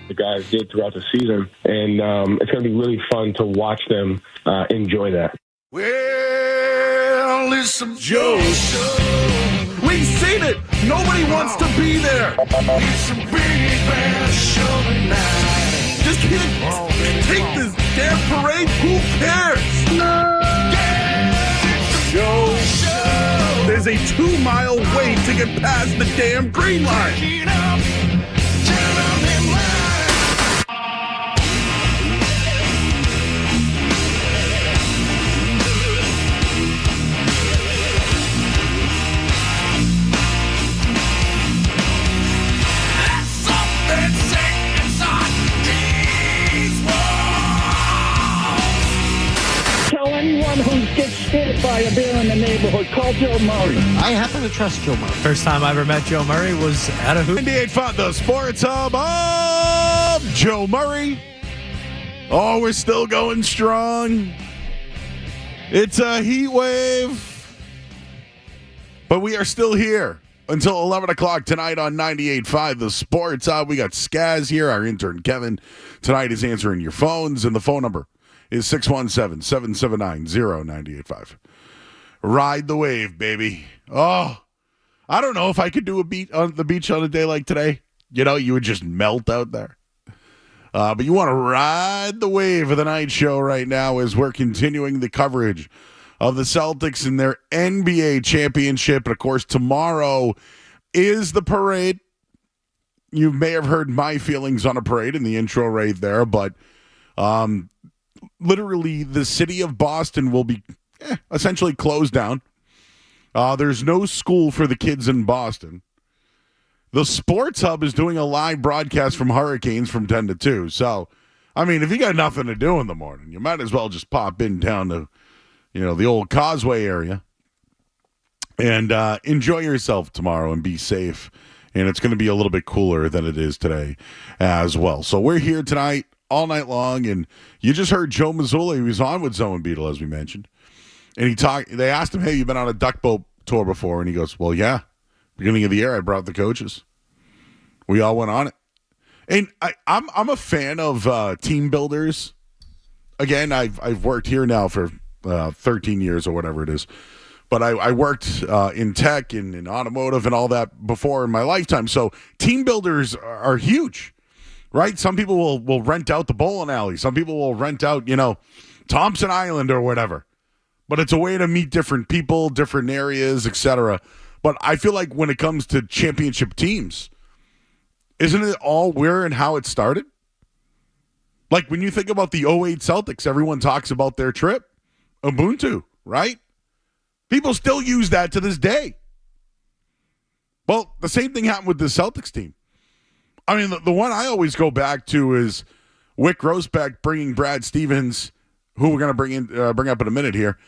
the guys did throughout the season. And it's going to be really fun to watch them enjoy that. Well, it's a Joe show. We've seen it. Nobody wants to be there. It's a big bad show tonight. Just can't take this damn parade. Who cares? Yeah, it's a Joe show. There's a 2-mile wait to get past the damn green line. Anyone who gets scared by a bear in the neighborhood, call Joe Murray. I happen to trust Joe Murray. First time I ever met Joe Murray was at a hoop. 98.5, the Sports Hub of Joe Murray. Oh, we're still going strong. It's a heat wave. But we are still here until 11 o'clock tonight on 98.5, the Sports Hub. We got Skaz here, our intern Kevin. Tonight is answering your phones, and the phone number is 617-779-0985. Ride the wave, baby. Oh, I don't know if I could do a beat on the beach on a day like today. You know, you would just melt out there. But you want to ride the wave of the night show right now as we're continuing the coverage of the Celtics and their NBA championship. And, of course, tomorrow is the parade. You may have heard my feelings on a parade in the intro right there, but literally, the city of Boston will be essentially closed down. There's no school for the kids in Boston. The Sports Hub is doing a live broadcast from Hurricanes from 10 to 2. So, I mean, if you got nothing to do in the morning, you might as well just pop in down to, the old Causeway area and enjoy yourself tomorrow and be safe. And it's going to be a little bit cooler than it is today as well. So we're here tonight all night long, and you just heard Joe Mazzulla. He was on with Zoe and Beetle, as we mentioned, and they asked him, hey, you've been on a duck boat tour before? And he goes, well, yeah, beginning of the year I brought the coaches, we all went on it. And I'm a fan of team builders. Again, I've worked here now for 13 years or whatever it is, but I worked in tech and in automotive and all that before in my lifetime. So team builders are huge. Right? Some people will rent out the bowling alley. Some people will rent out, Thompson Island or whatever. But it's a way to meet different people, different areas, etc. But I feel like when it comes to championship teams, isn't it all where and how it started? Like when you think about the '08 Celtics, everyone talks about their trip. Ubuntu, right? People still use that to this day. Well, the same thing happened with the Celtics team. I mean, the one I always go back to is Wick Grossbeck bringing Brad Stevens, who we're going to bring up in a minute here,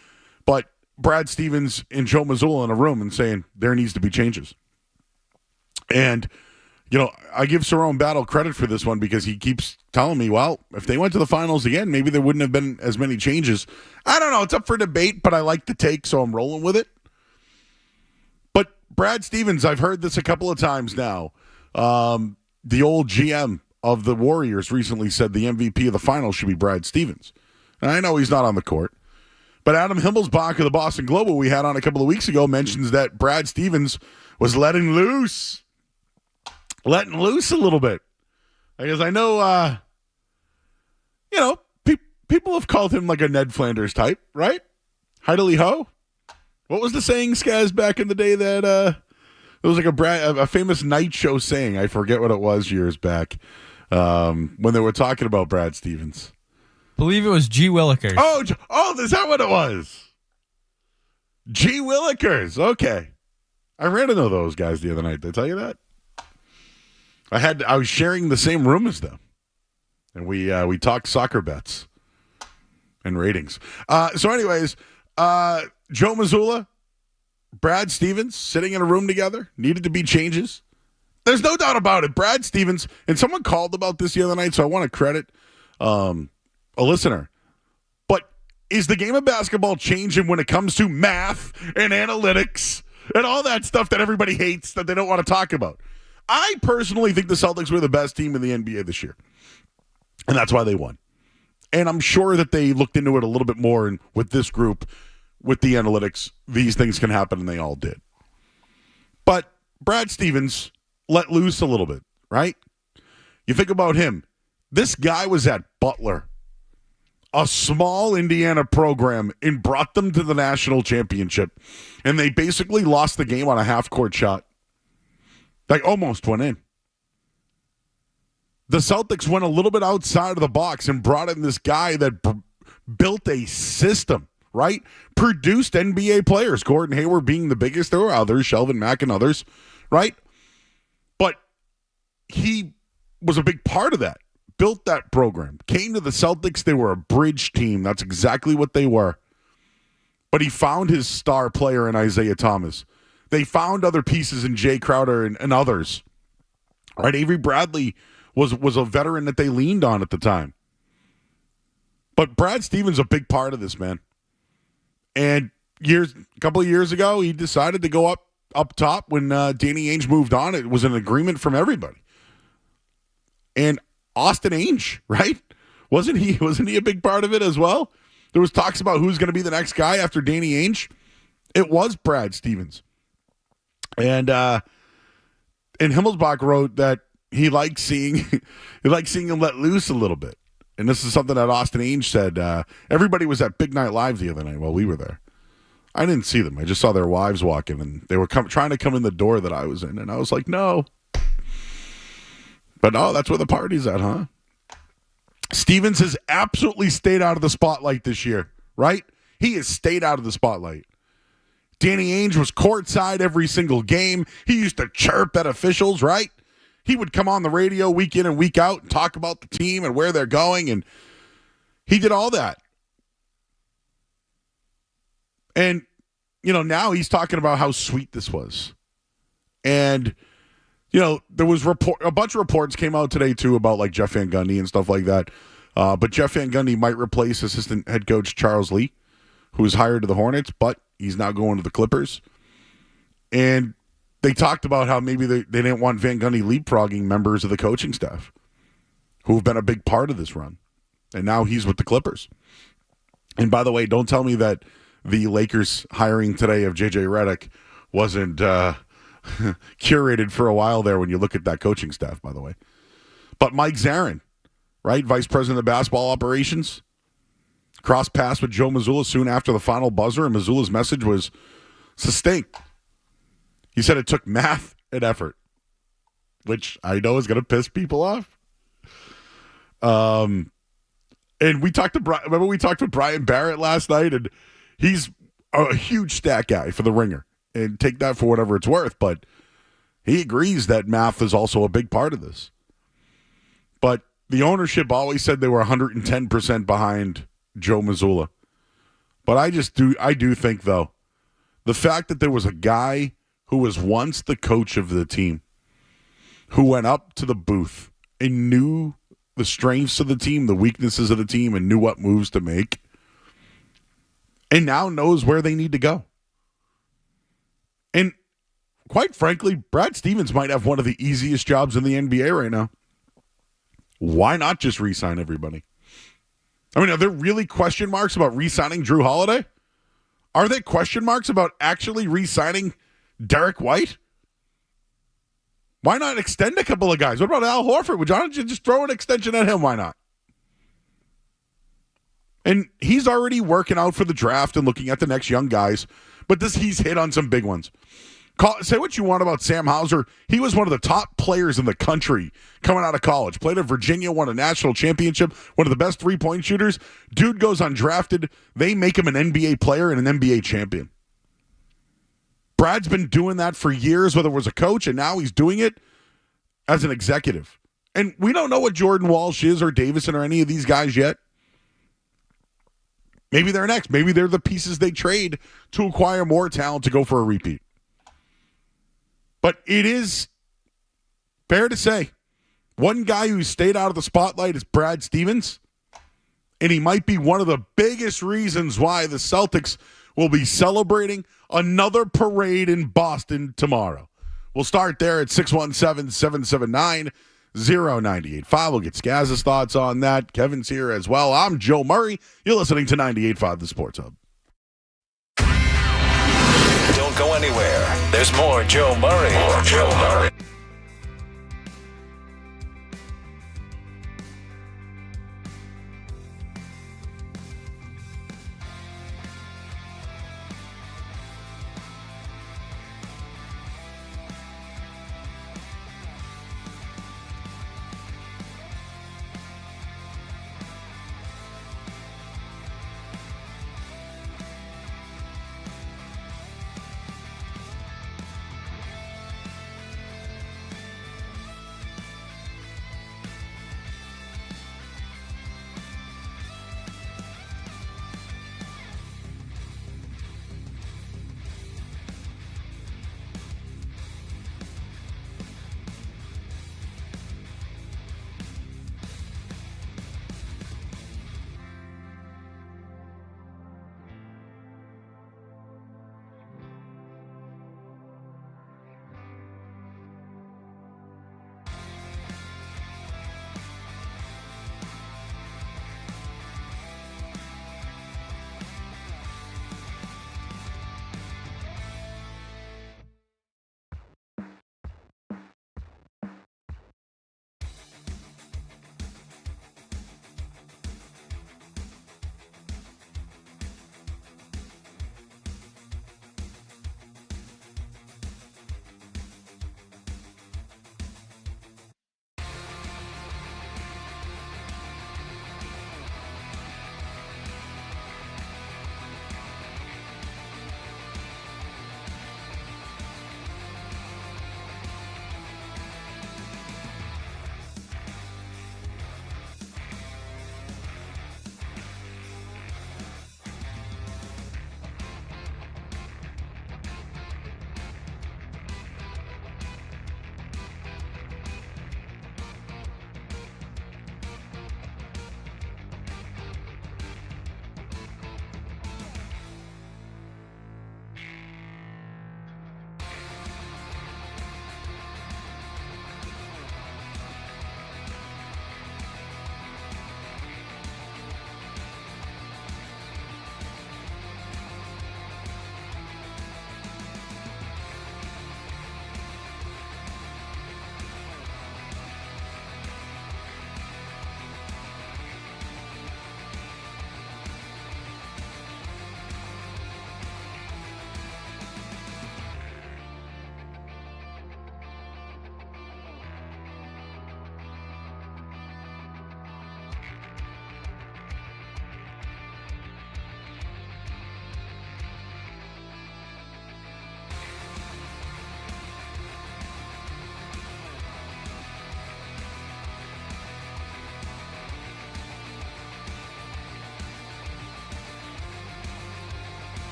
but Brad Stevens and Joe Mazzulla in a room and saying there needs to be changes. And, I give Cerrone Battle credit for this one because he keeps telling me, well, if they went to the finals again, maybe there wouldn't have been as many changes. I don't know. It's up for debate, but I like the take, so I'm rolling with it. But Brad Stevens, I've heard this a couple of times now. The old GM of the Warriors recently said the MVP of the finals should be Brad Stevens. And I know he's not on the court, but Adam Himmelsbach of the Boston Globe, we had on a couple of weeks ago, mentions that Brad Stevens was letting loose a little bit. Because I know, people have called him like a Ned Flanders type, right? Heidely ho. What was the saying, Skaz, back in the day that it was like a famous night show saying? I forget what it was years back when they were talking about Brad Stevens. I believe it was G. Willikers. Oh, is that what it was? G. Willikers. Okay. I ran into those guys the other night. Did I tell you that? I was sharing the same room as them. And we talked soccer bets and ratings. So anyways, Joe Mazzulla, Brad Stevens sitting in a room together, needed to be changes. There's no doubt about it. Brad Stevens, and someone called about this the other night, so I want to credit a listener. But is the game of basketball changing when it comes to math and analytics and all that stuff that everybody hates that they don't want to talk about? I personally think the Celtics were the best team in the NBA this year. And that's why they won. And I'm sure that they looked into it a little bit more, and with this group, with the analytics, these things can happen, and they all did. But Brad Stevens let loose a little bit, right? You think about him. This guy was at Butler, a small Indiana program, and brought them to the national championship. And they basically lost the game on a half-court shot. They almost went in. The Celtics went a little bit outside of the box and brought in this guy that built a system, right? Produced NBA players, Gordon Hayward being the biggest. There were others, Shelvin Mack and others, right? But he was a big part of that, built that program, came to the Celtics. They were a bridge team. That's exactly what they were. But he found his star player in Isaiah Thomas. They found other pieces in Jay Crowder and others, right? Avery Bradley was a veteran that they leaned on at the time. But Brad Stevens a big part of this, man. And a couple of years ago, he decided to go up top when Danny Ainge moved on. It was an agreement from everybody. And Austin Ainge, right? Wasn't he a big part of it as well? There was talks about who's going to be the next guy after Danny Ainge. It was Brad Stevens. And Himmelsbach wrote that he likes seeing him let loose a little bit. And this is something that Austin Ainge said. Everybody was at Big Night Live the other night while we were there. I didn't see them. I just saw their wives walking, and they were trying to come in the door that I was in. And I was like, no. But no, that's where the party's at, huh? Stevens has absolutely stayed out of the spotlight this year, right? He has stayed out of the spotlight. Danny Ainge was courtside every single game. He used to chirp at officials, right? He would come on the radio week in and week out and talk about the team and where they're going, and he did all that. And, now he's talking about how sweet this was. And, there was a bunch of reports came out today, too, about, like, Jeff Van Gundy and stuff like that. But Jeff Van Gundy might replace assistant head coach Charles Lee, who was hired to the Hornets, but he's now going to the Clippers. And they talked about how maybe they didn't want Van Gundy leapfrogging members of the coaching staff who have been a big part of this run. And now he's with the Clippers. And by the way, don't tell me that the Lakers hiring today of J.J. Redick wasn't curated for a while there when you look at that coaching staff, by the way. But Mike Zarin, right, vice president of basketball operations, crossed paths with Joe Mazzulla soon after the final buzzer, and Mazzulla's message was succinct. He said it took math and effort, which I know is going to piss people off. And we talked with Brian Barrett last night, and he's a huge stat guy for the Ringer, and take that for whatever it's worth. But he agrees that math is also a big part of this. But the ownership always said they were 110% behind Joe Mazzulla. But I do think, though, the fact that there was a guy who was once the coach of the team, who went up to the booth and knew the strengths of the team, the weaknesses of the team, and knew what moves to make, and now knows where they need to go. And quite frankly, Brad Stevens might have one of the easiest jobs in the NBA right now. Why not just re-sign everybody? I mean, are there really question marks about re-signing Drew Holiday? Are there question marks about actually re-signing Derek White? Why not extend a couple of guys? What about Al Horford? Would you just throw an extension at him? Why not? And he's already working out for the draft and looking at the next young guys, but he's hit on some big ones. Say what you want about Sam Hauser. He was one of the top players in the country coming out of college. Played at Virginia, won a national championship, one of the best three-point shooters. Dude goes undrafted. They make him an NBA player and an NBA champion. Brad's been doing that for years, whether it was a coach, and now he's doing it as an executive. And we don't know what Jordan Walsh is or Davison or any of these guys yet. Maybe they're next. Maybe they're the pieces they trade to acquire more talent to go for a repeat. But it is fair to say, one guy who stayed out of the spotlight is Brad Stevens, and he might be one of the biggest reasons why the Celtics will be celebrating another parade in Boston tomorrow. We'll start there at 617-779-0985. We'll get Skaz's thoughts on that. Kevin's here as well. I'm Joe Murray. You're listening to 98.5 The Sports Hub. Don't go anywhere. There's more Joe Murray. More Joe Murray.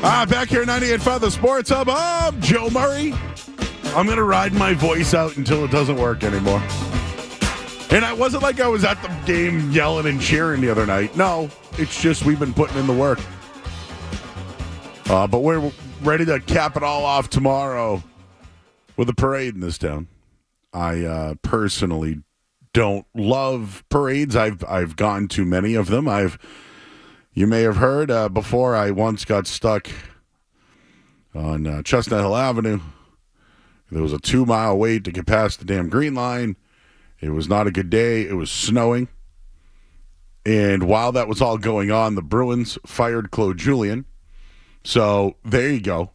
Back here, 98.5 The Sports Hub. I'm Joe Murray. I'm going to ride my voice out until it doesn't work anymore. And it wasn't like I was at the game yelling and cheering the other night. No, it's just we've been putting in the work. But we're ready to cap it all off tomorrow with a parade in this town. I personally don't love parades. I've gone to many of them. You may have heard before I once got stuck on Chestnut Hill Avenue. There was a 2-mile wait to get past the damn green line. It was not a good day. It was snowing. And while that was all going on, the Bruins fired Claude Julien. So there you go.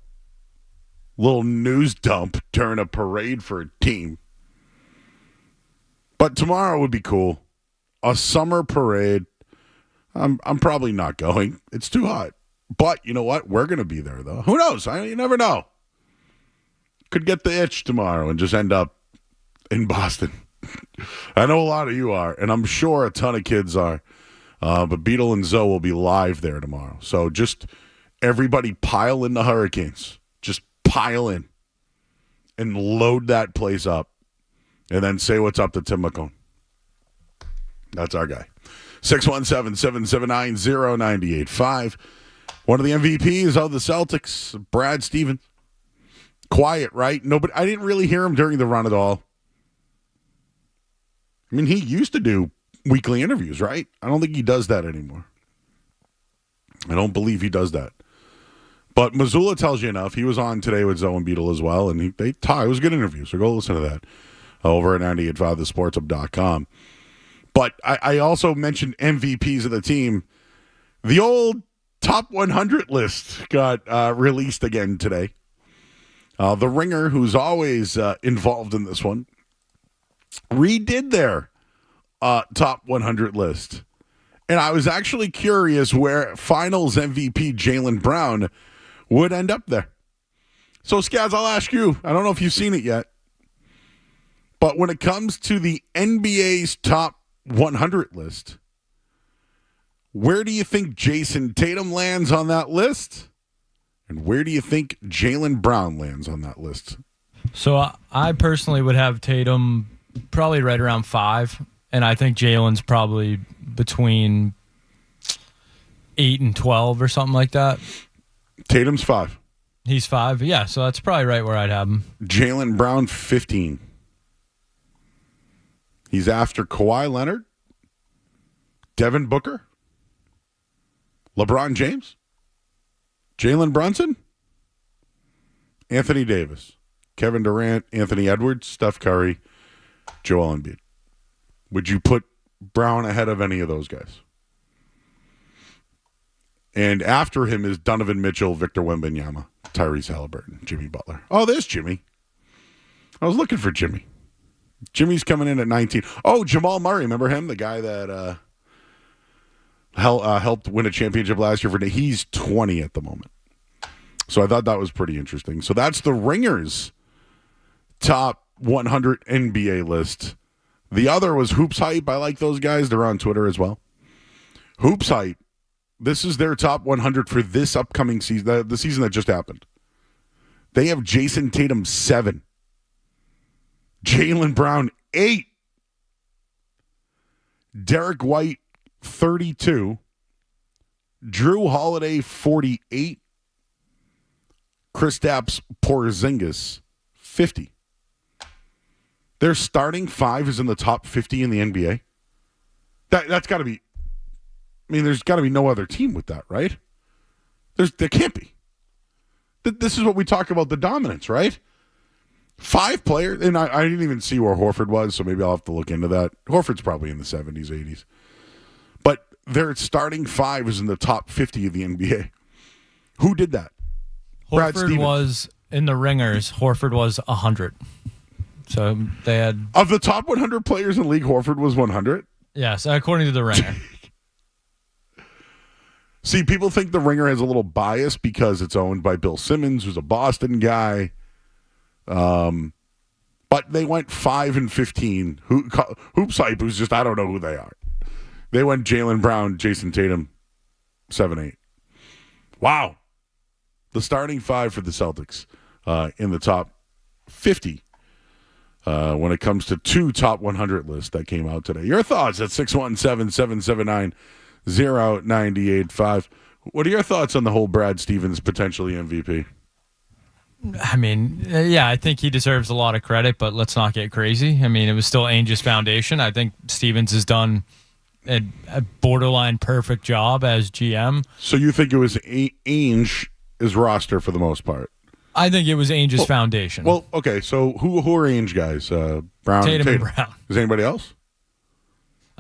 Little news dump during a parade for a team. But tomorrow would be cool. A summer parade. I'm probably not going. It's too hot. But you know what? We're going to be there, though. Who knows? You never know. Could get the itch tomorrow and just end up in Boston. I know a lot of you are, and I'm sure a ton of kids are. But Beetle and Zoe will be live there tomorrow. So just everybody pile in the Hurricanes. Just pile in and load that place up. And then say what's up to Tim McCone. That's our guy. 617-779-0985. One of the MVPs of the Celtics, Brad Stevens. Quiet, right? Nobody. I didn't really hear him during the run at all. I mean, he used to do weekly interviews, right? I don't think he does that anymore. I don't believe he does that. But Missoula tells you enough. He was on today with Zoe and Beetle as well, and it was a good interview, so go listen to that over at 98.5thesportshub.com. But I also mentioned MVPs of the team. The old top 100 list got released again today. The Ringer, who's always involved in this one, redid their top 100 list. And I was actually curious where finals MVP Jaylen Brown would end up there. So, Skaz, I'll ask you. I don't know if you've seen it yet. But when it comes to the NBA's top 100 list, where do you think Jason Tatum lands on that list? And where do you think Jaylen Brown lands on that list? So I personally would have Tatum probably right around 5, and I think Jaylen's probably between 8 and 12 or something like that. Tatum's 5. He's 5, yeah, so that's probably right where I'd have him. Jaylen Brown, 15. He's after Kawhi Leonard, Devin Booker, LeBron James, Jalen Brunson, Anthony Davis, Kevin Durant, Anthony Edwards, Steph Curry, Joel Embiid. Would you put Brown ahead of any of those guys? And after him is Donovan Mitchell, Victor Wembanyama, Tyrese Halliburton, Jimmy Butler. Oh, there's Jimmy. I was looking for Jimmy. Jimmy's coming in at 19. Oh, Jamal Murray. Remember him? The guy that helped win a championship last year. He's 20 at the moment. So I thought that was pretty interesting. So that's the Ringer's top 100 NBA list. The other was Hoops Hype. I like those guys. They're on Twitter as well. Hoops Hype. This is their top 100 for this upcoming season, the season that just happened. They have Jason Tatum 7. Jaylen Brown, 8. Derek White, 32. Drew Holiday, 48. Kristaps Porzingis, 50. Their starting 5 is in the top 50 in the NBA. That's got to be... I mean, there's got to be no other team with that, right? There can't be. This is what we talk about, the dominance, right? 5 players, and I didn't even see where Horford was, so maybe I'll have to look into that. Horford's probably in the 70s, 80s. But their starting 5 is in the top 50 of the NBA. Who did that? Brad Horford Stevens. was, in the Ringers, Horford was 100. So they had... Of the top 100 players in the league, Horford was 100? Yes, according to the Ringer. See, people think the Ringer has a little bias because it's owned by Bill Simmons, who's a Boston guy. But they went 5 and 15. Hoops Hype, who's just, I don't know who they are. They went Jaylen Brown, Jason Tatum, 7-8. Wow. the starting five for the Celtics in the top 50 when it comes to two top 100 lists that came out today. Your thoughts at 617-779-0985. What are your thoughts on the whole Brad Stevens potentially MVP? I mean, yeah, I think he deserves a lot of credit, but let's not get crazy. I mean, it was still Ainge's foundation. I think Stevens has done a borderline perfect job as GM. So you think it was Ainge's roster for the most part? I think it was Ainge's foundation. Well, okay, so who are Ainge guys? Brown, Tatum and Brown. Is anybody else?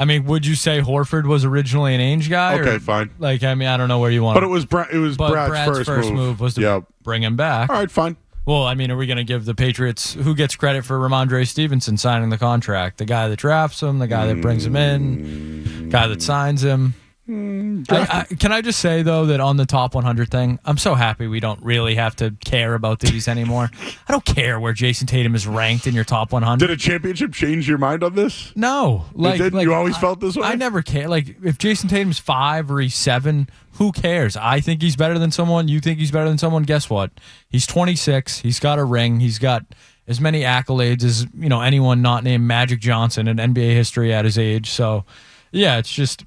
I mean, would you say Horford was originally an Ainge guy? Okay, fine. Like, I mean, I don't know where you want. But it was Brad's first move was to bring him back. All right, fine. Well, I mean, are we going to give the Patriots who gets credit for Ramondre Stevenson signing the contract? The guy that drafts him, the guy that brings him in, guy that signs him. Can I just say, though, that on the top 100 thing, I'm so happy we don't really have to care about these anymore. I don't care where Jason Tatum is ranked in your top 100. Did a championship change your mind on this? No. You always felt this way? I never care. Like, if Jason Tatum's 5 or he's 7, who cares? I think he's better than someone. You think he's better than someone. Guess what? He's 26. He's got a ring. He's got as many accolades as anyone not named Magic Johnson in NBA history at his age. So, yeah, it's just...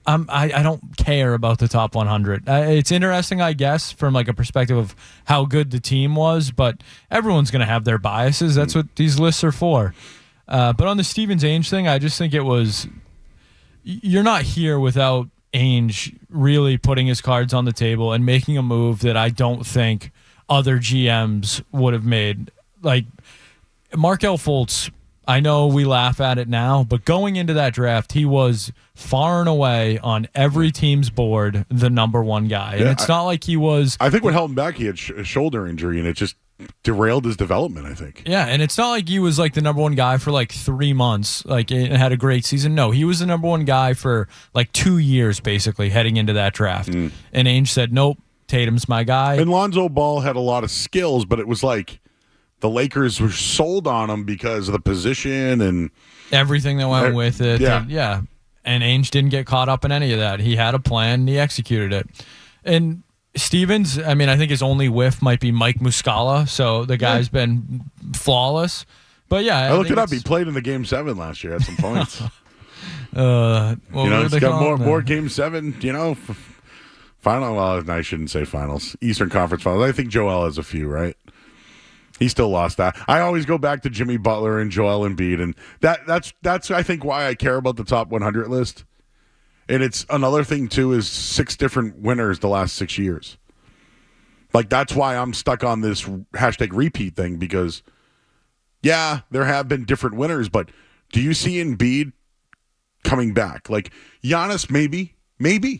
I don't care about the top 100. It's interesting, I guess, from like a perspective of how good the team was, but everyone's going to have their biases. That's what these lists are for. But on the Stevens Ainge thing, I just think it was, you're not here without Ainge really putting his cards on the table and making a move that I don't think other GMs would have made. Like Markelle Fultz, I know we laugh at it now, but going into that draft, he was far and away on every team's board the number one guy. And it's not like he was... I think what held him back, he had a shoulder injury, and it just derailed his development, I think. Yeah, and it's not like he was like the number one guy for like 3 months, like and had a great season. No, he was the number one guy for like 2 years, basically, heading into that draft. And Ainge said, nope, Tatum's my guy. And Lonzo Ball had a lot of skills, but it was like... The Lakers were sold on him because of the position and everything that went with it. Yeah. And Ainge didn't get caught up in any of that. He had a plan and he executed it. And Stevens, I mean, I think his only whiff might be Mike Muscala. So the guy's been flawless. But yeah. I looked it up. He played in the Game 7 last year at some points. He's got more Game 7, final. Well, I shouldn't say finals. Eastern Conference finals. I think Joel has a few, right? He still lost that. I always go back to Jimmy Butler and Joel Embiid, and that's I think why I care about the top 100 list. And it's another thing too is 6 different winners the last 6 years. Like that's why I'm stuck on this #repeat thing because, yeah, there have been different winners, but do you see Embiid coming back? Like Giannis, maybe.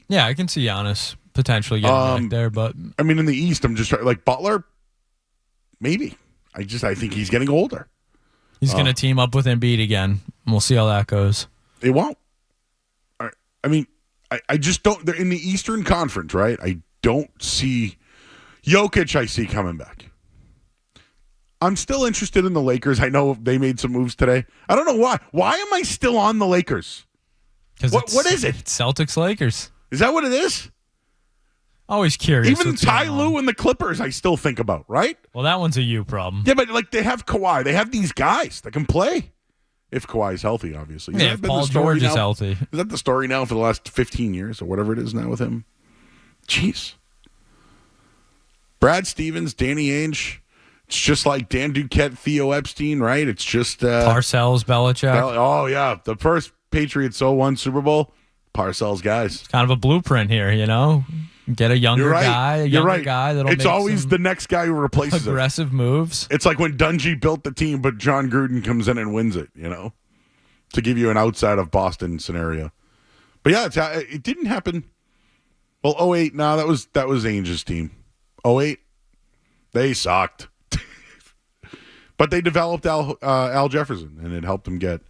Yeah, I can see Giannis potentially getting back there, but I mean in the East, I'm just trying like Butler, maybe. I think he's getting older. He's going to team up with Embiid again. We'll see how that goes. They won't. I mean, I just don't. They're in the Eastern Conference, right? I don't see Jokic. I see coming back. I'm still interested in the Lakers. I know they made some moves today. I don't know why. Why am I still on the Lakers? What is it? It's Celtics Lakers. Is that what it is? Always curious. Even Ty Lue and the Clippers, I still think about, right? Well, that one's a you problem. Yeah, but like they have Kawhi. They have these guys that can play. If Kawhi's healthy, obviously. Yeah, if Paul George is healthy. Is that the story now for the last 15 years or whatever it is now with him? Jeez. Brad Stevens, Danny Ainge. It's just like Dan Duquette, Theo Epstein, right? It's just... Parcells, Belichick. Oh, yeah. The first Patriots 0-1 Super Bowl, Parcells guys. It's kind of a blueprint here, Get a younger guy, that'll It's make always the next guy who replaces aggressive moves. It's like when Dungy built the team, but John Gruden comes in and wins it, to give you an outside of Boston scenario. But yeah, it didn't happen. Well, 2008, no, that was Ainge's team. 2008, they sucked. But they developed Al Jefferson, and it helped them get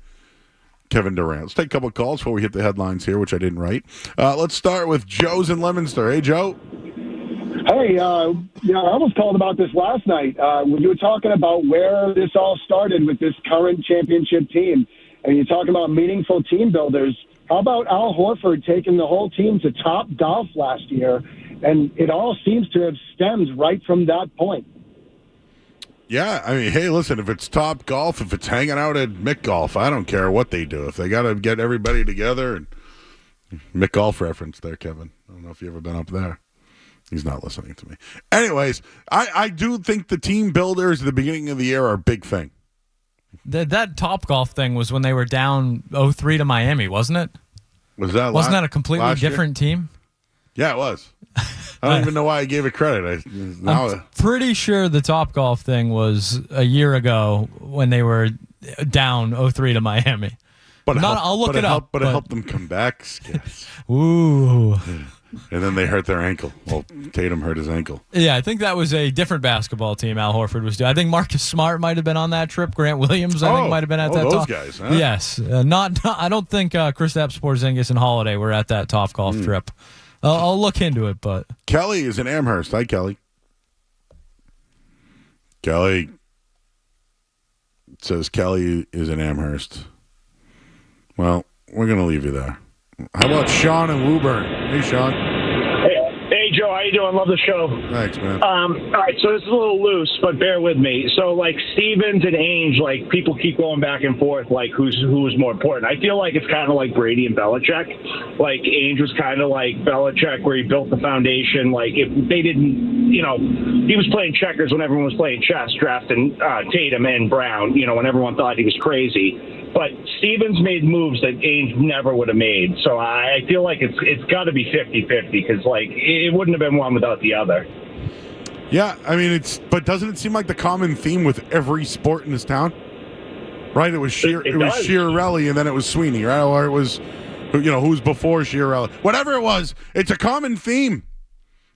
Kevin Durant. Let's take a couple of calls before we hit the headlines here, which I didn't write. Let's start with Joe's in Leominster. Hey, Joe. Hey, I was called about this last night. When you were talking about where this all started with this current championship team, and you're talking about meaningful team builders, how about Al Horford taking the whole team to Top Golf last year And it all seems to have stemmed right from that point. Yeah, I mean, hey, listen, if it's Top Golf, if it's hanging out at Mick Golf, I don't care what they do. If they got to get everybody together, and Mick Golf reference there, Kevin. I don't know if you've ever been up there. He's not listening to me. Anyways, I do think the team builders at the beginning of the year are a big thing. That Top Golf thing was when they were down 0-3 to Miami, wasn't it? Wasn't that a completely different team? Yeah, it was. I don't even know why I gave it credit. I'm pretty sure the Top Golf thing was a year ago when they were down 0-3 to Miami. I'll look it up. But it helped them come back. Yes. Ooh. And then they hurt their ankle. Well, Tatum hurt his ankle. Yeah, I think that was a different basketball team Al Horford was doing. I think Marcus Smart might have been on that trip. Grant Williams, I think, might have been at that those top. Guys, huh? Yes. I don't think Kristaps Porzingis and Holiday were at that Top Golf trip. I'll look into it, but... Kelly is in Amherst. Hi, Kelly. Kelly says Kelly is in Amherst. Well, we're going to leave you there. How about Sean and Woburn? Hey, Sean. Hey, Joe. How you doing? Love the show. Thanks, man. All right, so this is a little loose, but bear with me. So, like, Stevens and Ainge, like, people keep going back and forth, like, who's more important. I feel like it's kind of like Brady and Belichick. Like, Ainge was kind of like Belichick, where he built the foundation. Like, if they didn't, he was playing checkers when everyone was playing chess, drafting Tatum and Brown, when everyone thought he was crazy. But Stevens made moves that Ainge never would have made. So I feel like it's got to be 50-50 because, like, it wouldn't have been one without the other. Yeah, I mean, but doesn't it seem like the common theme with every sport in this town? Right? It was Chiarelli and then it was Sweeney, right? Or it was, who was before Chiarelli. Whatever it was, it's a common theme.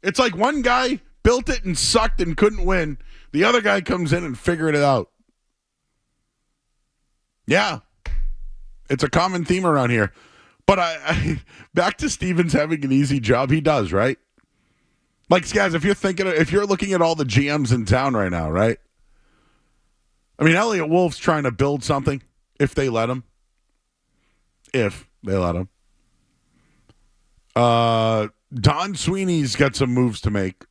It's like one guy built it and sucked and couldn't win. The other guy comes in and figured it out. Yeah, it's a common theme around here. But I back to Stevens having an easy job. He does, right? Like, Skaz, if you're looking at all the GMs in town right now, right? I mean, Elliot Wolf's trying to build something if they let him. If they let him. Don Sweeney's got some moves to make.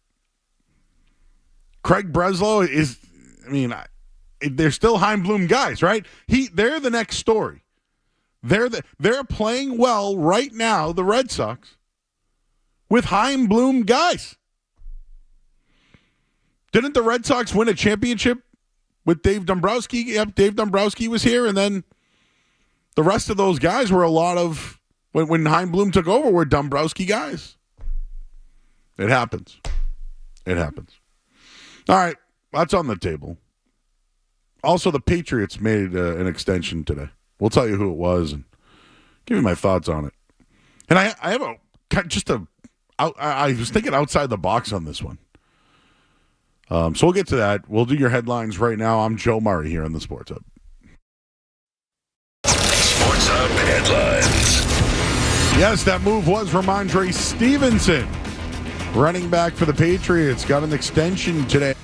Craig Breslow is, they're still Heim-Bloom guys, right? They're the next story. They're playing well right now, the Red Sox, with Heim-Bloom guys. Didn't the Red Sox win a championship with Dave Dombrowski? Yep, Dave Dombrowski was here, and then the rest of those guys were a lot of, when Heim-Bloom took over, were Dombrowski guys. It happens. It happens. All right, that's on the table. Also, the Patriots made an extension today. We'll tell you who it was and give you my thoughts on it. And I have I was thinking outside the box on this one. So we'll get to that. We'll do your headlines right now. I'm Joe Murray here on the Sports Hub. Sports Hub headlines. Yes, that move was Ramondre Stevenson. Running back for the Patriots got an extension today.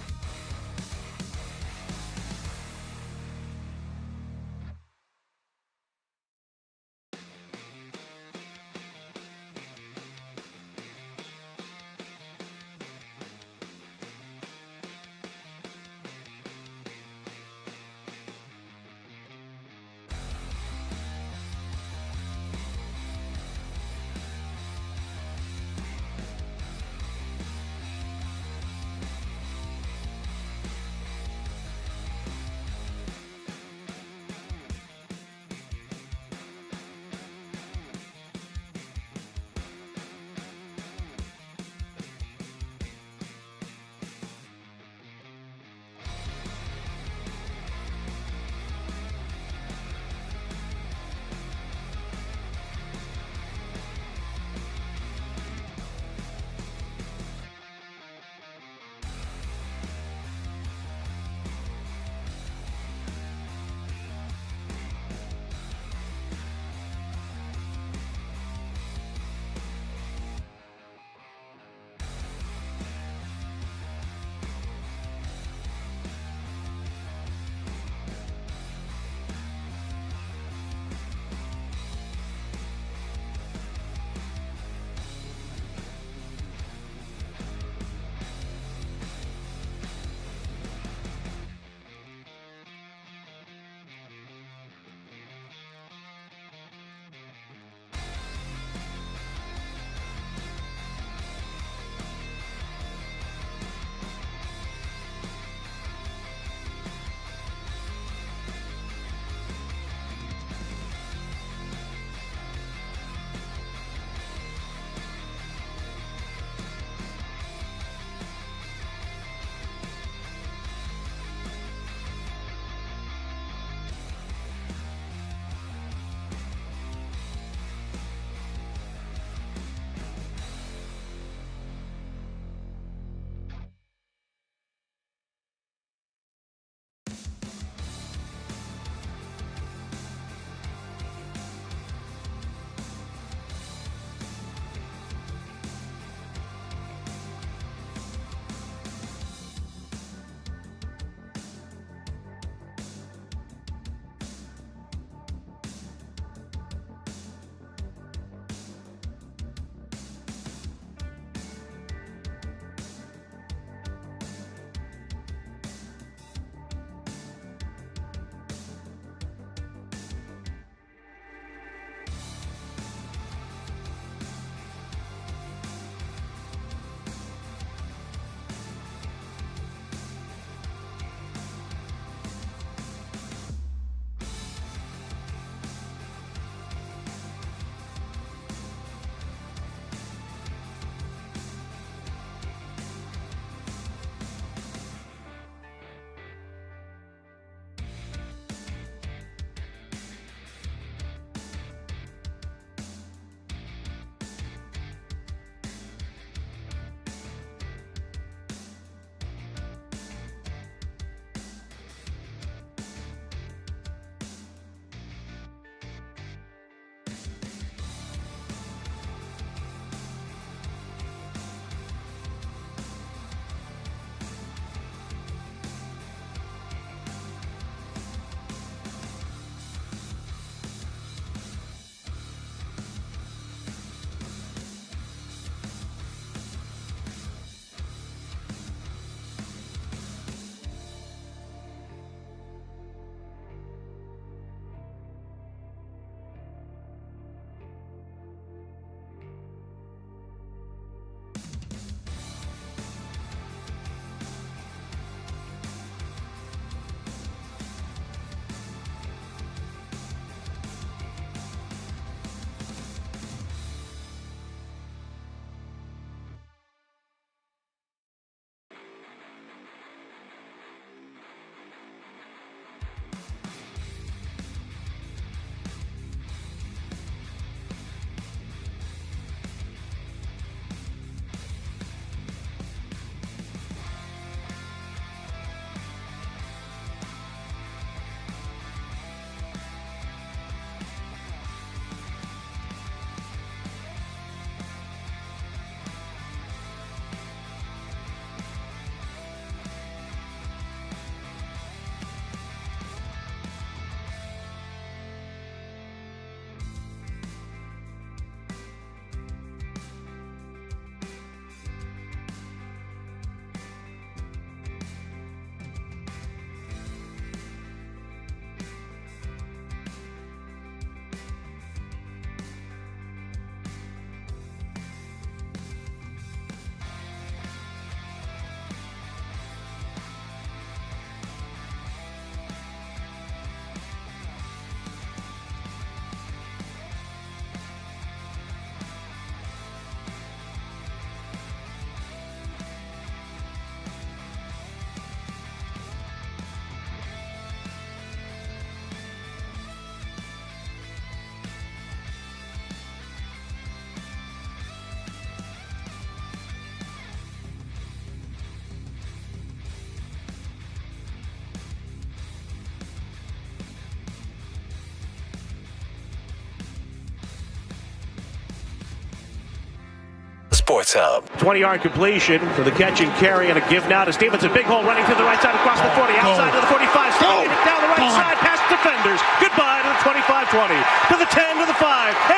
Sports Hub. 20-yard completion for the catch and carry, and a give now to Stevenson. Big hole running to the right side across the 40, outside to the 45, sliding it down the right side, past defenders. Goodbye to the 25-20, to the 10, to the 5,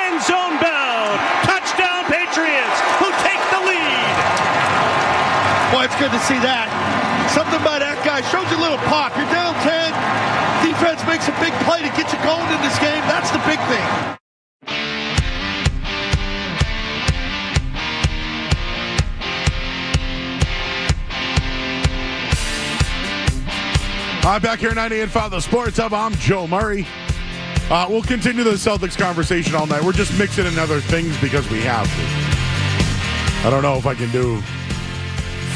end zone bound. Touchdown Patriots, who take the lead. Boy, it's good to see that. Something about that guy shows you a little pop. You're down 10. Defense makes a big play to get you going in this game. That's the big thing. All right, back here at 98.5 The Sports Hub. I'm Joe Murray. We'll continue the Celtics conversation all night. We're just mixing in other things because we have to. I don't know if I can do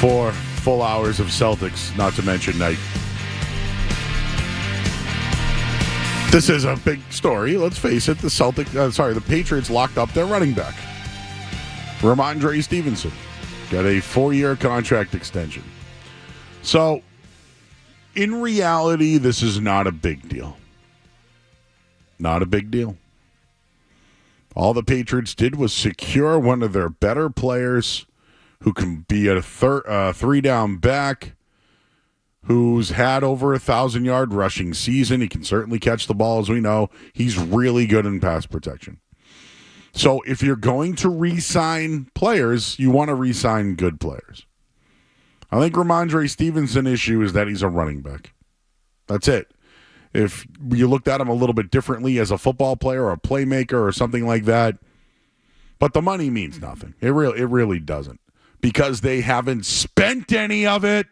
4 full hours of Celtics, not to mention night. This is a big story. Let's face it. The Patriots locked up their running back, Ramondre Stevenson. Got a 4-year contract extension. So, in reality, this is not a big deal. Not a big deal. All the Patriots did was secure one of their better players who can be a 3-down back, who's had over 1,000-yard rushing season. He can certainly catch the ball, as we know. He's really good in pass protection. So if you're going to re-sign players, you want to re-sign good players. I think Ramondre Stevenson's issue is that he's a running back. That's it. If you looked at him a little bit differently as a football player or a playmaker or something like that, but the money means nothing. It really doesn't, because they haven't spent any of it.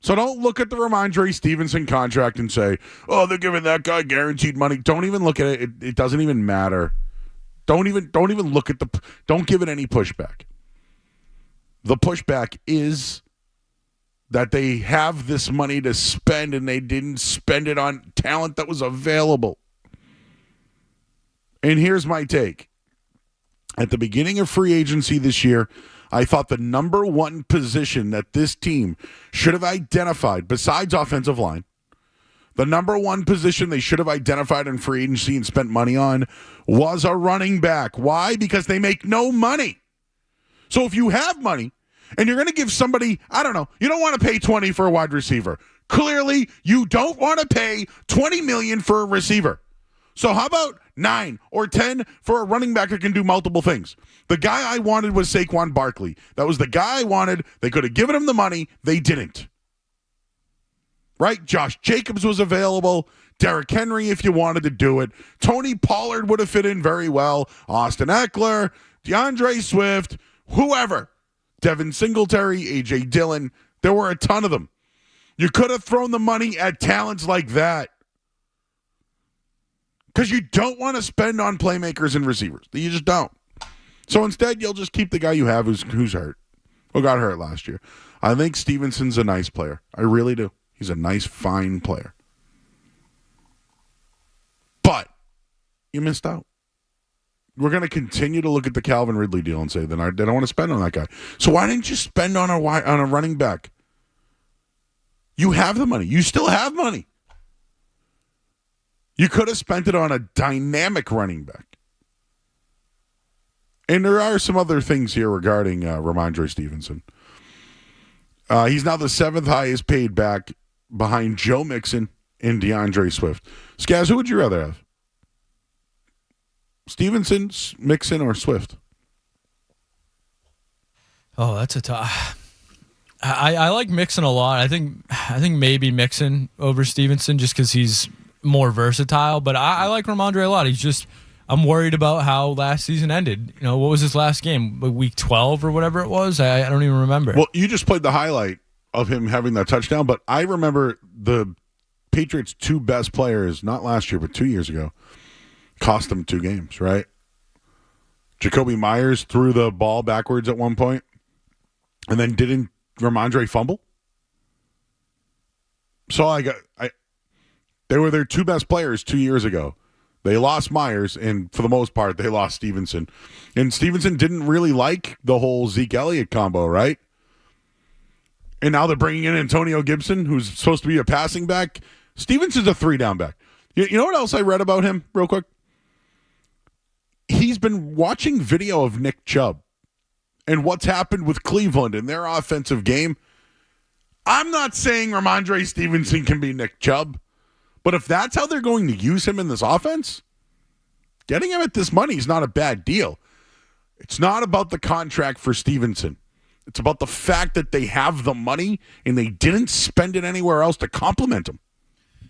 So don't look at the Ramondre Stevenson contract and say, "Oh, they're giving that guy guaranteed money." Don't even look at it. It doesn't even matter. Don't even look at don't give it any pushback. The pushback is that they have this money to spend and they didn't spend it on talent that was available. And here's my take. At the beginning of free agency this year, I thought the number one position that this team should have identified, besides offensive line, the number one position they should have identified in free agency and spent money on was a running back. Why? Because they make no money. So if you have money and you're going to give somebody, I don't know, you don't want to pay $20 for a wide receiver. Clearly, you don't want to pay $20 million for a receiver. So how about 9 or 10 for a running back that can do multiple things? The guy I wanted was Saquon Barkley. That was the guy I wanted. They could have given him the money. They didn't. Right? Josh Jacobs was available. Derrick Henry, if you wanted to do it. Tony Pollard would have fit in very well. Austin Eckler, DeAndre Swift, whoever. Devin Singletary, A.J. Dillon. There were a ton of them. You could have thrown the money at talents like that. Because you don't want to spend on playmakers and receivers. You just don't. So instead, you'll just keep the guy you have who's hurt. Who got hurt last year. I think Stevenson's a nice player. I really do. He's a nice, fine player. But you missed out. We're going to continue to look at the Calvin Ridley deal and say, then I don't want to spend on that guy. So why didn't you spend on a running back? You have the money. You still have money. You could have spent it on a dynamic running back. And there are some other things here regarding Ramondre Stevenson. He's now the 7th highest paid back behind Joe Mixon and DeAndre Swift. Skaz, who would you rather have? Stevenson, Mixon, or Swift? Oh, that's a tough. I like Mixon a lot. I think maybe Mixon over Stevenson just because he's more versatile. But I like Ramondre a lot. I'm worried about how last season ended. You know, what was his last game? Week 12 or whatever it was? I don't even remember. Well, you just played the highlight of him having that touchdown, but I remember the Patriots' 2 best players, not last year, but 2 years ago, cost them 2 games, right? Jacoby Myers threw the ball backwards at one point, and then didn't Ramondre fumble? So they were their 2 best players 2 years ago. They lost Myers, and for the most part, they lost Stevenson. And Stevenson didn't really like the whole Zeke Elliott combo, right? And now they're bringing in Antonio Gibson, who's supposed to be a passing back. Stevenson's a 3-down back. You know what else I read about him, real quick? He's been watching video of Nick Chubb and what's happened with Cleveland and their offensive game, I'm not saying Ramondre Stevenson can be Nick Chubb, but if that's how they're going to use him in this offense, getting him at this money is not a bad deal. It's not about the contract for Stevenson. It's about the fact that they have the money and they didn't spend it anywhere else to complement him.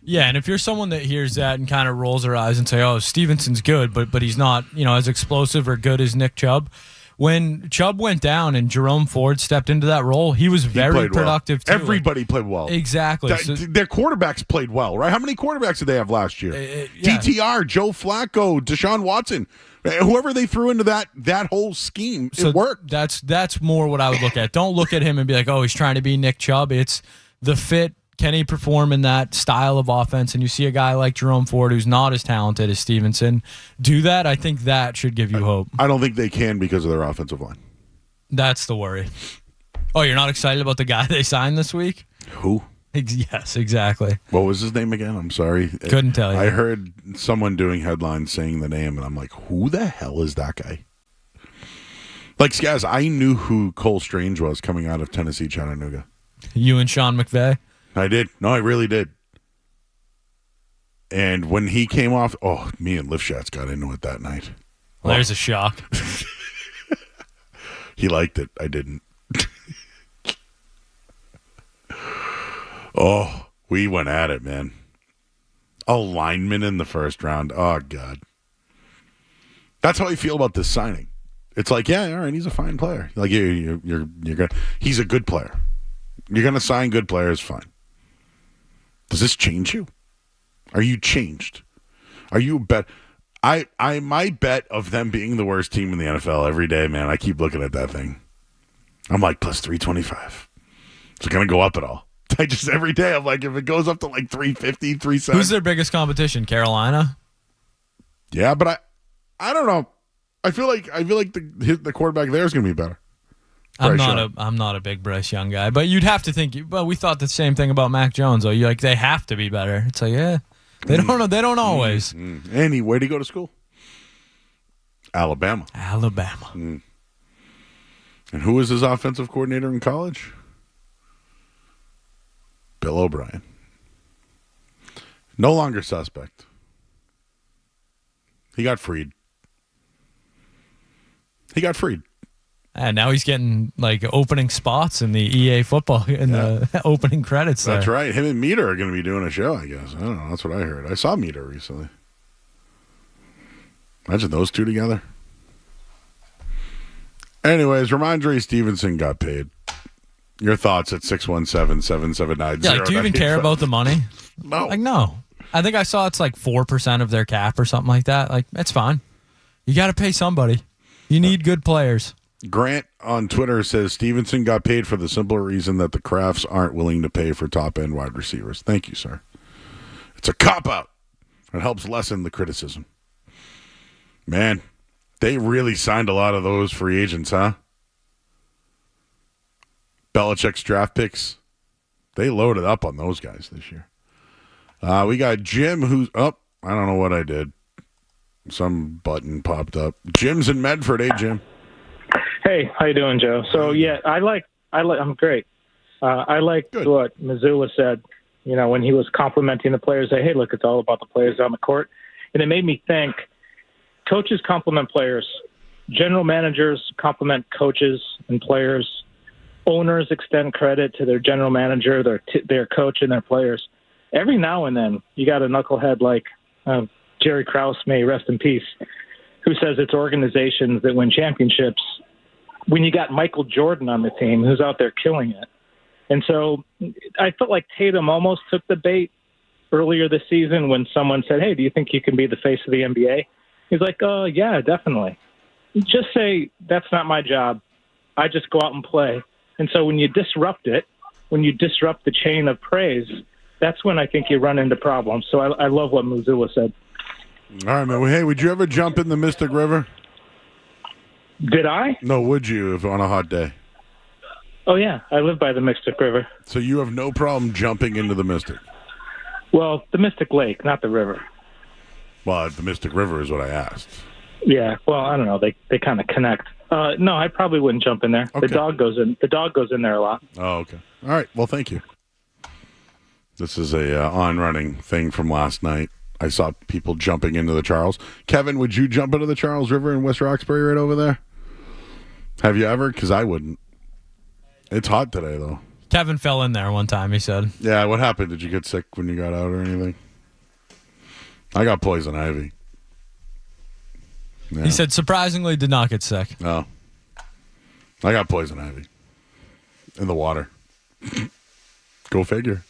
Yeah, and if you're someone that hears that and kind of rolls their eyes and say, "Oh, Stevenson's good, but he's not, as explosive or good as Nick Chubb." When Chubb went down and Jerome Ford stepped into that role, he was very productive well. too. Everybody played well. Exactly. Their quarterbacks played well, right? How many quarterbacks did they have last year? Yeah. DTR, Joe Flacco, Deshaun Watson. Whoever they threw into that whole scheme, it worked. That's more what I would look at. Don't look at him and be like, "Oh, he's trying to be Nick Chubb." It's the fit. Can he perform in that style of offense? And you see a guy like Jerome Ford, who's not as talented as Stevenson, do that. I think that should give you hope. I don't think they can because of their offensive line. That's the worry. Oh, you're not excited about the guy they signed this week? Who? Yes, exactly. What was his name again? I'm sorry. Couldn't tell you. I heard someone doing headlines saying the name, and I'm like, who the hell is that guy? Like, guys, I knew who Cole Strange was coming out of Tennessee Chattanooga. You and Sean McVay? I did. No, I really did. And when he came off, me and Lifshots got into it that night. Well, there's a shock. He liked it. I didn't. We went at it, man. A lineman in the first round. Oh, God. That's how I feel about this signing. It's like, yeah, all right, he's a fine player. Like, you're gonna. He's a good player. You're gonna sign good players, fine. Does this change you? Are you changed? Are you bet? My bet of them being the worst team in the NFL every day, man. I keep looking at that thing. I'm like plus 325. Is it gonna go up at all? I just every day I'm like, if it goes up to like 350, 370. Who's their biggest competition? Carolina? Yeah, but I don't know. I feel like the quarterback there is gonna be better. I'm not a big Bryce Young guy, but you'd have to think. Well, we thought the same thing about Mac Jones. Though you they have to be better. It's like, yeah, they don't know. They don't always. Andy, where'd he go to school? Alabama. And who was his offensive coordinator in college? Bill O'Brien. No longer suspect. He got freed. And now he's getting like opening spots in the EA football in the opening credits. That's right. Him and Meter are going to be doing a show, I guess. I don't know. That's what I heard. I saw Meter recently. Imagine those two together. Anyways, Ramondre Stevenson got paid. Your thoughts at 617-779-0985. Yeah, do you even care about the money? No. No. I think I saw it's like 4% of their cap or something like that. Like, it's fine. You got to pay somebody. You need good players. Grant on Twitter says Stevenson got paid for the simple reason that the Crafts aren't willing to pay for top-end wide receivers. Thank you, sir. It's a cop-out. It helps lessen the criticism. Man, they really signed a lot of those free agents, huh? Belichick's draft picks, they loaded up on those guys this year. We got Jim who's up. I don't know what I did. Some button popped up. Jim's in Medford. Hey, Jim. Hey, how you doing, Joe? So yeah, I'm great. I like what Missoula said. When he was complimenting the players, say, "Hey, look, it's all about the players on the court," and it made me think. Coaches compliment players. General managers compliment coaches and players. Owners extend credit to their general manager, their coach, and their players. Every now and then, you got a knucklehead like Jerry Krause, may rest in peace, who says it's organizations that win championships. When you got Michael Jordan on the team, who's out there killing it. And so I felt like Tatum almost took the bait earlier this season when someone said, "Hey, do you think you can be the face of the NBA?" He's like, yeah, definitely. Just say, that's not my job. I just go out and play. And so when you disrupt it, when you disrupt the chain of praise, that's when I think you run into problems. So I love what Missoula said. All right, man. Well, hey, would you ever jump in the Mystic River? Did I? No, would you if on a hot day? Oh, yeah. I live by the Mystic River. So you have no problem jumping into the Mystic? Well, the Mystic Lake, not the river. Well, the Mystic River is what I asked. Yeah, well, I don't know. They kind of connect. No, I probably wouldn't jump in there. Okay. The dog goes in there a lot. Oh, okay. All right. Well, thank you. This is a on-running thing from last night. I saw people jumping into the Charles. Kevin, would you jump into the Charles River in West Roxbury right over there? Have you ever? Because I wouldn't. It's hot today, though. Kevin fell in there one time, he said. Yeah, what happened? Did you get sick when you got out or anything? I got poison ivy. Yeah. He said surprisingly did not get sick. Oh. I got poison ivy. In the water. Go figure.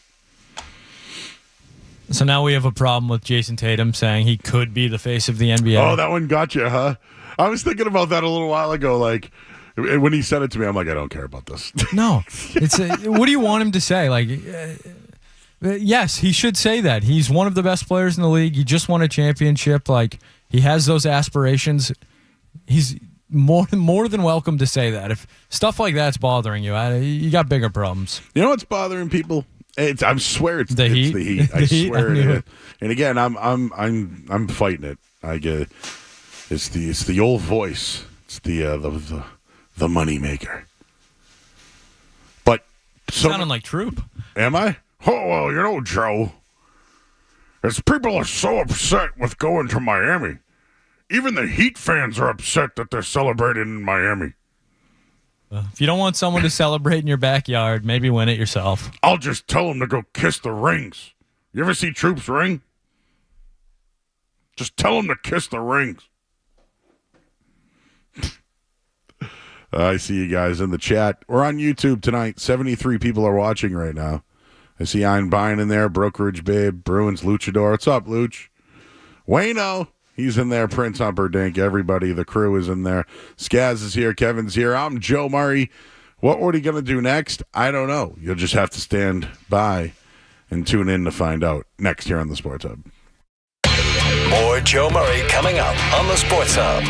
So now we have a problem with Jason Tatum saying he could be the face of the NBA. Oh, that one got you, huh? I was thinking about that a little while ago. Like, when he said it to me, I'm like, I don't care about this. No. What do you want him to say? Like, yes, he should say that. He's one of the best players in the league. He just won a championship. Like, he has those aspirations. He's more than welcome to say that. If stuff like that's bothering you, you got bigger problems. You know what's bothering people? I swear it's the heat. The heat. I swear it is. And again, I'm fighting it. I get it's the old voice. It's the money maker. But sounding like Troop. Am I? Oh well, you know, Joe. As people are so upset with going to Miami. Even the Heat fans are upset that they're celebrating in Miami. If you don't want someone to celebrate in your backyard, maybe win it yourself. I'll just tell them to go kiss the rings. You ever see Troop's ring? Just tell them to kiss the rings. I see you guys in the chat. We're on YouTube tonight. 73 people are watching right now. I see Iron Bine in there, Brokerage Babe, Bruins Luchador. What's up, Luch? Wayno. He's in there. Prince Humperdinck. Everybody. The crew is in there. Skaz is here. Kevin's here. I'm Joe Murray. What are he going to do next? I don't know. You'll just have to stand by and tune in to find out. Next here on the Sports Hub. More Joe Murray coming up on the Sports Hub.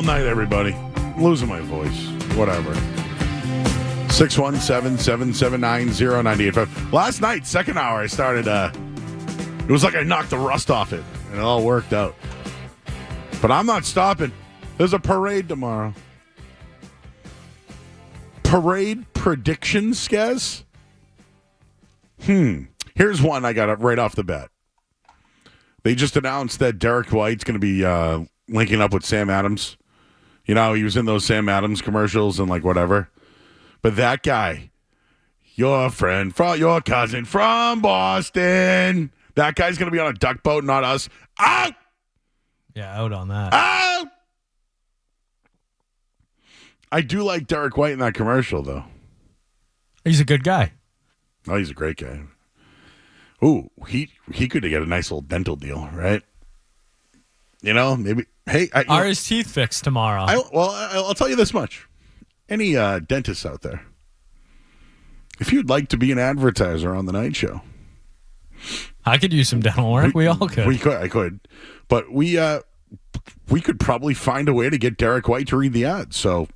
night, everybody. I'm losing my voice. Whatever. 617-779-0985. Last night, second hour, I started, it was like I knocked the rust off it, and it all worked out. But I'm not stopping. There's a parade tomorrow. Parade predictions, Skez? Here's one I got it right off the bat. They just announced that Derek White's going to be linking up with Sam Adams. You know, he was in those Sam Adams commercials and like whatever. But that guy, your friend, your cousin from Boston, that guy's going to be on a duck boat, not us. Out! Yeah, out on that. Out! I do like Derek White in that commercial, though. He's a good guy. Oh, he's a great guy. Ooh, he could get a nice little dental deal, right? You know, maybe. Hey, are his teeth fixed tomorrow? I'll tell you this much. Any dentists out there, if you'd like to be an advertiser on the night show, I could use some dental work. We all could. I could, but we could probably find a way to get Derek White to read the ad. So,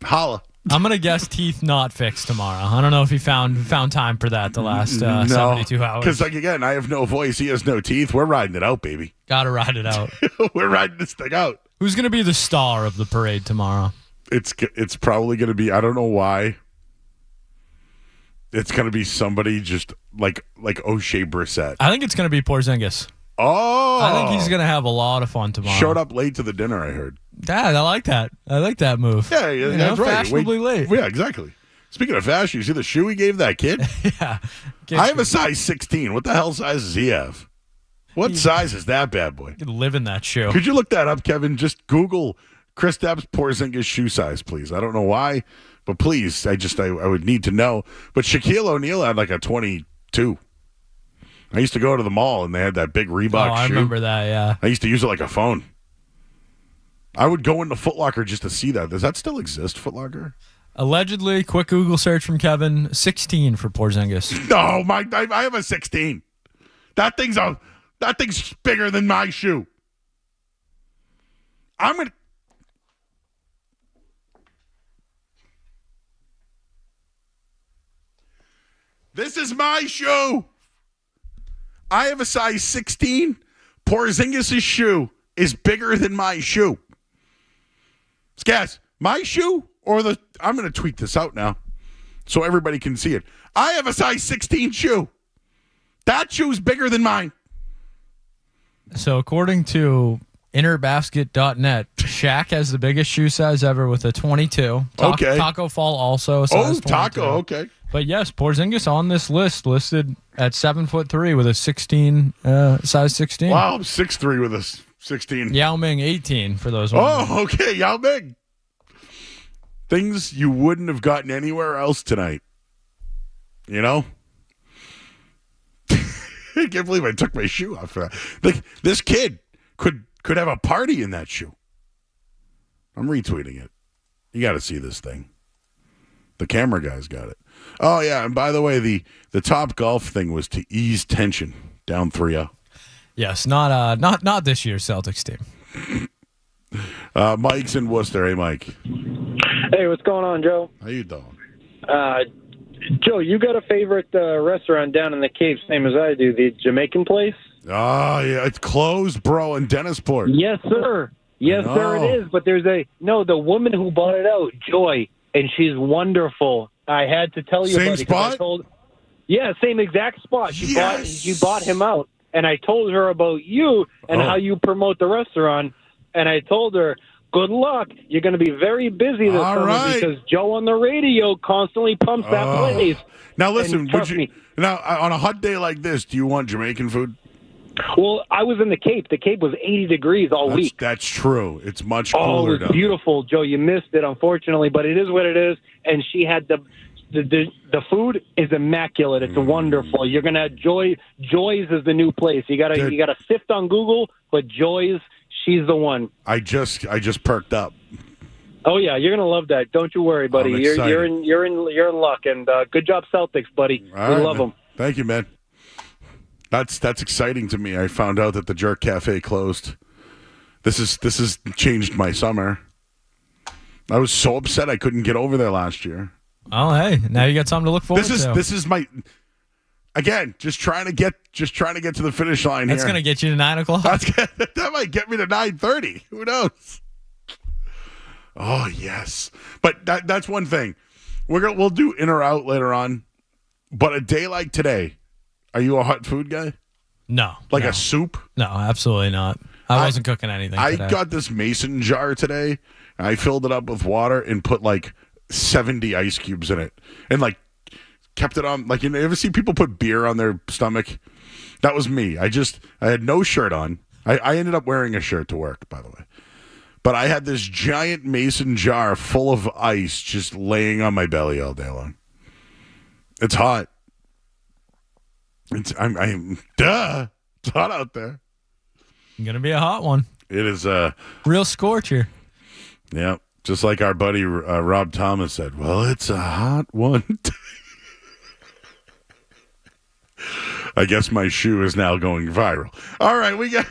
holla. I'm gonna guess teeth not fixed tomorrow. I don't know if he found time for that the last 72 hours. Because again, I have no voice. He has no teeth. We're riding it out, baby. Gotta ride it out. We're riding this thing out. Who's gonna be the star of the parade tomorrow? It's probably gonna be. I don't know why. It's gonna be somebody just like O'Shea Brissett. I think it's gonna be Porzingis. Oh, I think he's gonna have a lot of fun tomorrow. Showed up late to the dinner, I heard. Dad, I like that. I like that move. Yeah, that's right. Fashionably late. Yeah, exactly. Speaking of fashion, you see the shoe he gave that kid? Yeah. I have a size 16. What the hell size does he have? What size is that bad boy? You could live in that shoe. Could you look that up, Kevin? Just Google Kristaps Porzingis shoe size, please. I don't know why, but please, I would need to know. But Shaquille O'Neal had like a 22. I used to go to the mall and they had that big Reebok shoe. I remember that, yeah. I used to use it like a phone. I would go into Foot Locker just to see that. Does that still exist, Foot Locker? Allegedly, quick Google search from Kevin, 16 for Porzingis. No, I have a 16. That thing's bigger than my shoe. This is my shoe. I have a size 16. Porzingis' shoe is bigger than my shoe. Skaz, my shoe or I'm going to tweet this out now so everybody can see it. I have a size 16 shoe. That shoe's bigger than mine. So according to innerbasket.net, Shaq has the biggest shoe size ever with a 22. Okay. Taco Fall also size 22. Taco, okay. But yes, Porzingis on this list listed at 7'3" with a 16, size 16. Wow, 6'3" with a 16. Yao Ming 18 for those ones. Oh, okay, Yao Ming. Things you wouldn't have gotten anywhere else tonight. You know? I can't believe I took my shoe off for that. This kid could have a party in that shoe. I'm retweeting it. You got to see this thing. The camera guy's got it. Oh, yeah, and by the way, the Top Golf thing was to ease tension, down 3-0. Yes, not this year's Celtics team. Mike's in Worcester. Hey, Mike. Hey, what's going on, Joe? How you doing? Joe, you got a favorite restaurant down in the Cape, same as I do, the Jamaican place? Oh, yeah, it's closed, bro, in Dennisport. Yes, sir. Yes, sir, it is. But there's the woman who bought it out, Joy, and she's wonderful. I had to tell you same about it. Spot? Same exact spot. She bought him out, and I told her about you and how you promote the restaurant, and I told her, good luck. You're going to be very busy this summer because Joe on the radio constantly pumps that place. Now, listen, on a hot day like this, do you want Jamaican food? Well, I was in the Cape. The Cape was 80 degrees all week. That's true. It's much cooler. Oh, it was beautiful, Joe. You missed it, unfortunately, but it is what it is. And she had the food is immaculate. It's wonderful. You're gonna Joy's is the new place. You gotta sift on Google, but Joy's, she's the one. I just perked up. Oh yeah, you're gonna love that. Don't you worry, buddy. You're in luck. And good job, Celtics, buddy. We love them. Thank you, man. That's exciting to me. I found out that the Jerk Cafe closed. This has changed my summer. I was so upset I couldn't get over there last year. Oh, hey, now you got something to look forward to. This is my, again, just trying to get to the finish line. That's going to get you to 9 o'clock. That might get me to 9:30. Who knows? Oh yes, but that's one thing. We'll do in or out later on. But a day like today, are you a hot food guy? No. A soup? No, absolutely not. I wasn't cooking anything today. I got this mason jar today. And I filled it up with water and put 70 ice cubes in it, and kept it on. You ever see people put beer on their stomach? That was me. I had no shirt on. I ended up wearing a shirt to work, by the way. But I had this giant mason jar full of ice just laying on my belly all day long. It's hot. It's hot out there. Gonna be a hot one. It is real scorcher. Yeah, just like our buddy Rob Thomas said. Well, it's a hot one. I guess my shoe is now going viral. All right, we get.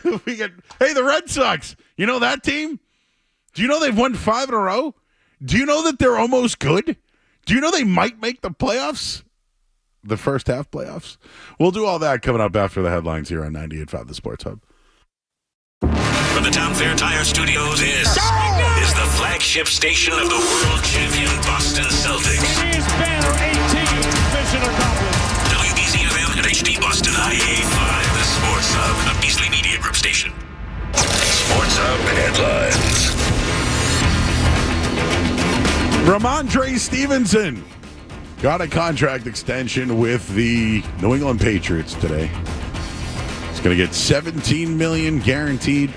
Hey, the Red Sox. You know that team? Do you know they've won 5 in a row? Do you know that they're almost good? Do you know they might make the playoffs? The first half playoffs? We'll do all that coming up after the headlines here on 98.5 The Sports Hub. From the Town Fair Tire Studios, this is the flagship station of the world champion Boston Celtics. It is banner 18. Mission accomplished. WBZ-FM and HD Boston IA5, the Sports Hub, a Beasley Media Group station. Sports Hub headlines. Ramondre Stevenson got a contract extension with the New England Patriots today. He's going to get $17 million guaranteed.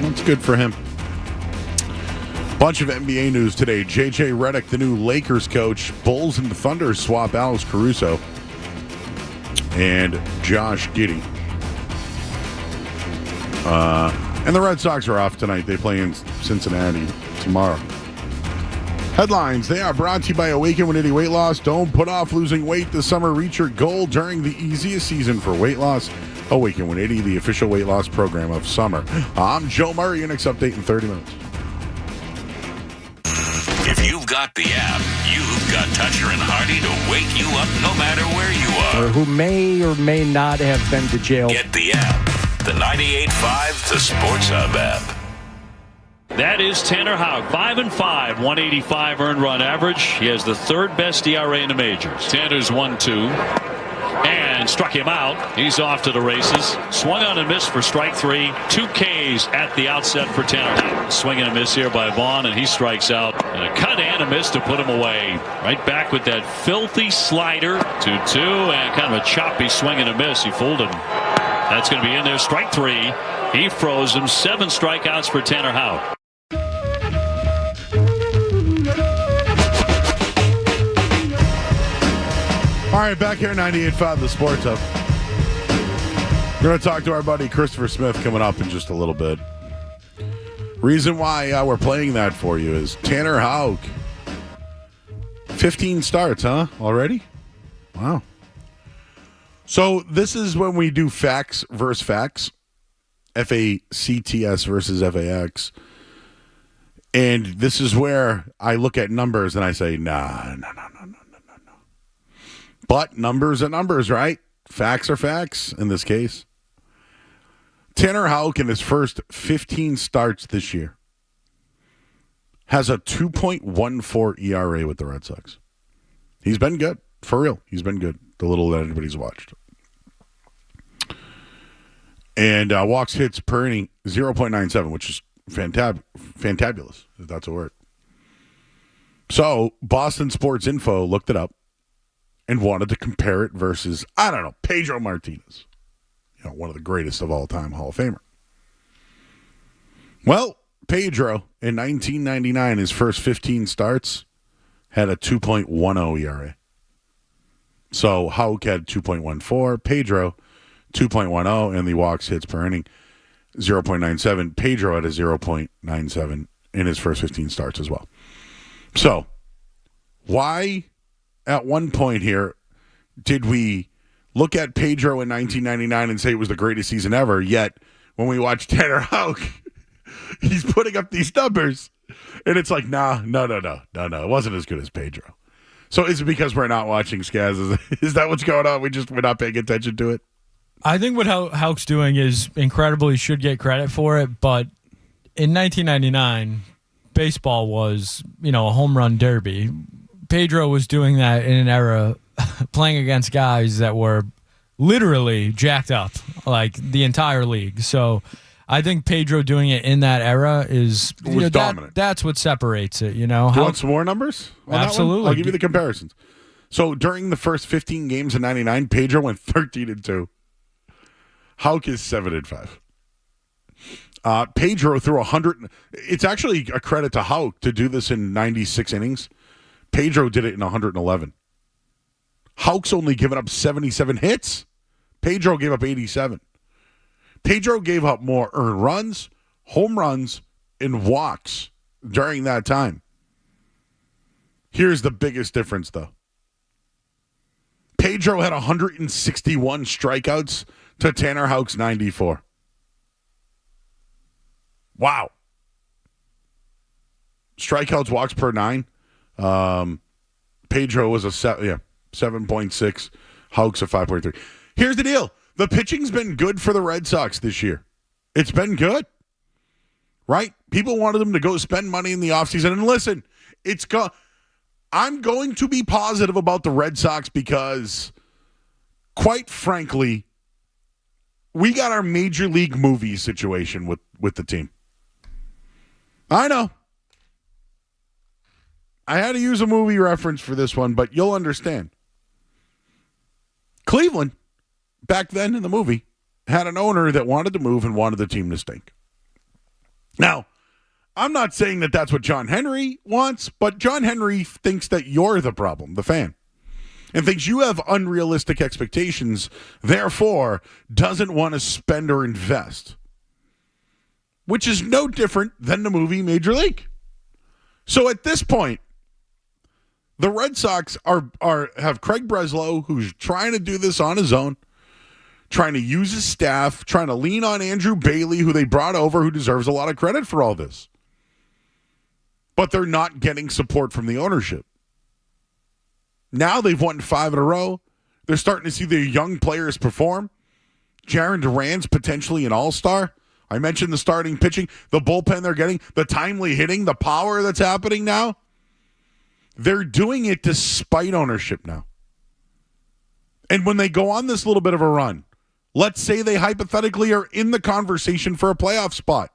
That's good for him. Bunch of NBA news today. J.J. Redick, the new Lakers coach. Bulls and the Thunder swap Alex Caruso and Josh Giddey. And the Red Sox are off tonight. They play in Cincinnati tomorrow. Headlines. They are brought to you by Awaken 180 Weight Loss. Don't put off losing weight this summer. Reach your goal during the easiest season for weight loss. Awaken 180, the official weight loss program of summer. I'm Joe Murray. Your next update in 30 minutes. If you've got the app, you've got Toucher and Hardy to wake you up no matter where you are. Or who may or may not have been to jail. Get the app. The 98.5 The Sports Hub app. That is Tanner Houck, 5-5, 185 earned run average. He has the third best ERA in the majors. Tanner's 1-2 and struck him out. He's off to the races. Swung on and missed for strike 3. 2 Ks at the outset for Tanner Houck. Swing and a miss here by Vaughn, and he strikes out. And a cut and a miss to put him away. Right back with that filthy slider. 2-2 and kind of a choppy swing and a miss. He fooled him. That's going to be in there. Strike 3. He froze him. 7 strikeouts for Tanner Houck. All right, back here at 98.5 The Sports Hub. We're going to talk to our buddy Christopher Smith coming up in just a little bit. Reason why we're playing that for you is Tanner Houck. 15 starts, huh? Already? Wow. So this is when we do facts versus facts. FACTS versus FAX. And this is where I look at numbers and I say, no. But numbers are numbers, right? Facts are facts in this case. Tanner Houck in his first 15 starts this year has a 2.14 ERA with the Red Sox. He's been good. For real. He's been good. The little that anybody's watched. And walks, hits per inning 0.97, which is fantabulous, if that's a word. So Boston Sports Info looked it up and wanted to compare it versus, Pedro Martinez. One of the greatest of all time Hall of Famer. Well, Pedro, in 1999, his first 15 starts, had a 2.10 ERA. So Houck had 2.14, Pedro 2.10, and the walks, hits per inning 0.97. Pedro had a 0.97 in his first 15 starts as well. So why at one point here did we look at Pedro in 1999 and say it was the greatest season ever, yet when we watch Tanner Houck. He's putting up these numbers, and it's like, no. It wasn't as good as Pedro. So is it because we're not watching Skaz? Is that what's going on? We're not paying attention to it? I think what Houck's doing is incredible. He should get credit for it, but in 1999, baseball was, a home run derby. Pedro was doing that in an era playing against guys that were literally jacked up, like the entire league. So I think Pedro doing it in that era is dominant. That's what separates it, Do you want some more numbers? Absolutely. I'll give you the comparisons. So during the first 15 games in 99, Pedro went 13-2. Houck is 7-5. Pedro threw 100. It's actually a credit to Houck to do this in 96 innings. Pedro did it in 111. Houck's only given up 77 hits. Pedro gave up 87. Pedro gave up more earned runs, home runs, and walks during that time. Here's the biggest difference, though. Pedro had 161 strikeouts to Tanner Houck's 94. Wow. Strikeouts, walks per 9. Pedro was a 7.6. Houck's a 5.3. Here's the deal. The pitching's been good for the Red Sox this year. It's been good. Right? People wanted them to go spend money in the offseason. And listen, I'm going to be positive about the Red Sox because, quite frankly, we got our major league movie situation with the team. I know. I had to use a movie reference for this one, but you'll understand. Cleveland, back then in the movie, had an owner that wanted to move and wanted the team to stink. Now, I'm not saying that that's what John Henry wants, but John Henry thinks that you're the problem, the fan, and thinks you have unrealistic expectations, therefore doesn't want to spend or invest, which is no different than the movie Major League. So at this point, the Red Sox have Craig Breslow, who's trying to do this on his own, trying to use his staff, trying to lean on Andrew Bailey, who they brought over, who deserves a lot of credit for all this. But they're not getting support from the ownership. Now they've won 5 in a row. They're starting to see their young players perform. Jarren Duran's potentially an all-star. I mentioned the starting pitching, the bullpen they're getting, the timely hitting, the power that's happening now. They're doing it despite ownership now. And when they go on this little bit of a run, let's say they hypothetically are in the conversation for a playoff spot.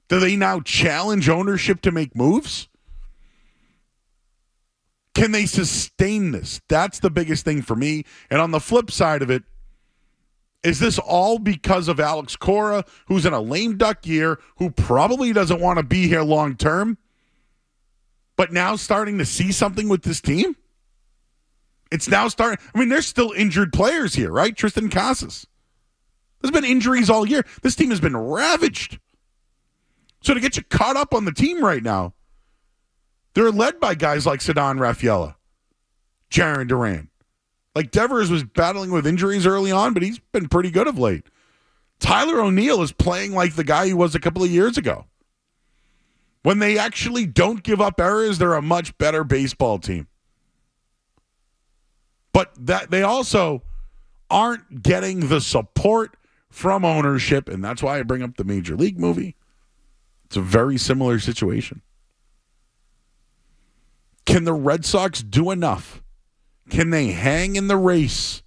Do they now challenge ownership to make moves? Can they sustain this? That's the biggest thing for me. And on the flip side of it, is this all because of Alex Cora, who's in a lame duck year, who probably doesn't want to be here long term, but now starting to see something with this team? It's now starting. I mean, there's still injured players here, right? Tristan Casas. There's been injuries all year. This team has been ravaged. So to get you caught up on the team right now, they're led by guys like Ceddanne Rafaela, Jarren Duran. Like Devers was battling with injuries early on, but he's been pretty good of late. Tyler O'Neill is playing like the guy he was a couple of years ago. When they actually don't give up errors, they're a much better baseball team. But that they also aren't getting the support from ownership, and that's why I bring up the Major League movie. It's a very similar situation. Can the Red Sox do enough? Can they hang in the race,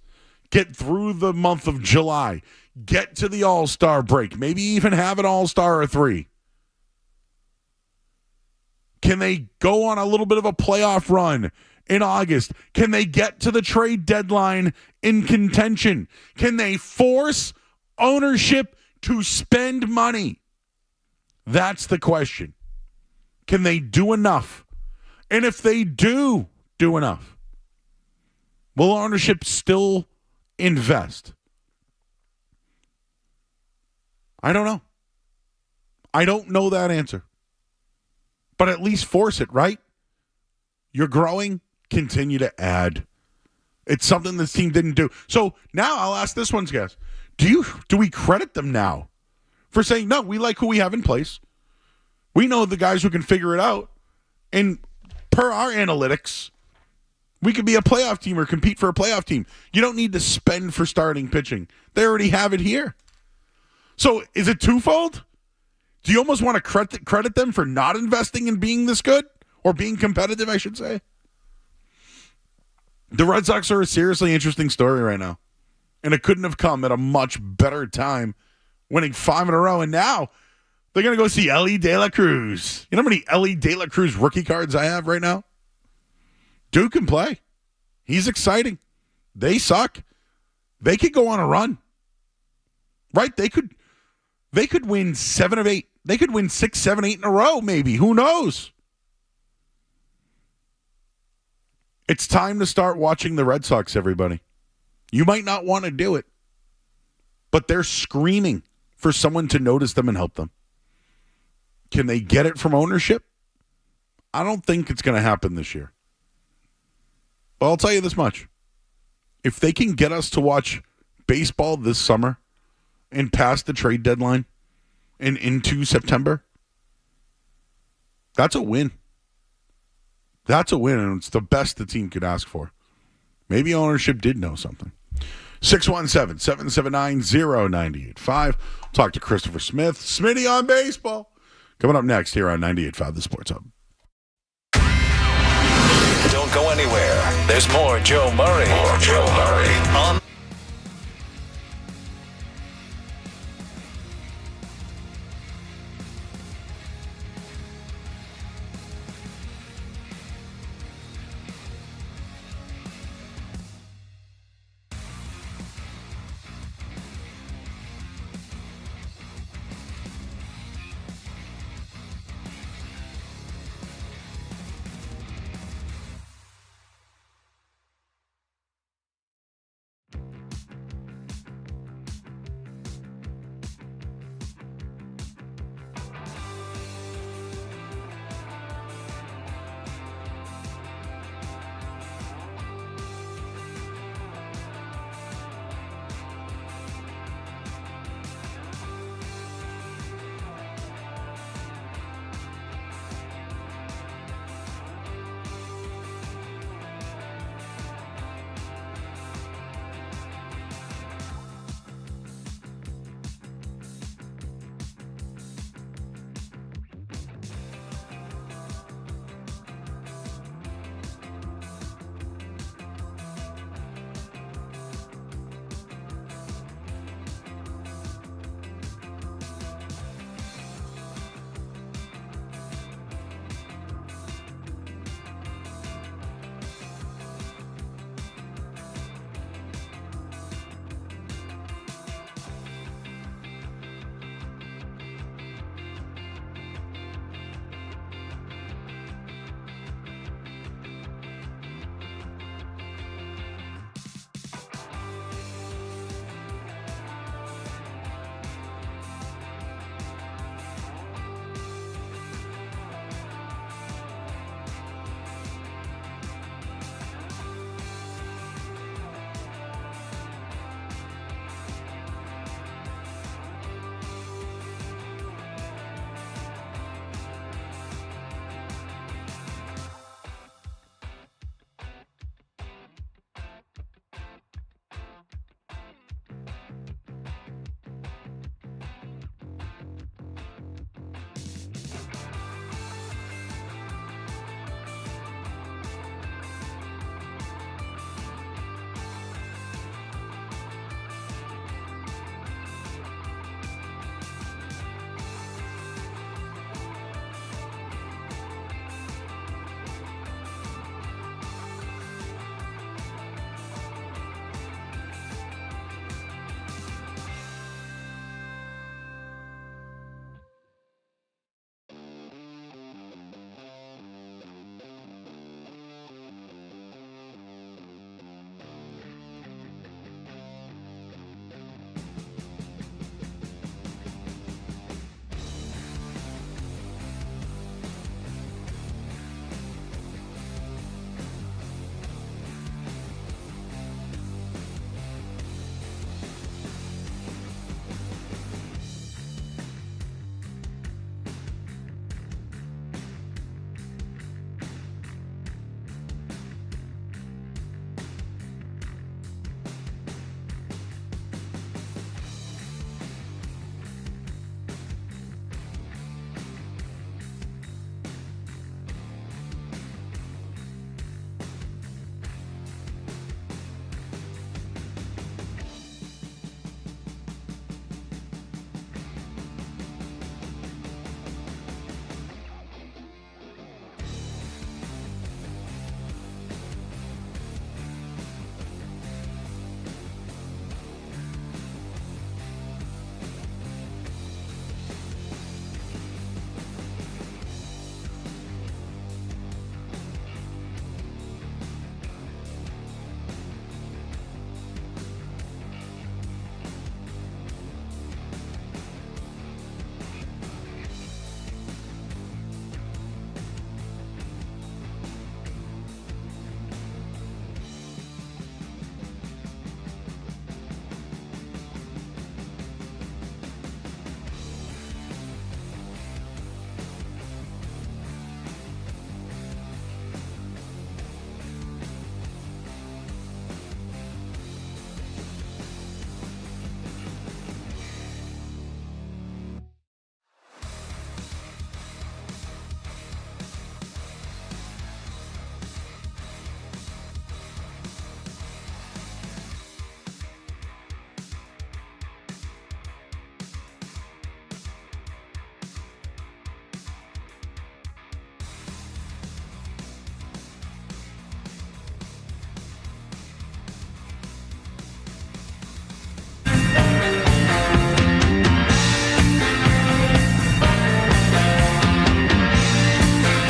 get through the month of July, get to the All-Star break, maybe even have an All-Star or 3? Can they go on a little bit of a playoff run in August? Can they get to the trade deadline in contention? Can they force ownership to spend money? That's the question. Can they do enough? And if they do enough, will ownership still invest? I don't know. I don't know that answer. But at least force it, right? You're growing, continue to add. It's something this team didn't do. So now I'll ask this one, guys. Do we credit them now for saying, no, we like who we have in place. We know the guys who can figure it out. And per our analytics, we could be a playoff team or compete for a playoff team. You don't need to spend for starting pitching. They already have it here. So is it twofold? Do you almost want to credit them for not investing in being this good? Or being competitive, I should say? The Red Sox are a seriously interesting story right now. And it couldn't have come at a much better time, winning 5 in a row. And now they're going to go see Ellie De La Cruz. You know how many Ellie De La Cruz rookie cards I have right now? Dude can play. He's exciting. They suck. They could go on a run. Right? They could win 7 of 8. They could win 6, 7, 8 in a row, maybe. Who knows? It's time to start watching the Red Sox, everybody. You might not want to do it, but they're screaming for someone to notice them and help them. Can they get it from ownership? I don't think it's going to happen this year. But I'll tell you this much. If they can get us to watch baseball this summer and past the trade deadline and into September, that's a win. That's a win, and it's the best the team could ask for. Maybe ownership did know something. 617-779-0985. Talk to Christopher Smith. Smitty on baseball. Coming up next here on 98.5 The Sports Hub. Don't go anywhere. There's more Joe Murray. On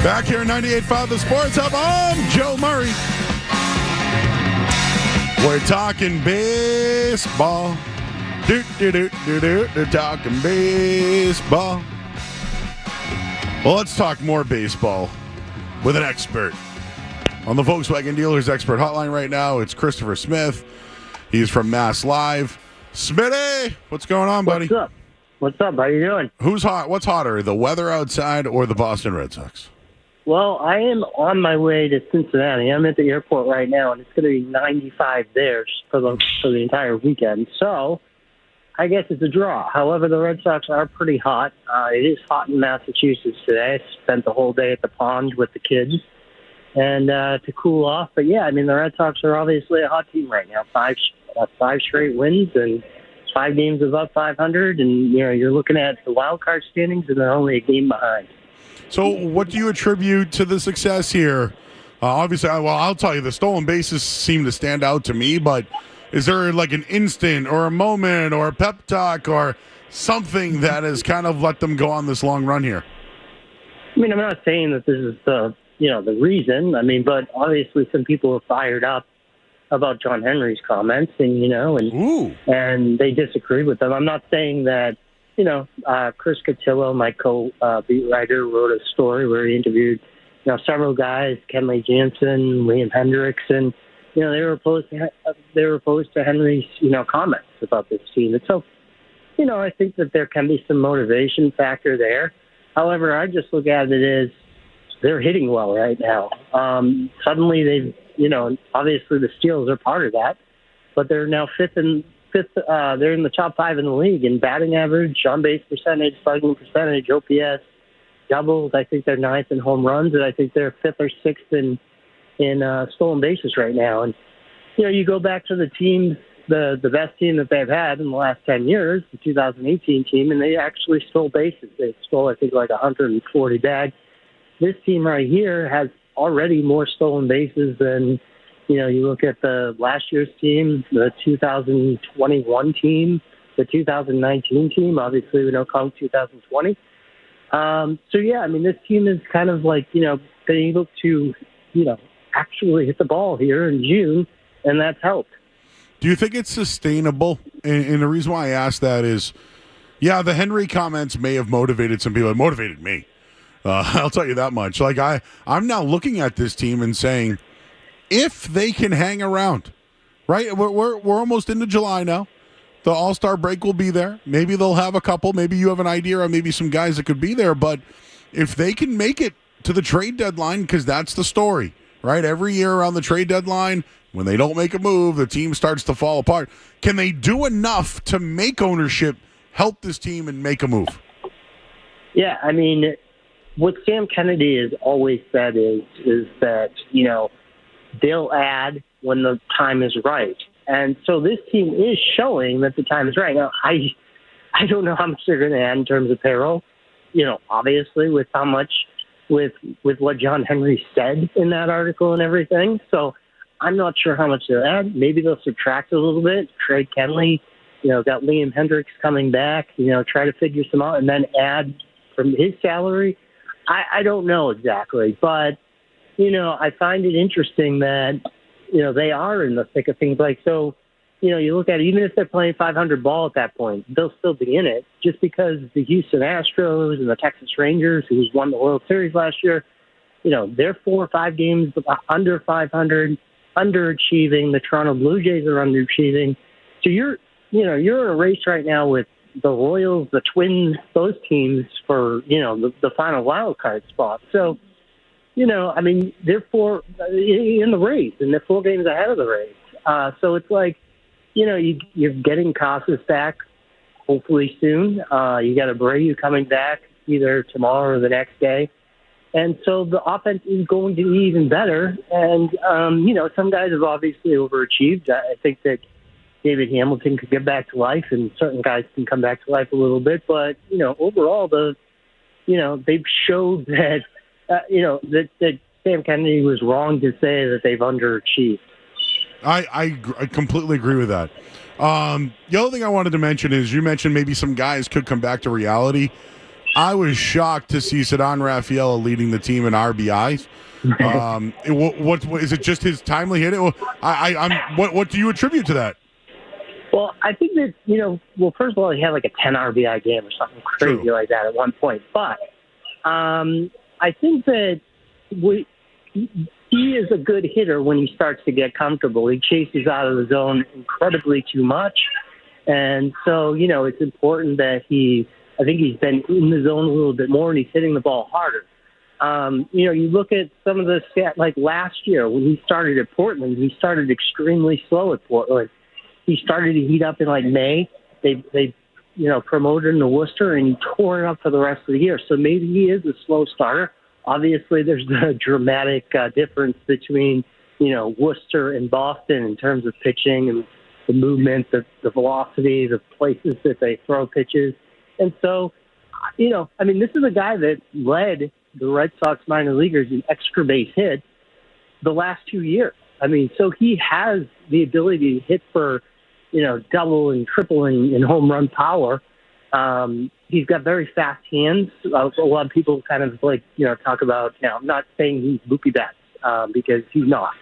Back here in 98.5 The Sports Hub, I'm Joe Murray. We're talking baseball. They're talking baseball. Well, let's talk more baseball with an expert. On the Volkswagen Dealers Expert Hotline right now, it's Christopher Smith. He's from Mass Live. Smitty, what's going on, buddy? What's up? What's up? How you doing? Who's hot? What's hotter, the weather outside or the Boston Red Sox? Well, I am on my way to Cincinnati. I'm at the airport right now, and it's going to be 95 there for the entire weekend. So I guess it's a draw. However, the Red Sox are pretty hot. It is hot in Massachusetts today. I spent the whole day at the pond with the kids and to cool off. But, yeah, I mean, the Red Sox are obviously a hot team right now. Five straight wins and 5 games above 500. And, you know, you're looking at the wild card standings, and they're only a game behind. So what do you attribute to the success here? Obviously, I'll tell you, the stolen bases seem to stand out to me, but is there like an instant or a moment or a pep talk or something that has kind of let them go on this long run here? I mean, I'm not saying that this is the reason. I mean, but obviously some people are fired up about John Henry's comments and they disagree with them. I'm not saying that. You know, Chris Cotillo, my co-beat writer, wrote a story where he interviewed, several guys, Kenley Jansen, Liam Hendricks, and, they were opposed to Henry's, comments about this team. And so, I think that there can be some motivation factor there. However, I just look at it as they're hitting well right now. Suddenly they've, obviously the steals are part of that, but they're now fifth, they're in the top 5 in the league in batting average, on base percentage, slugging percentage, OPS, doubles. I think they're 9th in home runs, and I think they're 5th or 6th in stolen bases right now. And you go back to the team, the best team that they've had in the last 10 years, the 2018 team, and they actually stole bases. They stole, I think, like 140 bags. This team right here has already more stolen bases than. You look at the last year's team, the 2021 team, the 2019 team. Obviously, we don't count 2020. So, yeah, I mean, this team is kind of like, been able to, actually hit the ball here in June, and that's helped. Do you think it's sustainable? And the reason why I ask that is, yeah, the Henry comments may have motivated some people. It motivated me. I'll tell you that much. Like, I'm now looking at this team and saying, if they can hang around, right? We're almost into July now. The All-Star break will be there. Maybe they'll have a couple. Maybe you have an idea on maybe some guys that could be there. But if they can make it to the trade deadline, because that's the story, right? Every year around the trade deadline, when they don't make a move, the team starts to fall apart. Can they do enough to make ownership help this team and make a move? Yeah, I mean, what Sam Kennedy has always said is that, they'll add when the time is right. And so this team is showing that the time is right. Now, I don't know how much they're going to add in terms of payroll, obviously with how much, with what John Henry said in that article and everything. So I'm not sure how much they'll add. Maybe they'll subtract a little bit, trade Kenley, got Liam Hendricks coming back, try to figure some out and then add from his salary. I don't know exactly, but I find it interesting that, they are in the thick of things. Like, so, you look at it, even if they're playing 500 ball at that point, they'll still be in it just because the Houston Astros and the Texas Rangers, who won the World Series last year, they're 4 or 5 games under 500, underachieving. The Toronto Blue Jays are underachieving. So you're in a race right now with the Royals, the Twins, those teams for, the final wild card spot. So, I mean, they're 4 in the race, and they're 4 games ahead of the race. So it's like, you're getting Casas back hopefully soon. You got Abreu coming back either tomorrow or the next day. And so the offense is going to be even better. And, some guys have obviously overachieved. I think that David Hamilton could get back to life, and certain guys can come back to life a little bit. But, overall, they've showed that, that Sam Kennedy was wrong to say that they've underachieved. I completely agree with that. The other thing I wanted to mention is you mentioned maybe some guys could come back to reality. I was shocked to see Ceddanne Raffaella leading the team in RBIs. What is it? Just his timely hit? What do you attribute to that? Well, I think that, first of all, he had like a 10 RBI game or something crazy like that at one point. But I think that he is a good hitter when he starts to get comfortable. He chases out of the zone incredibly too much. And so, it's important that I think he's been in the zone a little bit more and he's hitting the ball harder. You look at some of the stats, like last year when he started at Portland, he started extremely slow at Portland. He started to heat up in like May. They promoted him to Worcester and he tore it up for the rest of the year. So maybe he is a slow starter. Obviously, there's the dramatic difference between, Worcester and Boston in terms of pitching and the movement, the velocity, the places that they throw pitches. And so, this is a guy that led the Red Sox minor leaguers in extra base hits the last 2 years. So he has the ability to hit for, double and triple in home run power. He's got very fast hands. A lot of people kind of talk about, I'm not saying he's Mookie Betts because he's not.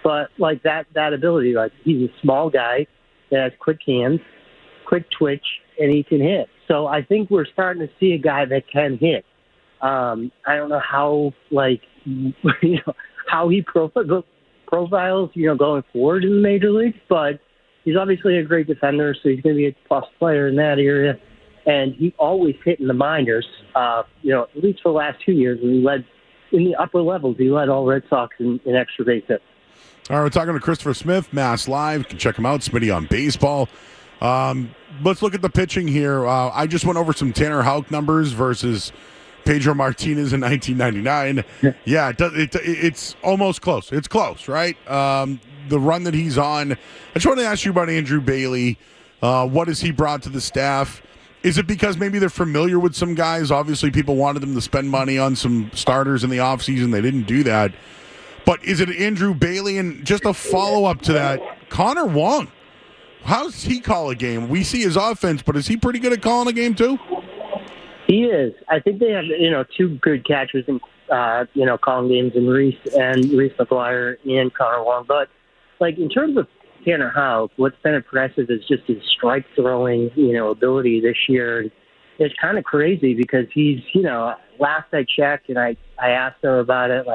But like that ability, like he's a small guy that has quick hands, quick twitch, and he can hit. So I think we're starting to see a guy that can hit. I don't know how, how he profiles, going forward in the major leagues, but he's obviously a great defender, so he's going to be a plus player in that area. And he always hit in the minors, at least for the last 2 years when he led in the upper levels. He led all Red Sox in extra base hits. All right, we're talking to Christopher Smith, Mass Live. You can check him out, Smitty on Baseball. Let's look at the pitching here. I just went over some Tanner Houck numbers versus Pedro Martinez in 1999. Yeah, it's almost close. It's close, right? The run that he's on. I just want to ask you about Andrew Bailey. What has he brought to the staff? Is it because maybe they're familiar with some guys? Obviously, people wanted them to spend money on some starters in the offseason. They didn't do that. But is it Andrew Bailey? And just a follow-up to that, Connor Wong. How does he call a game? We see his offense, but is he pretty good at calling a game too? He is. I think they have, two good catchers in, calling games in Reese McGuire and Connor Wong. But, in terms of Tanner Houck, what's been impressive is just his strike throwing, ability this year. It's kind of crazy because he's, last I checked and I asked him about it,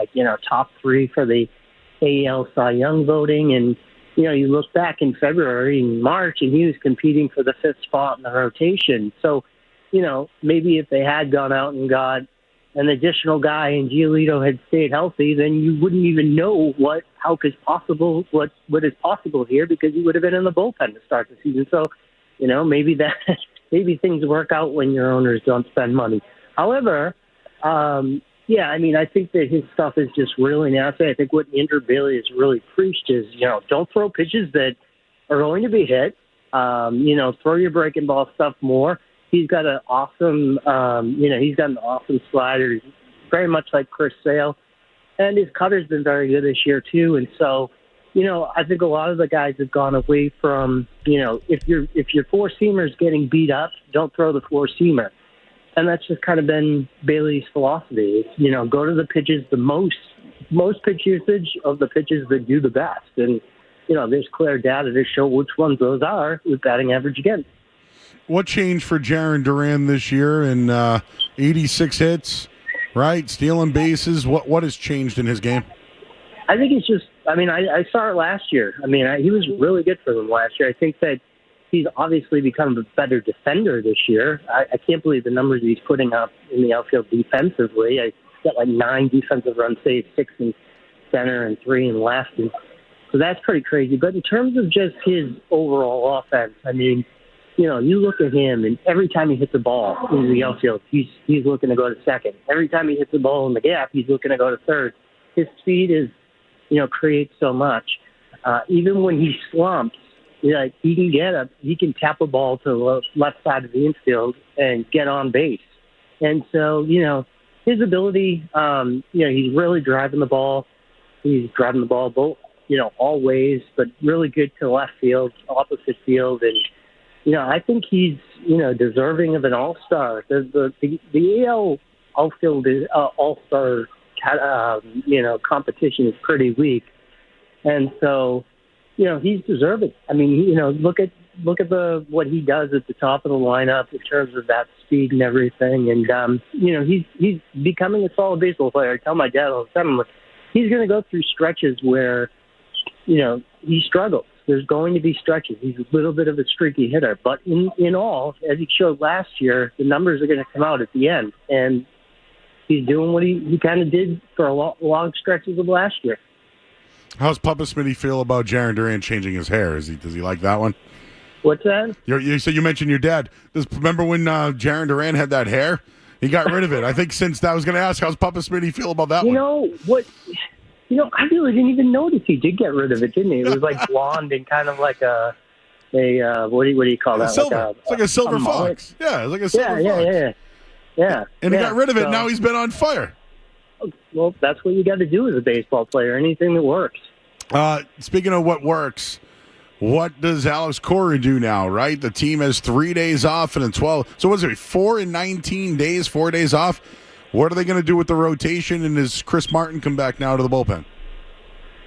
top 3 for the AL Cy Young voting. And, you look back in February and March and he was competing for the 5th spot in the rotation. So, maybe if they had gone out and got an additional guy and Giolito had stayed healthy, then you wouldn't even know what Houck is possible, what is possible here because he would have been in the bullpen to start the season. So, maybe things work out when your owners don't spend money. However, I think that his stuff is just really nasty. I think what Andrew Bailey has really preached is, don't throw pitches that are going to be hit. Throw your breaking ball stuff more. He's got an awesome, slider. He's very much like Chris Sale. And his cutter's been very good this year, too. And so, I think a lot of the guys have gone away from, if your four-seamer's getting beat up, don't throw the four-seamer. And that's just kind of been Bailey's philosophy. It's, go to the pitches, the most pitch usage of the pitches that do the best. And, there's clear data to show which ones those are with batting average again. What changed for Jarren Duran this year in 86 hits, right? Stealing bases. What has changed in his game? I think it's just, I saw it last year. He was really good for them last year. I think that he's obviously become a better defender this year. I can't believe the numbers he's putting up in the outfield defensively. He's got 9 defensive run saves, 6 in center and 3 in left. And so that's pretty crazy. But in terms of just his overall offense, you look at him, and every time he hits the ball in the outfield, he's looking to go to second. Every time he hits the ball in the gap, he's looking to go to third. His speed is, creates so much. Even when he slumps, he can tap a ball to the left side of the infield and get on base. And so, his ability, he's really driving the ball. He's driving the ball both, all ways, but really good to left field, opposite field, and I think he's, deserving of an all-star. The AL outfield all-star, competition is pretty weak. And so, he's deserving. I mean, look at what he does at the top of the lineup in terms of that speed and everything. And, he's becoming a solid baseball player. I tell my dad all the time, he's going to go through stretches where, he struggles. There's going to be stretches. He's a little bit of a streaky hitter. But in all, as he showed last year, the numbers are going to come out at the end. And he's doing what he kind of did for a long stretches of last year. How's Papa Smitty feel about Jarren Duran changing his hair? Does he like that one? What's that? You mentioned your dad. Remember when Jarren Duran had that hair? He got rid of it. I think since I was going to ask, how's Papa Smitty feel about that one? I really didn't even notice he did get rid of it, didn't he? It was like blonde and kind of like a what do you call that? Silver. It's like a silver fox. Yeah, it's like a silver fox. Yeah. And he got rid of it. Now he's been on fire. Well, that's what you got to do as a baseball player. Anything that works. Speaking of what works, what does Alex Cora do now, right? The team has 3 days off and then 12. So what's it, 4 in 19 days, 4 days off? What are they going to do with the rotation? And does Chris Martin come back now to the bullpen?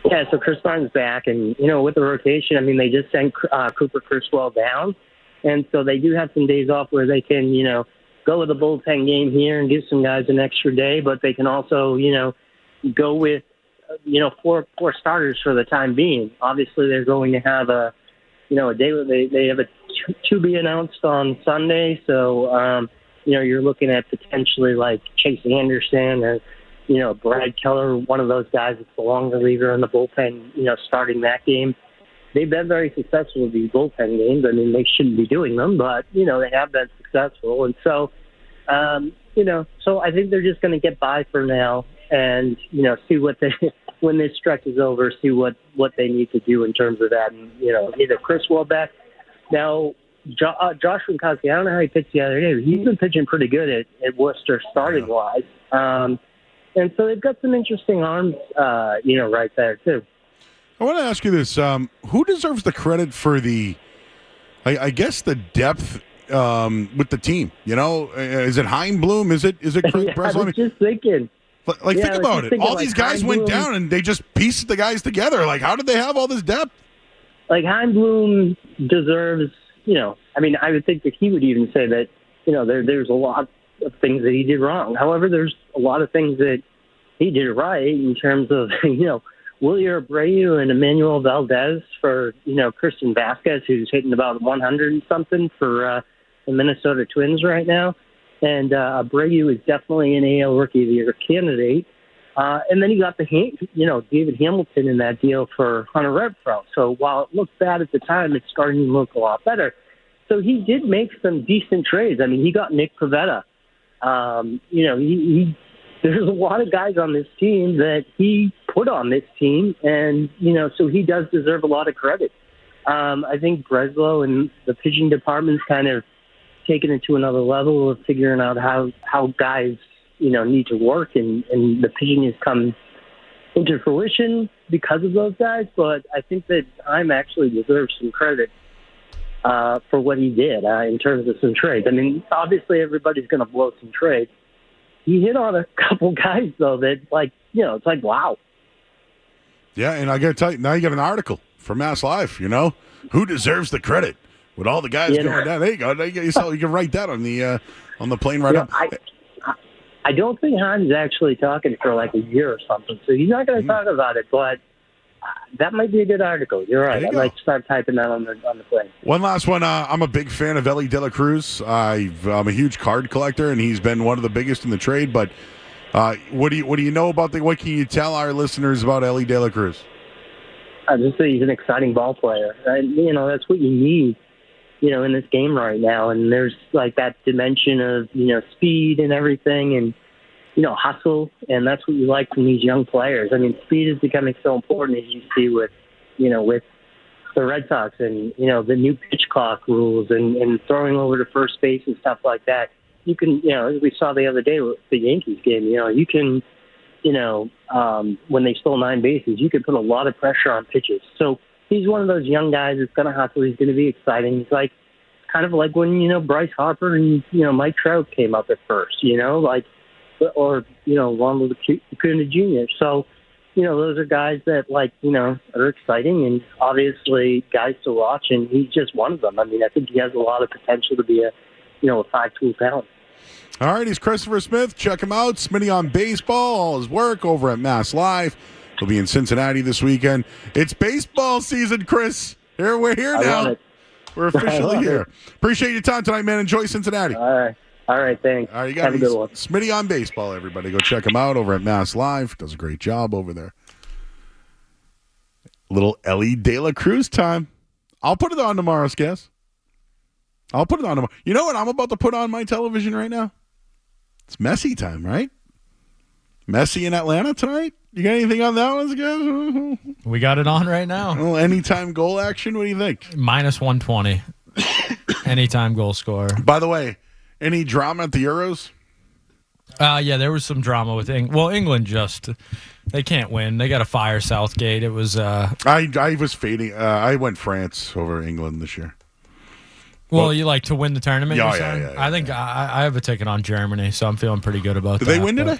Yeah, so Chris Martin's back. And, with the rotation, I mean, they just sent Cooper Criswell down. And so they do have some days off where they can, go with a bullpen game here and give some guys an extra day. But they can also, go with, 4 starters for the time being. Obviously, they're going to have a day where they have a to be announced on Sunday. So, you're looking at potentially like Chase Anderson or, Brad Keller, one of those guys that's the long reliever in the bullpen, starting that game. They've been very successful with these bullpen games. I mean, they shouldn't be doing them, but, they have been successful. And so, so I think they're just going to get by for now and, see what when this stretch is over, see what they need to do in terms of that. And, either Criswell back. Now, Josh Winkowski, I don't know how he pitched the other day, but he's been pitching pretty good at Worcester starting-wise. And so they've got some interesting arms, right there, too. I want to ask you this. Who deserves the credit for I guess, the depth with the team? Is it Heimblum? Is it Craig Breslow? I was just thinking. Think about it. All these guys went down, and they just pieced the guys together. Like, how did they have all this depth? Like, Heimblum deserves... I would think that he would even say that, there's a lot of things that he did wrong. However, there's a lot of things that he did right in terms of, Wilyer Abreu and Emmanuel Valdez for, Christian Vasquez, who's hitting about 100 and something for the Minnesota Twins right now. And Abreu is definitely an AL Rookie of the Year candidate. And then you got David Hamilton in that deal for Hunter Renfroe. So while it looked bad at the time, it's starting to look a lot better. So he did make some decent trades. I mean, he got Nick Pivetta. There's a lot of guys on this team that he put on this team, and so he does deserve a lot of credit. I think Breslow and the pitching department's kind of taken it to another level of figuring out how guys need to work, and the pitching has come into fruition because of those guys. But I think that Heim actually deserves some credit for what he did in terms of some trades. I mean, obviously everybody's going to blow some trades. He hit on a couple guys, though, that, it's like, wow. Yeah, and I got to tell you, now you got an article from Mass Live, who deserves the credit with all the guys going down. There you go. You can write that on the plane right up. I don't think Heim's actually talking for like a year or something, so he's not going to talk about it, but that might be a good article. You're right. I might start typing that on the plane. One last one. I'm a big fan of Ellie De La Cruz. I'm a huge card collector, and he's been one of the biggest in the trade. But what do you know about what can you tell our listeners about Ellie De La Cruz? I just say he's an exciting ball player. That's what you need, in this game right now. And there's like that dimension of, speed and everything and, hustle. And that's what you like from these young players. I mean, speed is becoming so important, as you see with the Red Sox and, the new pitch clock rules and throwing over to first base and stuff like that. You can, as we saw the other day with the Yankees game, you can, when they stole 9 bases, you could put a lot of pressure on pitches. So he's one of those young guys that's going to hustle. He's going to be exciting. He's like kind of like when, Bryce Harper and, Mike Trout came up at first, or, Ronald Acuna Jr. So, those are guys that, are exciting and obviously guys to watch, and he's just one of them. I mean, I think he has a lot of potential to be a 5-tool talent. All right, he's Christopher Smith. Check him out. Smitty on baseball, all his work over at Mass Live. He'll be in Cincinnati this weekend. It's baseball season, Chris. We're here now. We're officially here. Appreciate your time tonight, man. Enjoy Cincinnati. All right, thanks. All right, you got Have a good one. Smitty on baseball, everybody. Go check him out over at Mass Live. Does a great job over there. Little Ellie De La Cruz time. I'll put it on tomorrow's guest. I'll put it on tomorrow. You know what I'm about to put on my television right now? It's Messi time, right? Messi in Atlanta tonight? You got anything on that one, guys? We got it on right now. Well, anytime goal action, what do you think? Minus 120. Anytime goal scorer. By the way, any drama at the Euros? Yeah, there was some drama with England. Well, England they can't win. They got to fire Southgate. It was. I was fading. I went France over England this year. Well, you like to win the tournament? Yeah. I think I have a ticket on Germany, so I'm feeling pretty good about that. Did they win today?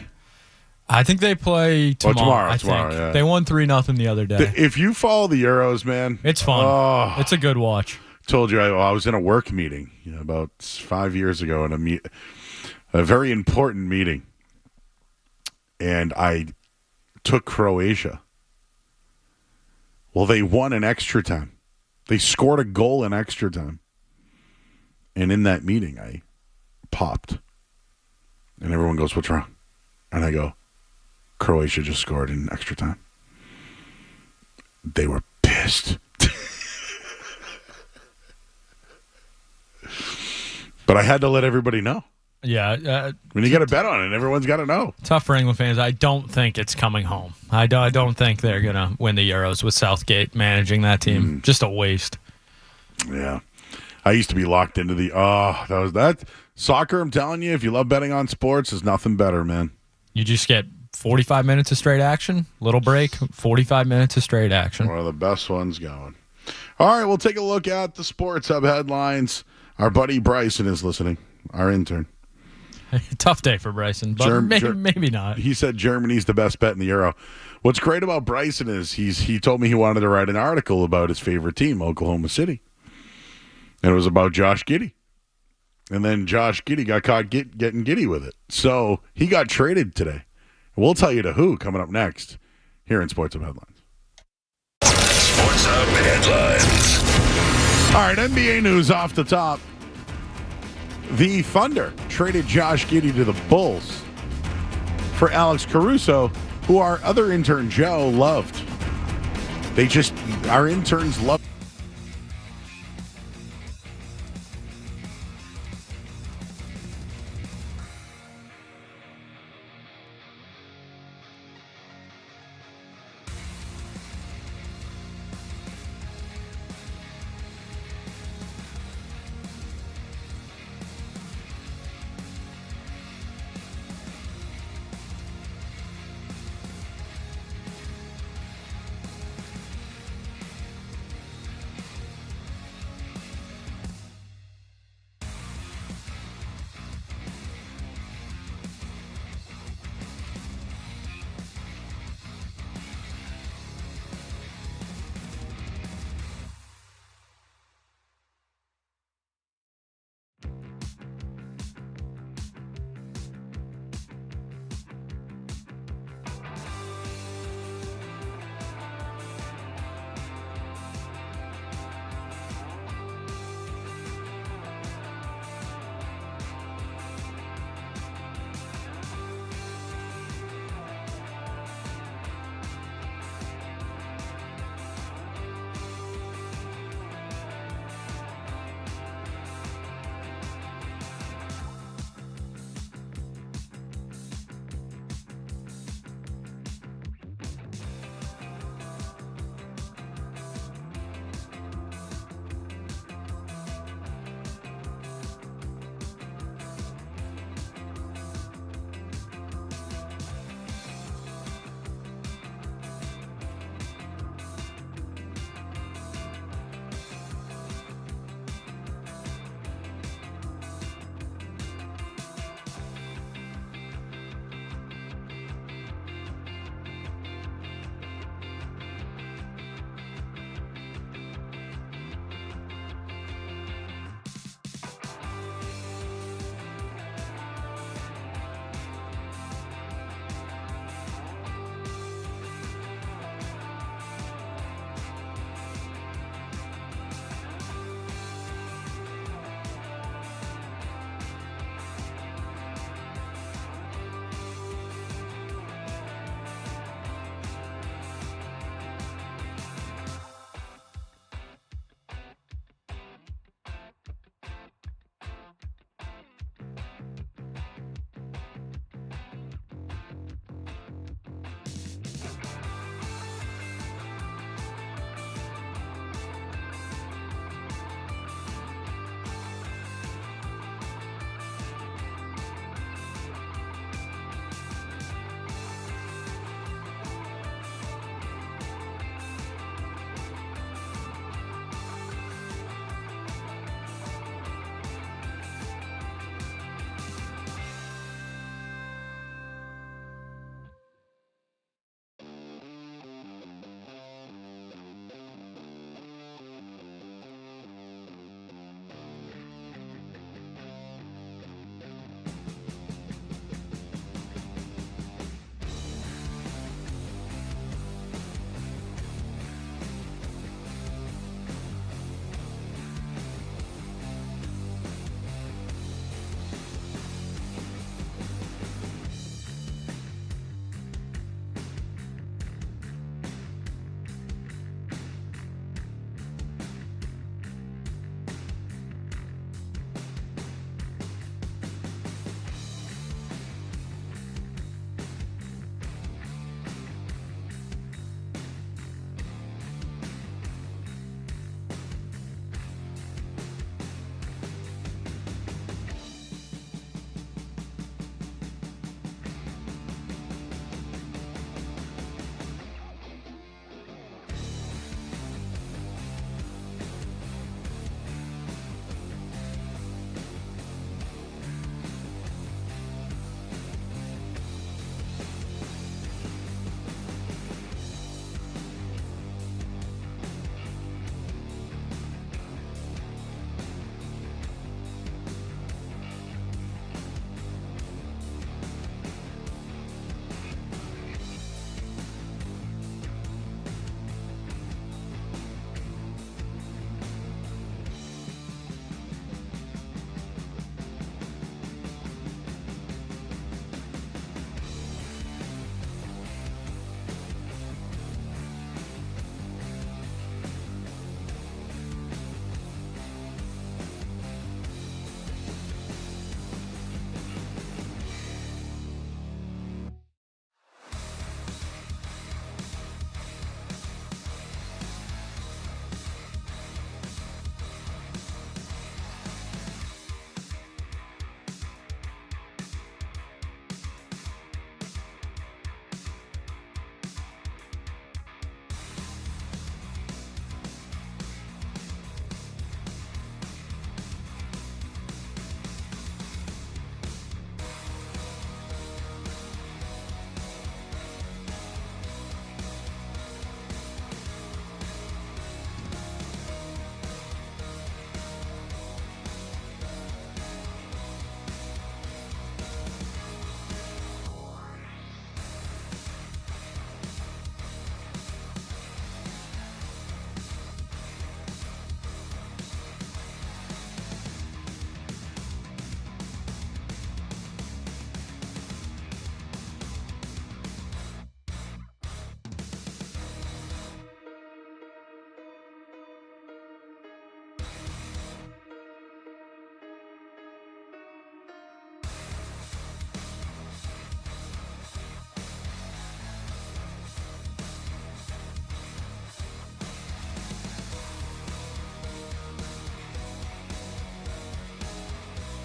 I think they play tomorrow. Tomorrow, yeah. They won 3-0 the other day. If you follow the Euros, man, it's fun. It's a good watch. Told you I was in a work meeting about 5 years ago, in a very important meeting, and I took Croatia. Well, they won in extra time. They scored a goal in extra time. And in that meeting, I popped. And everyone goes, "What's wrong?" And I go, "Croatia just scored in extra time." They were pissed. But I had to let everybody know. Yeah. When you got to bet on it, everyone's got to know. Tough for England fans. I don't think it's coming home. I don't think they're going to win the Euros with Southgate managing that team. Just a waste. Yeah. I used to be locked into that soccer. I'm telling you, if you love betting on sports, there's nothing better, man. You just get 45 minutes of straight action, little break, 45 minutes of straight action. One of the best ones going. All right, we'll take a look at the Sports Hub headlines. Our buddy Bryson is listening, our intern. Tough day for Bryson, but maybe not. He said Germany's the best bet in the Euro. What's great about Bryson is he told me he wanted to write an article about his favorite team, Oklahoma City. And it was about Josh Giddey. And then Josh Giddey got caught getting giddy with it. So he got traded today. We'll tell you to who coming up next here in Sports Hub Headlines. Sports Hub Headlines. All right, NBA news off the top. The Thunder traded Josh Giddey to the Bulls for Alex Caruso, who our other intern, Joe, loved. Our interns loved.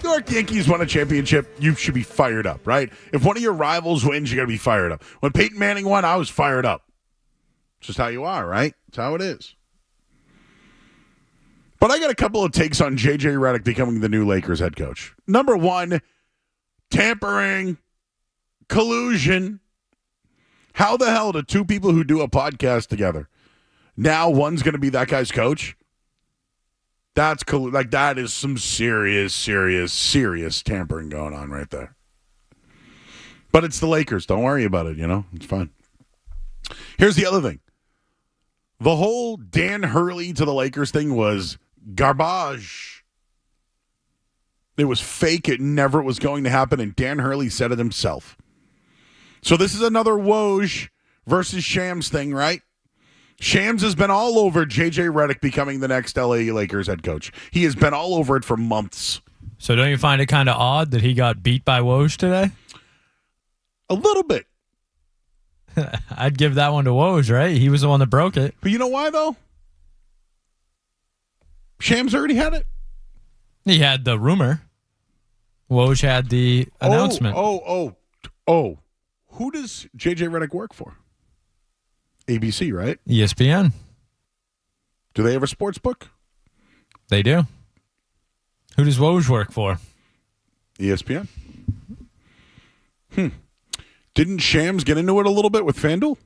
New York Yankees won a championship, you should be fired up, right? If one of your rivals wins, you got to be fired up. When Peyton Manning won, I was fired up. It's just how you are, right? It's how it is. But I got a couple of takes on J.J. Redick becoming the new Lakers head coach. Number one, tampering, collusion. How the hell do two people who do a podcast together, now one's going to be that guy's coach? That's cool. Like, that is some serious tampering going on right there. But it's the Lakers. Don't worry about it, It's fine. Here's the other thing. The whole Dan Hurley to the Lakers thing was garbage. It was fake. It never was going to happen, and Dan Hurley said it himself. So this is another Woj versus Shams thing, right? Shams has been all over J.J. Redick becoming the next L.A. Lakers head coach. He has been all over it for months. So don't you find it kind of odd that he got beat by Woj today? A little bit. I'd give that one to Woj, right? He was the one that broke it. But you know why, though? Shams already had it. He had the rumor. Woj had the announcement. Oh. Who does J.J. Redick work for? ABC, right? ESPN. Do they have a sports book? They do. Who does Woj work for? ESPN. Didn't Shams get into it a little bit with FanDuel?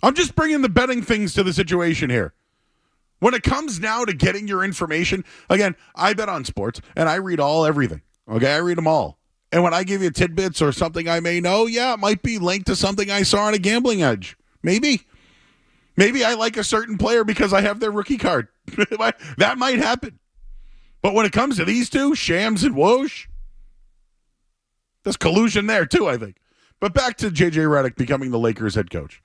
I'm just bringing the betting things to the situation here. When it comes now to getting your information, again, I bet on sports, and I read everything. Okay, I read them all. And when I give you tidbits or something I may know, it might be linked to something I saw on a gambling edge. Maybe I like a certain player because I have their rookie card. That might happen. But when it comes to these two, Shams and Woj, there's collusion there too, I think. But back to J.J. Redick becoming the Lakers head coach.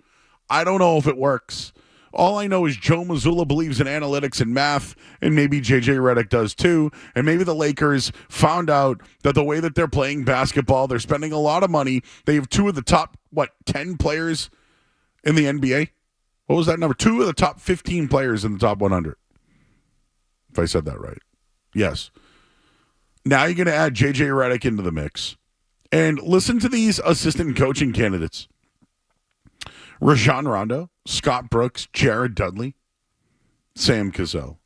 I don't know if it works. All I know is Joe Mazzulla believes in analytics and math, and maybe J.J. Redick does too. And maybe the Lakers found out that the way that they're playing basketball, they're spending a lot of money. They have two of the top, 10 players in the NBA? What was that number? Two of the top 15 players in the top 100. If I said that right. Yes. Now you're going to add J.J. Redick into the mix. And listen to these assistant coaching candidates. Rajon Rondo, Scott Brooks, Jared Dudley, Sam Cassell.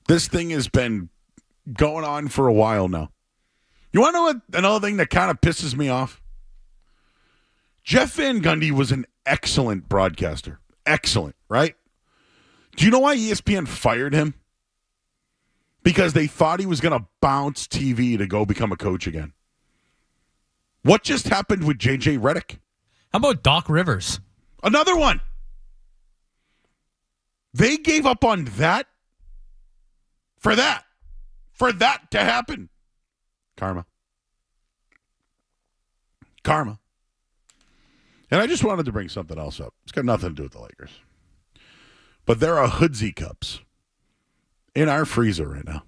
This thing has been going on for a while now. You want to know what another thing that kind of pisses me off? Jeff Van Gundy was an excellent broadcaster. Excellent, right? Do you know why ESPN fired him? Because they thought he was going to bounce TV to go become a coach again. What just happened with J.J. Redick? How about Doc Rivers? Another one. They gave up on that for that to happen. Karma. And I just wanted to bring something else up. It's got nothing to do with the Lakers. But there are Hoodsie cups in our freezer right now.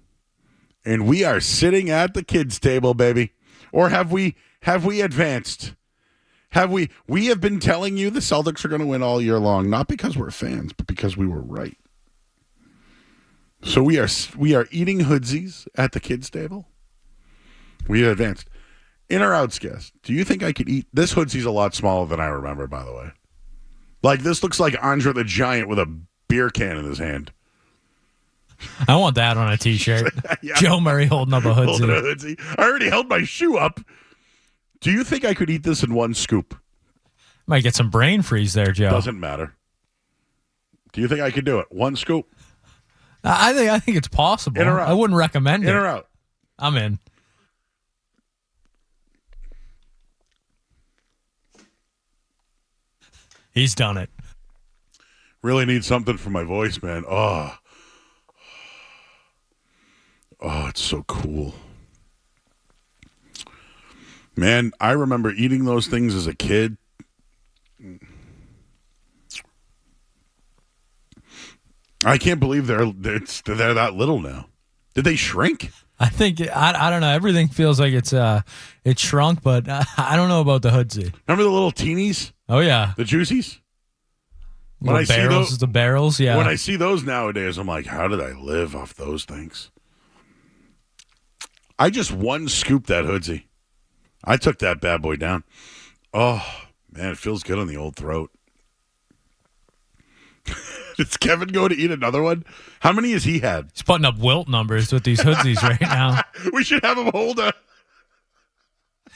And we are sitting at the kids' table, baby. Or have we advanced? We have been telling you the Celtics are going to win all year long, not because we're fans, but because we were right. So we are eating hoodsies at the kids' table. We have advanced. In or outs, guest, do you think I could eat? This hoodsie's a lot smaller than I remember, by the way. Like, this looks like Andre the Giant with a beer can in his hand. I want that on a T-shirt. Yeah. Joe Murray holding up a hoodsie. I already held my shoe up. Do you think I could eat this in one scoop? Might get some brain freeze there, Joe. Doesn't matter. Do you think I could do it? One scoop? I think it's possible. In or out? I wouldn't recommend it. In or out? I'm in. He's done it. Really need something for my voice, man. Oh, it's so cool. Man, I remember eating those things as a kid. I can't believe they're that little now. Did they shrink? I think I don't know. Everything feels like it's shrunk, but I don't know about the hoodsie. Remember the little teenies? Oh yeah, the juicies. The barrels. Yeah. When I see those nowadays, I'm like, how did I live off those things? I just one scooped that hoodsie. I took that bad boy down. Oh, man, it feels good on the old throat. Is Kevin going to eat another one? How many has he had? He's putting up wilt numbers with these hoodsies right now. We should have him hold a...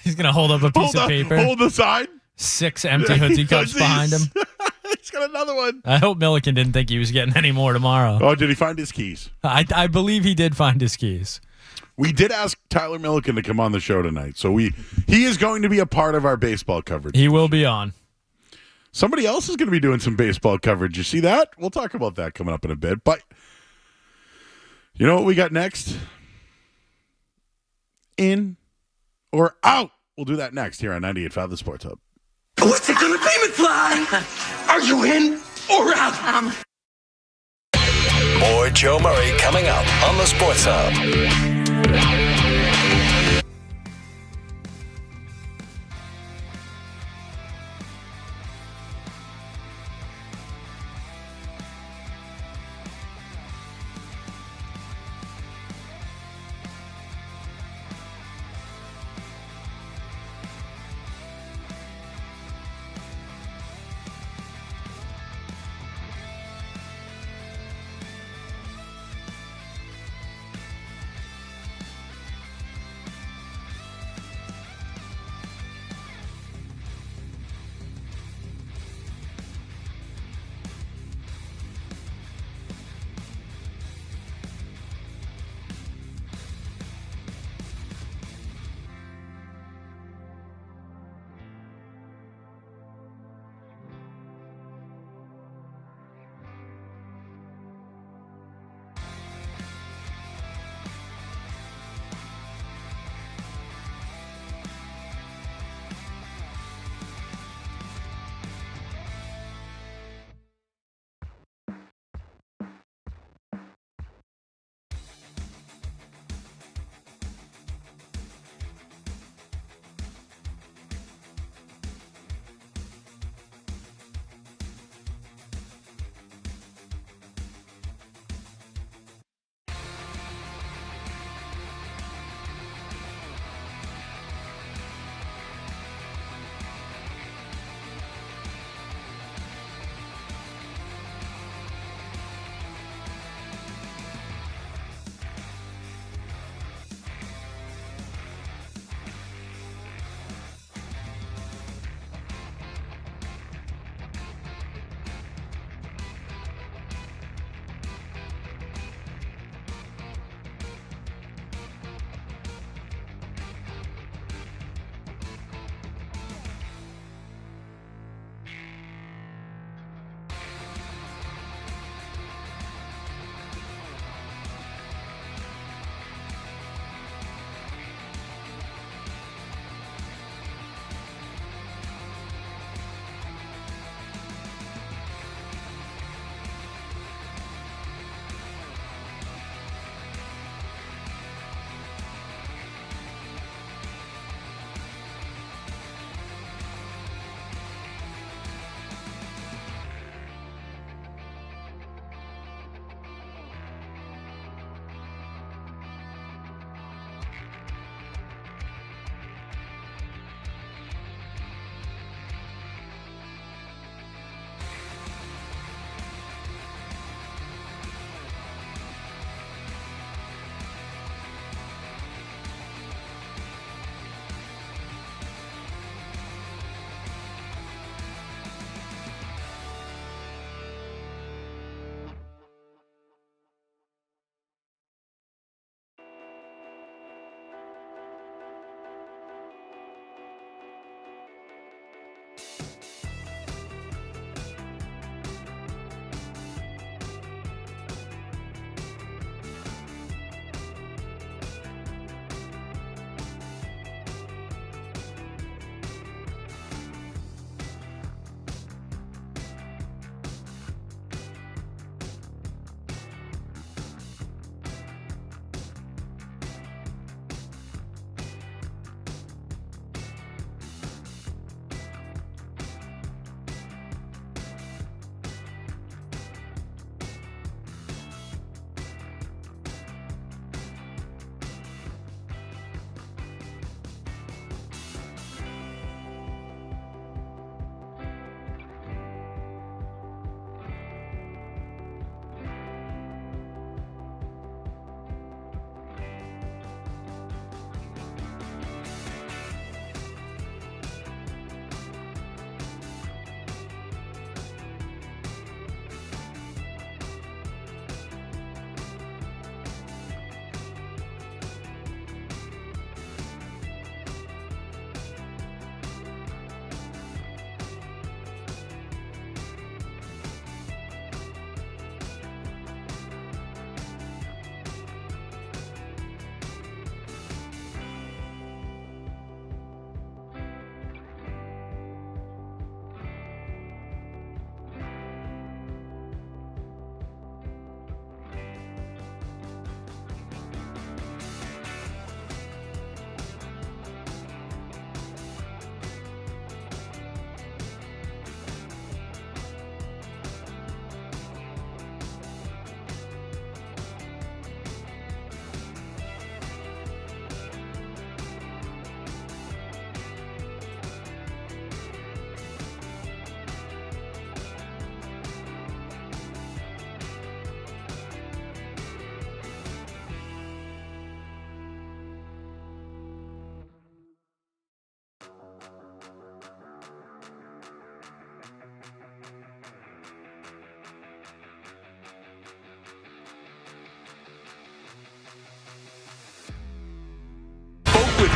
He's going to hold up a piece of paper. Hold the sign. 6 empty hoodsie cups behind him. He's got another one. I hope Milliken didn't think he was getting any more tomorrow. Oh, did he find his keys? I believe he did find his keys. We did ask Tyler Milliken to come on the show tonight, so he is going to be a part of our baseball coverage. He will be on. Somebody else is going to be doing some baseball coverage. You see that? We'll talk about that coming up in a bit. But you know what we got next? In or out? We'll do that next here on 98.5 The Sports Hub. What's it gonna be, McFly? Are you in or out? More Joe Murray coming up on the Sports Hub.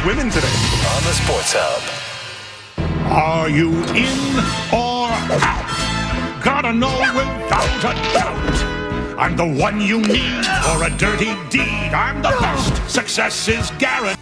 women today. On the Sports Hub. Are you in or out? Gotta know without a doubt. I'm the one you need for a dirty deed. I'm the best. Success is guaranteed.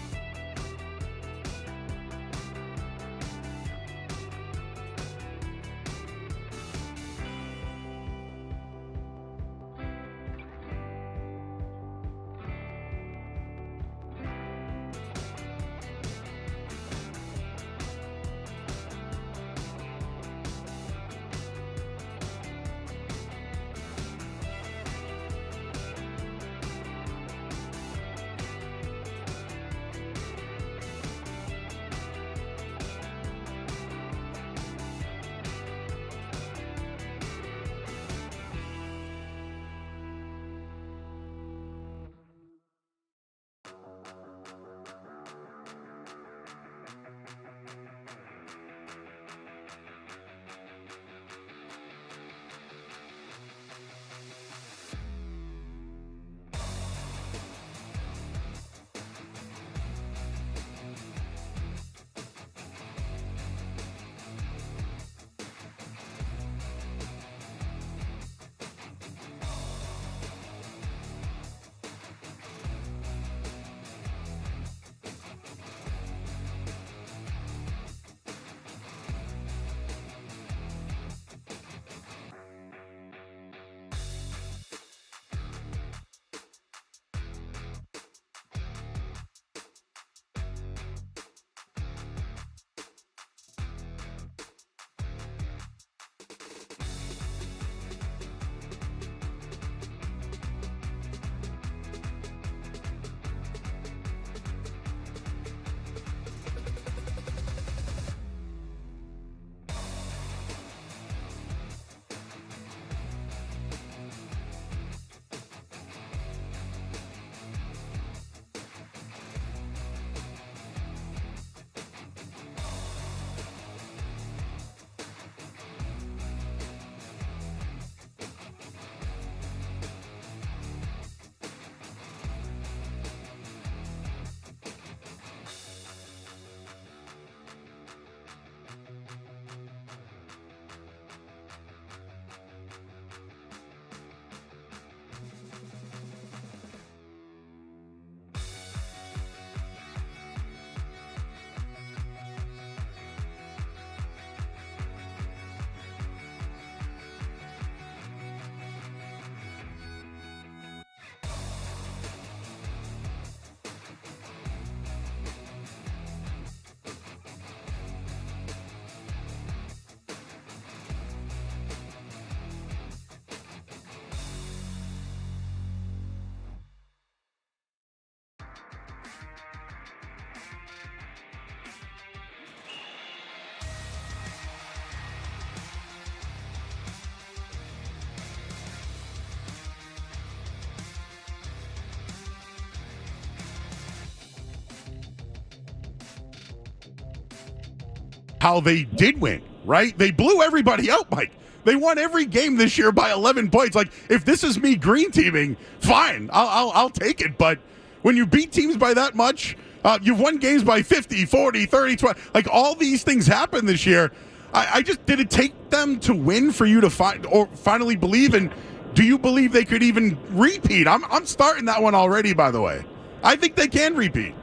How they did win, right? They blew everybody out, Mike. They won every game this year by 11 points. Like, if this is me green teaming, fine, I'll take it. But when you beat teams by that much, you've won games by 50, 40, 30, 20. Like, all these things happen this year. I just, did it take them to win for you to finally believe? And do you believe they could even repeat? I'm starting that one already, by the way. I think they can repeat.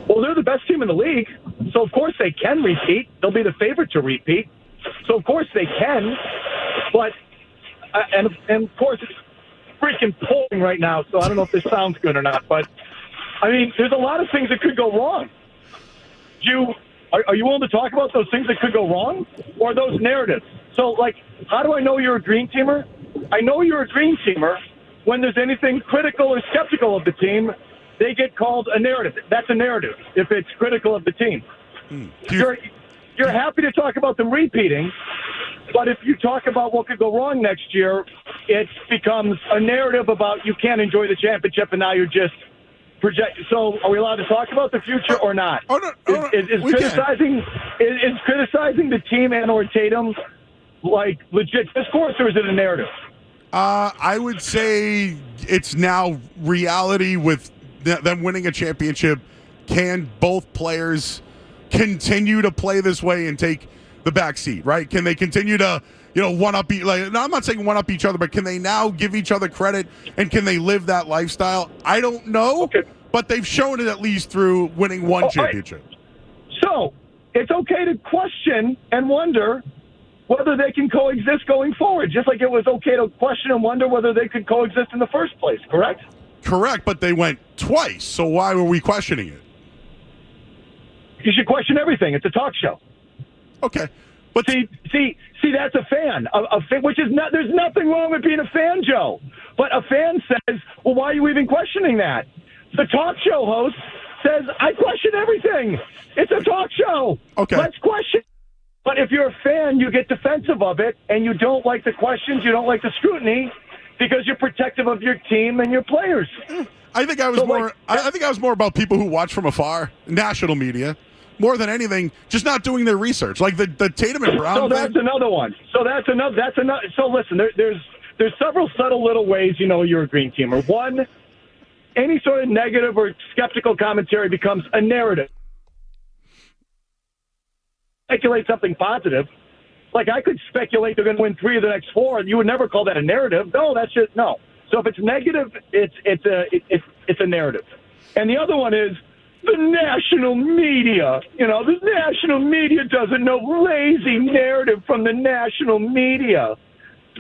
Well, they're the best team in the league, so of course they can repeat. They'll be the favorite to repeat, so of course they can. But and of course it's freaking pouring right now, so I don't know if this sounds good or not. But I mean, there's a lot of things that could go wrong. Are you willing to talk about those things that could go wrong, or those narratives? So, like, how do I know you're a green teamer? I know you're a green teamer when there's anything critical or skeptical of the team. They get called a narrative. That's a narrative if it's critical of the team. You're happy to talk about them repeating, but if you talk about what could go wrong next year, it becomes a narrative about you can't enjoy the championship and now you're just project. So are we allowed to talk about the future or not? Is criticizing the team and or Tatum like legit discourse, or is it a narrative? I would say it's now reality with them winning a championship can both players continue to play this way and take the back seat, right? Can they continue to, one up? No, I'm not saying one up each other, but can they now give each other credit and can they live that lifestyle? I don't know, but they've shown it at least through winning one championship. Right. So it's okay to question and wonder whether they can coexist going forward, just like it was okay to question and wonder whether they could coexist in the first place, correct? Correct, but they went twice, so why were we questioning it? You should question everything. It's a talk show. Okay. But see, that's a fan. Which is not. There's nothing wrong with being a fan, Joe. But a fan says, "Well, why are you even questioning that?" The talk show host says, "I question everything. It's a talk show. Okay, let's question." But if you're a fan, you get defensive of it, and you don't like the questions, you don't like the scrutiny, because you're protective of your team and your players. I think I was I think I was more about people who watch from afar, national media. More than anything, just not doing their research, like the Tatum and Brown. So that's another one. So that's another. So listen, there's several subtle little ways you're a green teamer. One, any sort of negative or skeptical commentary becomes a narrative. Speculate something positive, like I could speculate they're going to win 3 of the next 4. You would never call that a narrative. No, that's just no. So if it's negative, it's a narrative. And the other one is the national media. The national media doesn't know. Lazy narrative from the national media.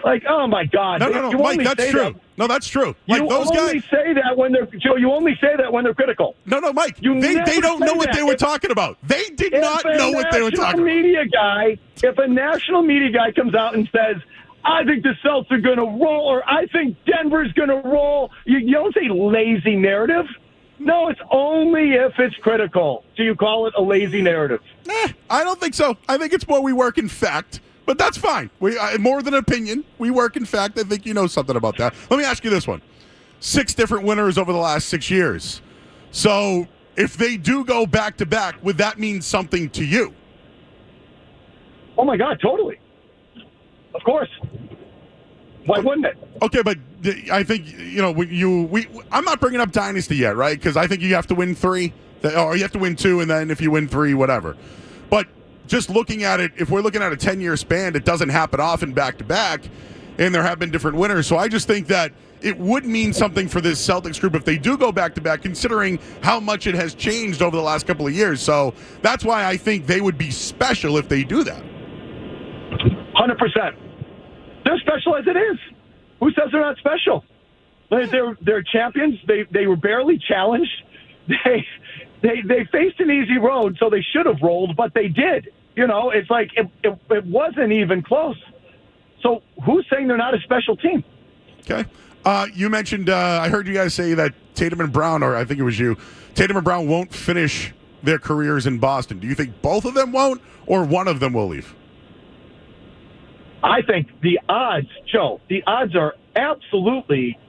Like, oh my God! No, Mike, that's true. No, that's true. Like you those only guys say that when they're Joe. You only say that when they're critical. No, Mike. They don't know what they were talking about. They did not know what they were talking about. If a national media guy comes out and says, "I think the Celtics are going to roll," or "I think Denver's going to roll," you don't say lazy narrative. No, it's only if it's critical. Do you call it a lazy narrative? I don't think so. I think it's more we work in fact, but that's fine. More than opinion. We work in fact. I think you know something about that. Let me ask you this one. 6 different winners over the last 6 years. So if they do go back-to-back, would that mean something to you? Oh, my God, totally. Of course. Why wouldn't it? Okay, but I think, I'm not bringing up Dynasty yet, right? Because I think you have to win 3, or you have to win 2, and then if you win 3, whatever. But just looking at it, if we're looking at a 10-year span, it doesn't happen often back-to-back, and there have been different winners. So I just think that it would mean something for this Celtics group if they do go back-to-back, considering how much it has changed over the last couple of years. So that's why I think they would be special if they do that. 100%. They're special as it is. Who says they're not special? They're champions. They were barely challenged. They faced an easy road, so they should have rolled, but they did. It's like it wasn't even close. So who's saying they're not a special team? Okay. You mentioned, I heard you guys say that Tatum and Brown, or I think it was you, Tatum and Brown won't finish their careers in Boston. Do you think both of them won't, or one of them will leave? I think the odds, Joe, are absolutely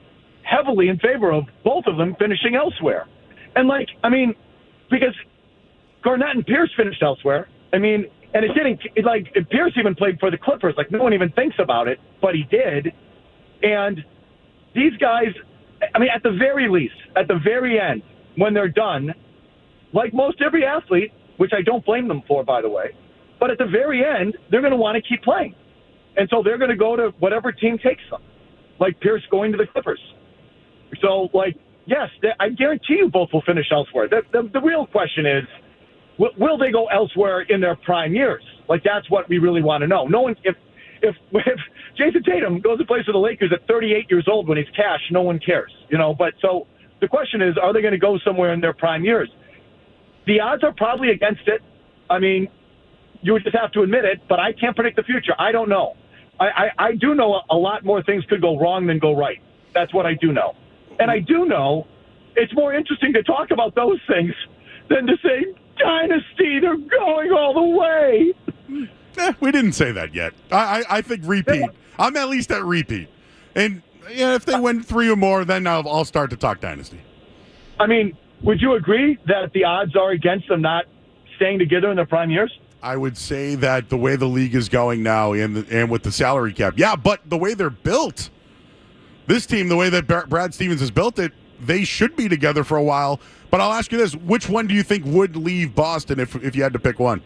heavily in favor of both of them finishing elsewhere. And, because Garnett and Pierce finished elsewhere. And it didn't, Pierce even played for the Clippers. No one even thinks about it, but he did. And these guys, at the very least, at the very end, when they're done, like most every athlete, which I don't blame them for, by the way, but at the very end, they're going to want to keep playing. And so they're going to go to whatever team takes them, like Pierce going to the Clippers. So, yes, I guarantee you both will finish elsewhere. The real question is, will they go elsewhere in their prime years? That's what we really want to know. No one, if Jason Tatum goes to play for the Lakers at 38 years old when he's cash, no one cares, But so the question is, are they going to go somewhere in their prime years? The odds are probably against it. You would just have to admit it, but I can't predict the future. I don't know. I do know a lot more things could go wrong than go right. That's what I do know. And I do know it's more interesting to talk about those things than to say, dynasty, they're going all the way. We didn't say that yet. I think repeat. I'm at least at repeat. And if they win 3 or more, then I'll start to talk dynasty. Would you agree that the odds are against them not staying together in their prime years? I would say that the way the league is going now and with the salary cap, but the way they're built, this team, the way that Brad Stevens has built it, they should be together for a while. But I'll ask you this: which one do you think would leave Boston if you had to pick one?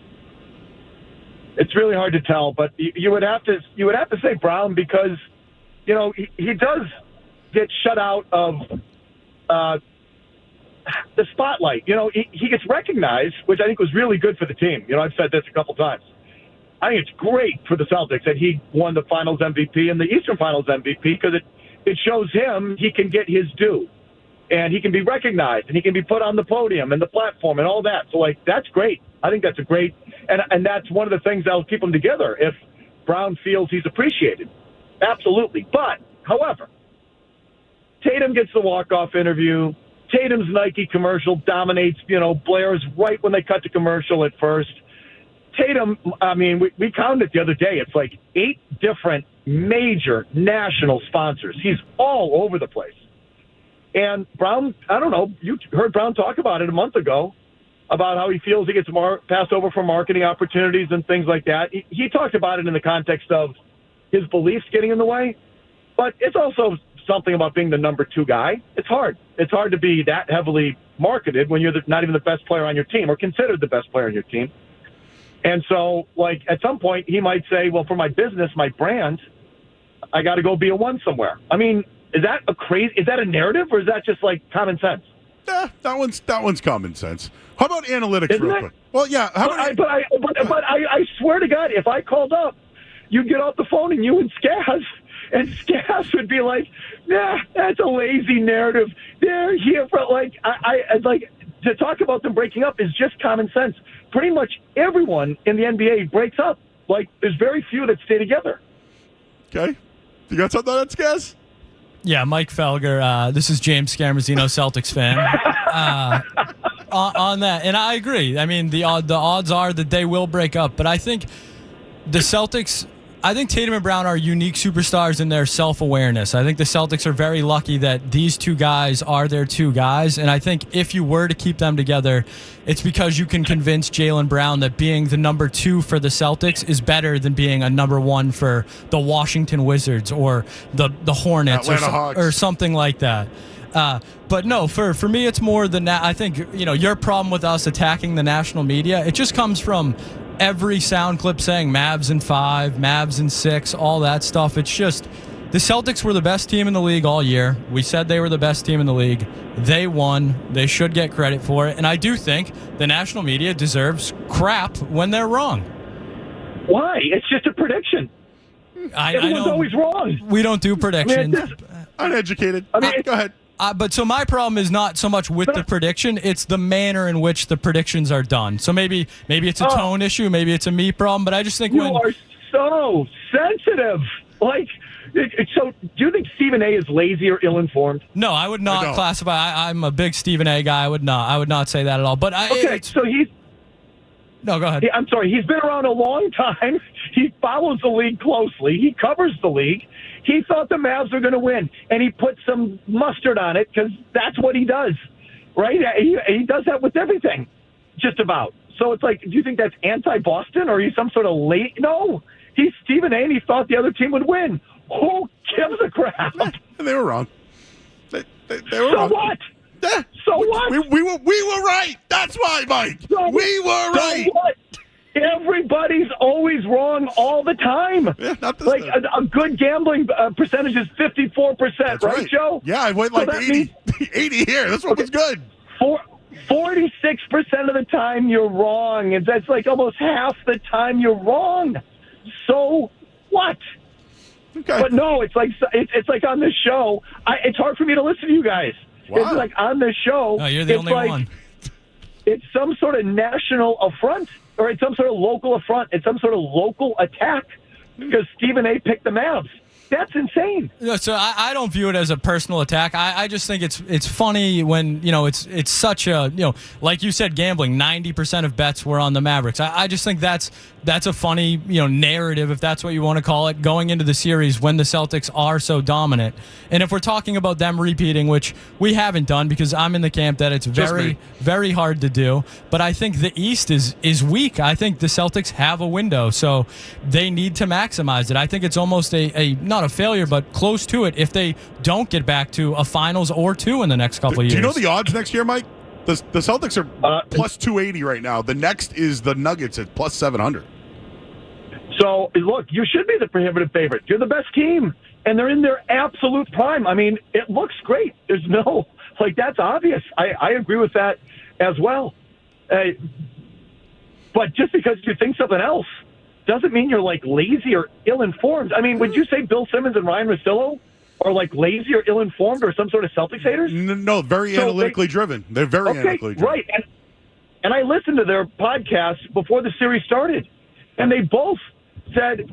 It's really hard to tell, but you would have to say Brown because, he does get shut out of the spotlight. He gets recognized, which I think was really good for the team. I've said this a couple times. I think it's great for the Celtics that he won the Finals MVP and the Eastern Finals MVP because it shows him he can get his due. And he can be recognized, and he can be put on the podium and the platform and all that. So, that's great. I think that's a great – and that's one of the things that will keep them together if Brown feels he's appreciated. Absolutely. But, however, Tatum gets the walk-off interview. Tatum's Nike commercial dominates, blares right when they cut the commercial at first. Tatum, we counted it the other day. It's like 8 different major national sponsors. He's all over the place. And Brown, I don't know, you heard Brown talk about it a month ago, about how he feels he gets passed over for marketing opportunities and things like that. He talked about it in the context of his beliefs getting in the way, but it's also something about being the number 2 guy. It's hard. It's hard to be that heavily marketed when you're not even the best player on your team or considered the best player on your team. And so, at some point, he might say, well, for my business, my brand, I got to go be a 1 somewhere. Is that a narrative, or is that just common sense? Yeah, that one's common sense. How about analytics, real quick? Well, yeah. But I swear to God, if I called up, you'd get off the phone and you and Skaz would be like, "Nah, that's a lazy narrative. They're here for to talk about them breaking up is just common sense. Pretty much everyone in the NBA breaks up. There's very few that stay together." Okay, you got something on that, Skaz? Yeah, Mike Felger. This is James Scaramazino, Celtics fan. On that, and I agree. The odds are that they will break up, but I think the Celtics. I think Tatum and Brown are unique superstars in their self-awareness. I think the Celtics are very lucky that these 2 guys are their 2 guys, and I think if you were to keep them together, it's because you can convince Jaylen Brown that being the number 2 for the Celtics is better than being a number 1 for the Washington Wizards or the Hornets or something like that. But no, for me, it's more than that. I think, your problem with us attacking the national media, it just comes from every sound clip saying Mavs in 5, Mavs in 6, all that stuff. It's just the Celtics were the best team in the league all year. We said they were the best team in the league. They won. They should get credit for it. And I do think the national media deserves crap when they're wrong. Why? It's just a prediction. Everyone's always wrong. We don't do predictions. Uneducated. Go ahead. But so my problem is not so much with the prediction; it's the manner in which the predictions are done. So maybe it's a tone issue, maybe it's a me problem. But I just think you are so sensitive. So do you think Stephen A. is lazy or ill-informed? No, I would not classify. I'm a big Stephen A. guy. I would not say that at all. But so he's. No, go ahead. I'm sorry. He's been around a long time. He follows the league closely. He covers the league. He thought the Mavs were going to win, and he put some mustard on it because that's what he does, right? He does that with everything, just about. So it's do you think that's anti-Boston, or he's some sort of late? No, he's Stephen A. and he thought the other team would win. Who gives a crap? They were wrong. They were So wrong. what? So what? We were right. That's why, Mike. We were right. So what? Everybody's always wrong all the time. Yeah, not this time. A good gambling percentage is 54%, right, Joe? Yeah, I went 80 here. That's what was good. 46% of the time you're wrong. And that's almost half the time you're wrong. So what? Okay. But no, it's like on this show. It's hard for me to listen to you guys. Wow. It's on this show. No, you're the only one. It's some sort of national affront. Or it's some sort of local affront. It's some sort of local attack because Stephen A. picked the Mavs. That's insane. No, so I don't view it as a personal attack. I just think it's funny when it's such a like you said, gambling. 90% of bets were on the Mavericks. I just think that's a funny narrative, if that's what you want to call it, going into the series when the Celtics are so dominant. And if we're talking about them repeating, which we haven't done because I'm in the camp that it's very very hard to do. But I think the East is weak. I think the Celtics have a window, so they need to maximize it. I think it's almost a not not a failure, but close to it if they don't get back to a finals or two in the next couple of years. Do you know the odds next year, Mike? The Celtics are plus 280 right now. The next is the Nuggets at plus 700. So, look, you should be the prohibitive favorite. You're the best team, and they're in their absolute prime. I mean, it looks great. There's no, that's obvious. I agree with that as well. But just because you think something else doesn't mean you're, lazy or ill-informed. I mean, would you say Bill Simmons and Ryan Russillo are, lazy or ill-informed or some sort of Celtics haters? No, very analytically driven. They're very analytically driven. Right. And I listened to their podcast before the series started, and they both said,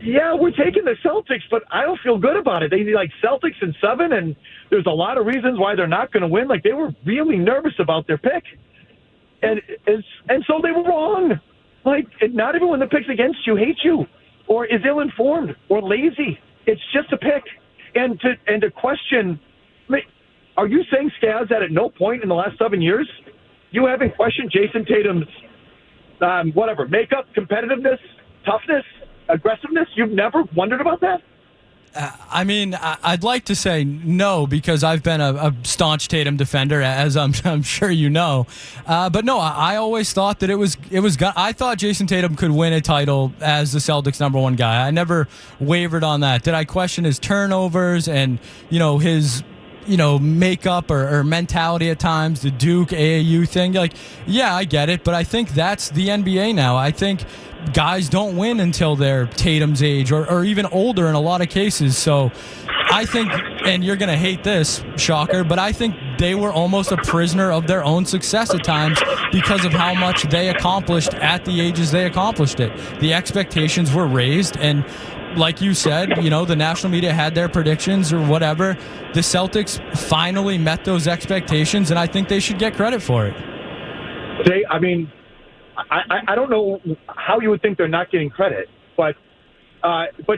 yeah, we're taking the Celtics, but I don't feel good about it. They need Celtics in 7, and there's a lot of reasons why they're not going to win. They were really nervous about their pick. And so they were wrong. Not everyone that picks against you hates you or is ill-informed or lazy. It's just a pick. And to question, are you saying, Skaz, that at no point in the last 7 years you haven't questioned Jason Tatum's makeup, competitiveness, toughness, aggressiveness? You've never wondered about that? I mean, I'd like to say no because I've been a staunch Tatum defender, as I'm sure you know. But no, I always thought that it was. I thought Jason Tatum could win a title as the Celtics' #1 guy. I never wavered on that. Did I question his turnovers and his makeup or mentality at times, the Duke AAU thing? Yeah, I get it, but I think that's the NBA now. I think guys don't win until they're Tatum's age or even older in a lot of cases. So I think, and you're going to hate this, shocker, but I think they were almost a prisoner of their own success at times because of how much they accomplished at the ages they accomplished it. The expectations were raised, and like you said, the national media had their predictions or whatever. The Celtics finally met those expectations, and I think they should get credit for it. I don't know how you would think they're not getting credit, but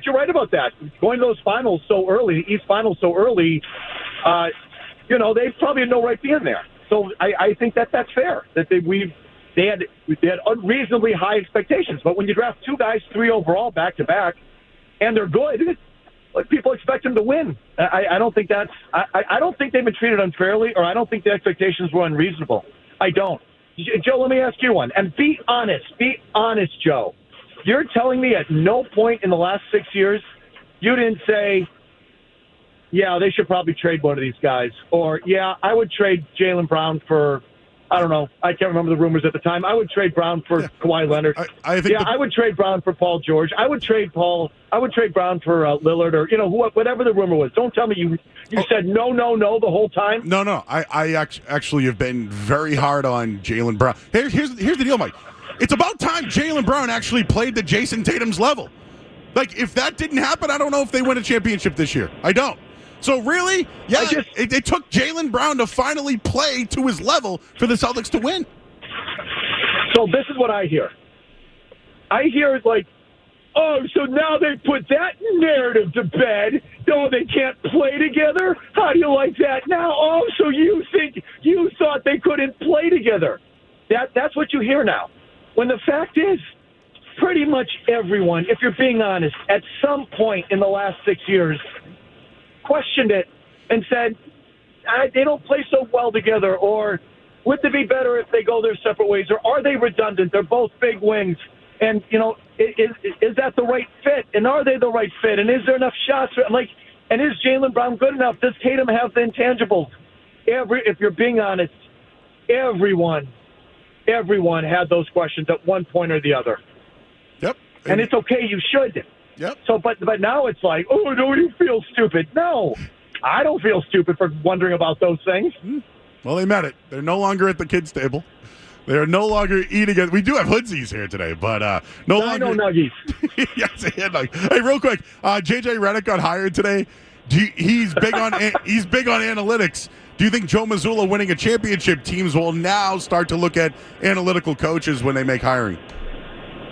you're right about that. Going to those finals so early, the East Finals so early, they probably had no right being there. So I think that's fair. That they had unreasonably high expectations. But when you draft 2 guys 3 overall back to back, and they're good, people expect them to win. I don't think that's. I don't think they've been treated unfairly, or I don't think the expectations were unreasonable. I don't. Joe, let me ask you one, and be honest. Be honest, Joe. You're telling me at no point in the last 6 years you didn't say, yeah, they should probably trade one of these guys, or yeah, I would trade Jaylen Brown for, I don't know, I can't remember the rumors at the time. I would trade Brown for Kawhi Leonard. I would trade Brown for Paul George. I would trade Brown for Lillard, or whatever the rumor was. Don't tell me you said no the whole time. No. I actually have been very hard on Jaylen Brown. Here's the deal, Mike. It's about time Jaylen Brown actually played to Jason Tatum's level. If that didn't happen, I don't know if they win a championship this year. I don't. So really, yeah, it took Jaylen Brown to finally play to his level for the Celtics to win. So this is what I hear. I hear so now they put that narrative to bed. No, they can't play together? How do you like that now? Oh, so you thought they couldn't play together. That's what you hear now. When the fact is, pretty much everyone, if you're being honest, at some point in the last 6 years, questioned it and said, they don't play so well together, or would it be better if they go their separate ways, or are they redundant? They're both big wings. And, is that the right fit? And are they the right fit? And is there enough shots? And is Jaylen Brown good enough? Does Tatum have the intangibles? If you're being honest, everyone had those questions at one point or the other. Yep. And it's okay. You should. Yep. So, but now it's don't you feel stupid? No, I don't feel stupid for wondering about those things. Well, they met it. They're no longer at the kids' table. They're no longer eating it. We do have hoodsies here today, but no longer. I know nuggies. Yes, hey, real quick, JJ Redick got hired today. He's big on analytics. Do you think Joe Mazzulla winning a championship teams will now start to look at analytical coaches when they make hiring?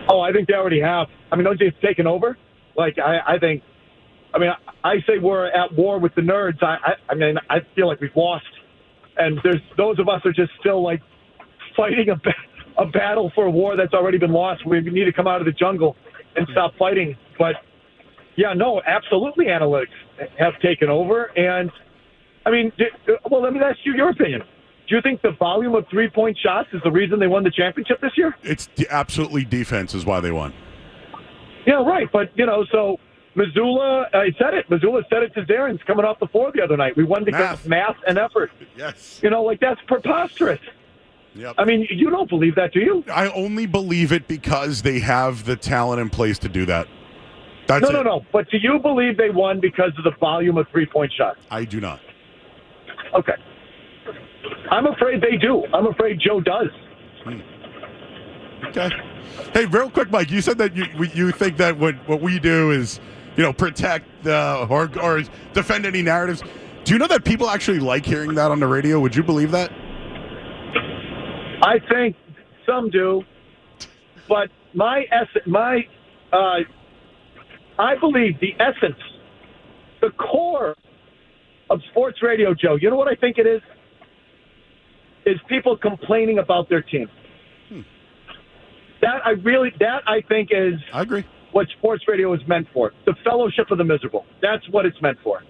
Oh, I think they already have. I mean, don't you have taken over? I say we're at war with the nerds. I feel like we've lost. And those of us are just still fighting a battle for a war that's already been lost. We need to come out of the jungle and stop fighting. But Yeah, no, absolutely. Analytics have taken over. And, I mean, let me ask you your opinion. Do you think the volume of three-point shots is the reason they won the championship this year? It's absolutely defense is why they won. Yeah, right. But, so Missoula, Missoula said it to Darren's coming off the floor the other night. We won because of math and effort. Yes. That's preposterous. Yep. I mean, you don't believe that, do you? I only believe it because they have the talent in place to do that. No. But do you believe they won because of the volume of three-point shots? I do not. Okay. I'm afraid they do. I'm afraid Joe does. Okay. Hey, real quick, Mike, you said that you think that what we do is, protect or defend any narratives. Do you know that people actually like hearing that on the radio? Would you believe that? I think some do, but I believe the essence, the core of sports radio, Joe, you know what I think it is? Is people complaining about their team. That I think is I agree. What sports radio is meant for. The fellowship of the miserable. That's what it's meant for.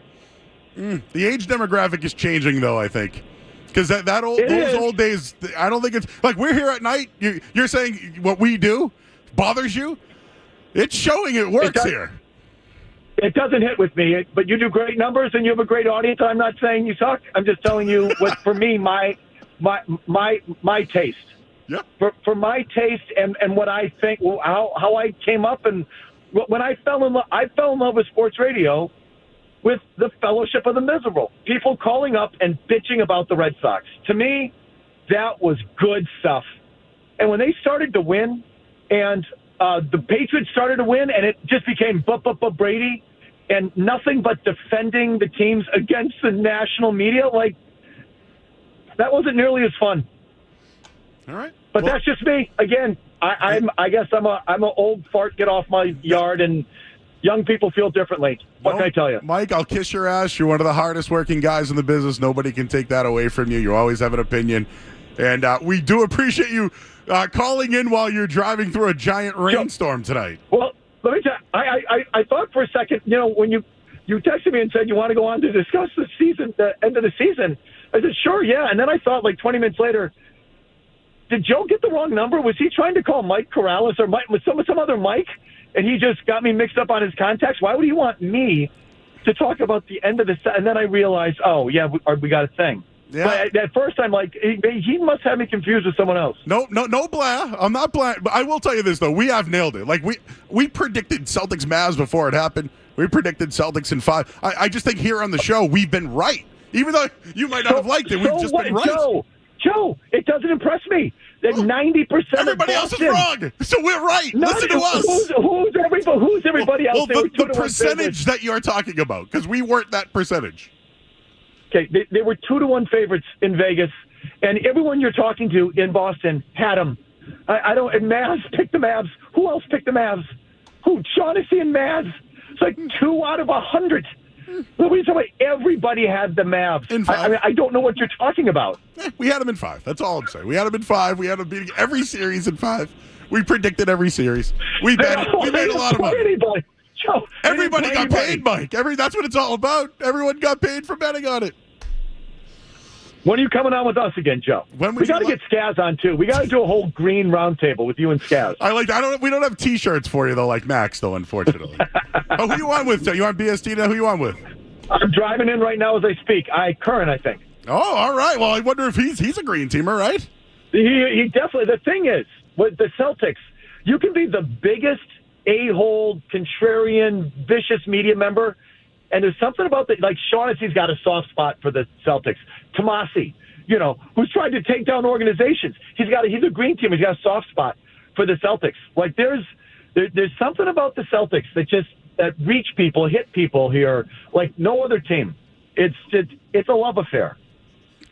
The age demographic is changing, though, I think. Because those old days, I don't think it's like we're here at night. You're saying what we do bothers you? It's showing it works here. It doesn't hit with me, but you do great numbers and you have a great audience. I'm not saying you suck. I'm just telling you what, for me, my taste. Yeah. For my taste and what I think, how I came up and when I fell in love with sports radio with the fellowship of the miserable. People calling up and bitching about the Red Sox. To me, that was good stuff. And when they started to win and the Patriots started to win and it just became Brady and nothing but defending the teams against the national media, like that wasn't nearly as fun. All right. But that's just me. Again, I guess I'm an old fart, get off my yard, and young people feel differently. What can I tell you? Mike, I'll kiss your ass. You're one of the hardest working guys in the business. Nobody can take that away from you. You always have an opinion. And we do appreciate you calling in while you're driving through a giant rainstorm tonight. Well, let me tell you, I thought for a second, when you texted me and said you want to go on to discuss the end of the season, I said, sure, yeah. And then I thought like 20 minutes later, did Joe get the wrong number? Was he trying to call Mike Corrales or some other Mike? And he just got me mixed up on his contacts. Why would he want me to talk about the end of the set? And then I realized, oh, yeah, we got a thing. Yeah. But at first, I'm like, he must have me confused with someone else. No, blah. I'm not blah. But I will tell you this, though. We have nailed it. Like, we predicted Celtics Mavs before it happened. We predicted Celtics in 5. I just think here on the show, we've been right. Even though you might not have liked it, we've just been right. Joe, it doesn't impress me that 90% everybody else is wrong. So we're right. Listen to us. Who's everybody else? Well, the percentage that you're talking about, because we weren't that percentage. Okay, they were 2-1 favorites in Vegas, and everyone you're talking to in Boston had them. And Mavs picked the Mavs. Who else picked the Mavs? Who? Shaughnessy and Mavs. It's like 2 out of 100. Everybody had the Mavs. In 5. I don't know what you're talking about. We had them in 5. That's all I'm saying. We had them in 5. We had them beating every series in 5. We predicted every series. We made a lot of money. Joe, everybody got paid, Mike. That's what it's all about. Everyone got paid for betting on it. When are you coming on with us again, Joe? We got to get Skaz on too. We got to do a whole green roundtable with you and Skaz. We don't have T-shirts for you though, like Max though, unfortunately. Who you on with? You on BST now? Who you on with? I'm driving in right now as I speak. Curran, I think. Oh, all right. Well, I wonder if he's a green teamer, right? He definitely. The thing is, with the Celtics, you can be the biggest a-hole, contrarian, vicious media member, and there's something about Shaughnessy's got a soft spot for the Celtics. Tomasi, who's tried to take down organizations. He's a green team. He's got a soft spot for the Celtics. Like there's something about the Celtics that reach people, hit people here like no other team. It's a love affair.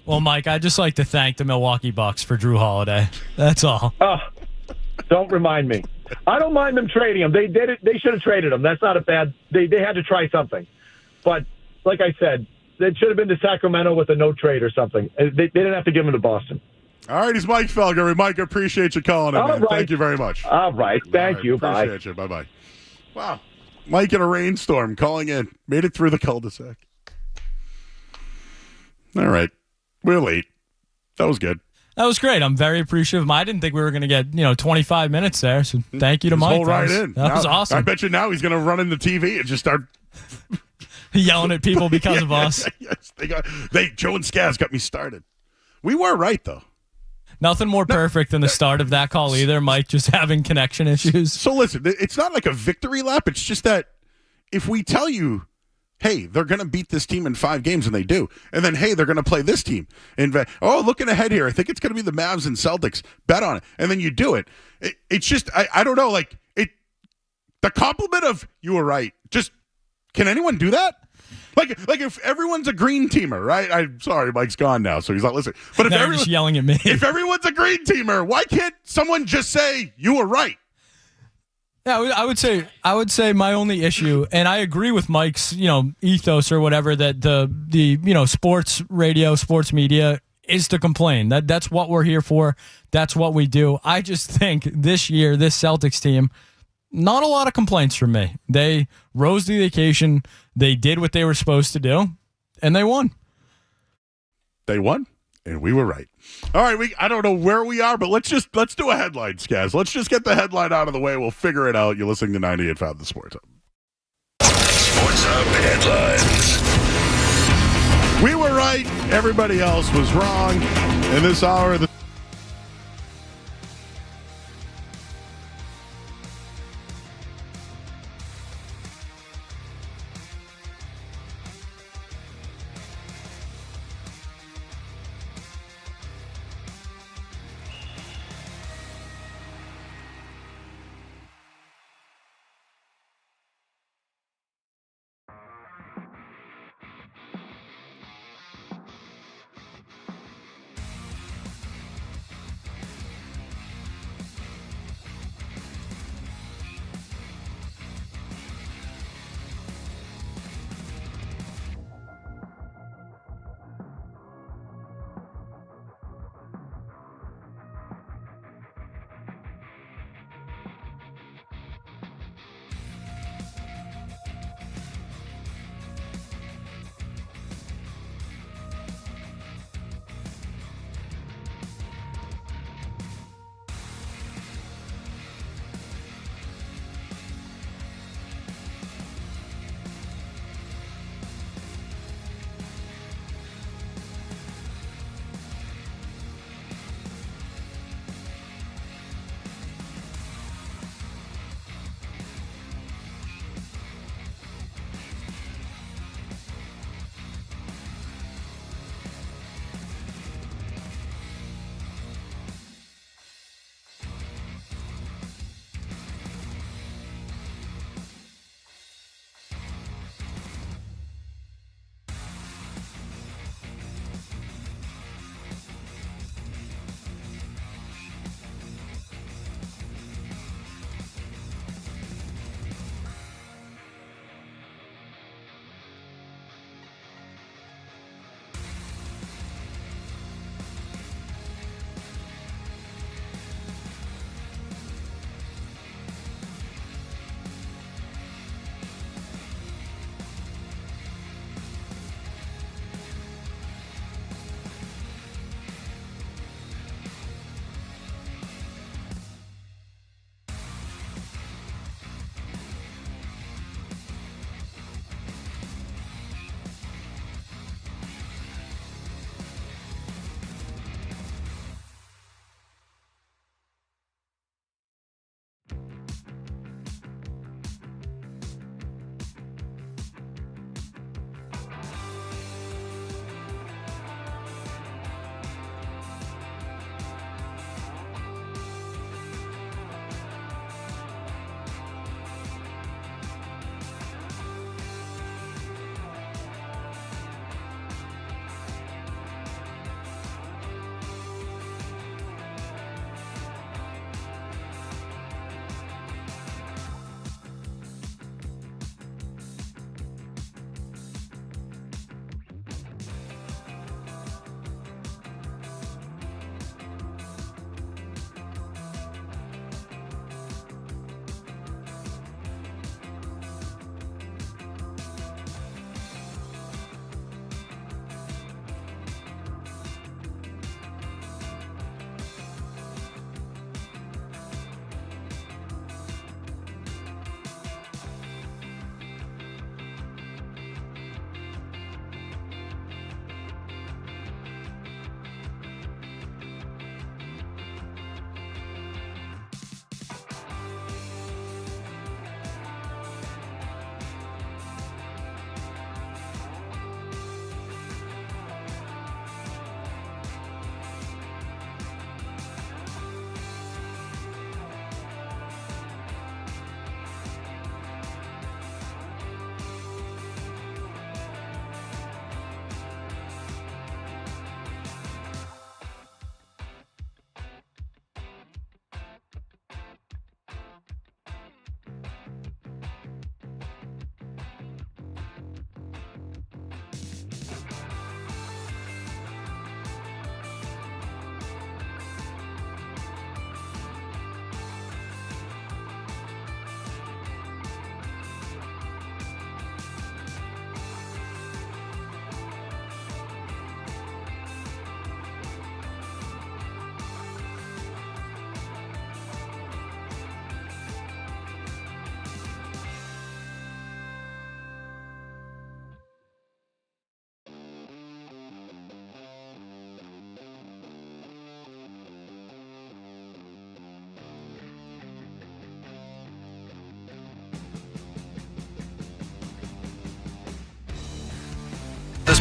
Well, Mike, I'd just like to thank the Milwaukee Bucks for Drew Holiday. That's all. Oh, don't remind me. I don't mind them trading him. They did it. They should have traded him. That's not a bad. They had to try something, but like I said, it should have been to Sacramento with a no trade or something. They didn't have to give him to Boston. All right, he's Mike Felger. Mike, I appreciate you calling in, man. Right. Thank you very much. All right, thank you. Appreciate you. Bye-bye. Wow. Mike in a rainstorm calling in. Made it through the cul-de-sac. All right. We're late. That was good. That was great. I'm very appreciative. I didn't think we were going to get 25 minutes there. So thank you to Mike. That was awesome. I bet you now he's going to run in the TV and just start yelling at people because of us. Yes, Joe and Skaz got me started. We were right though. Nothing more perfect than the start of that call either. Mike just having connection issues. So listen, it's not like a victory lap. It's just that if we tell you, hey, they're going to beat this team in 5 games, and they do. And then, hey, they're going to play this team. And, looking ahead here, I think it's going to be the Mavs and Celtics. Bet on it. And then you do it. It's just, I don't know, the compliment of, you were right. Just, can anyone do that? Like if everyone's a green teamer, right? I'm sorry, Mike's gone now, so he's not listening. But if everyone's just yelling at me. If everyone's a green teamer, why can't someone just say, you were right? Yeah, I would say my only issue, and I agree with Mike's, ethos or whatever, that the sports radio, sports media is to complain. That's what we're here for. That's what we do. I just think this year, this Celtics team, not a lot of complaints from me. They rose to the occasion. They did what they were supposed to do, and they won. They won, and we were right. All right, I don't know where we are, but let's do a headline, Skaz. Let's just get the headline out of the way. We'll figure it out. You're listening to 98.5 The Sports Hub. Sports Hub headlines. We were right. Everybody else was wrong. In this hour,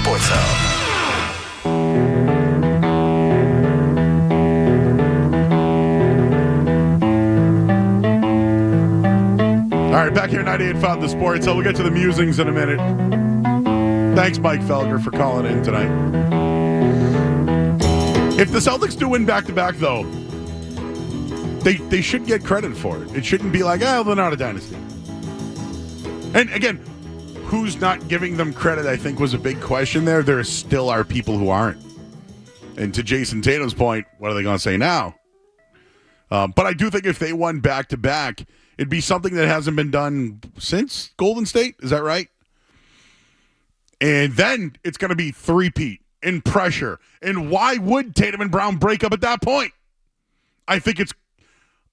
Sports Hub. All right, back here at 98.5 The Sports Hub. We'll get to the musings in a minute. Thanks, Mike Felger, for calling in tonight. If the Celtics do win back-to-back, though, they should get credit for it. It shouldn't be like, they're not a dynasty. And again, who's not giving them credit, I think, was a big question there. There still are people who aren't. And to Jason Tatum's point, what are they going to say now? But I do think if they won back-to-back, it'd be something that hasn't been done since Golden State. Is that right? And then it's going to be three-peat and pressure. And why would Tatum and Brown break up at that point? I think it's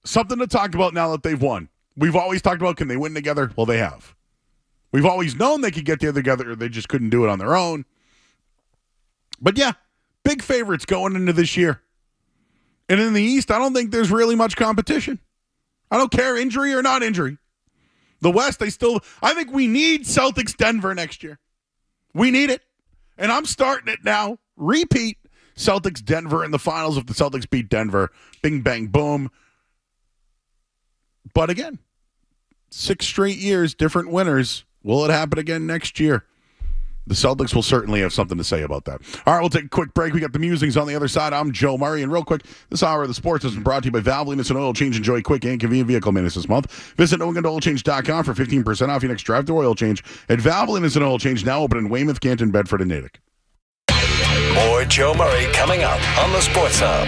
something to talk about now that they've won. We've always talked about, can they win together? Well, they have. We've always known they could get together. They just couldn't do it on their own. But yeah, big favorites going into this year. And in the East, I don't think there's really much competition. I don't care, injury or not injury. The West, I think we need Celtics Denver next year. We need it. And I'm starting it now. Repeat Celtics Denver in the finals if the Celtics beat Denver. Bing, bang, boom. But again, 6 straight years, different winners. Will it happen again next year? The Celtics will certainly have something to say about that. All right, we'll take a quick break. We got the musings on the other side. I'm Joe Murray. And real quick, this hour of the sports has been brought to you by Valvoline. It's an oil change. Enjoy quick and convenient vehicle maintenance this month. Visit NewEnglandOilChange.com for 15% off your next drive to oil change. At Valvoline is an oil change now open in Weymouth, Canton, Bedford, and Natick. More Joe Murray coming up on the Sports Hub.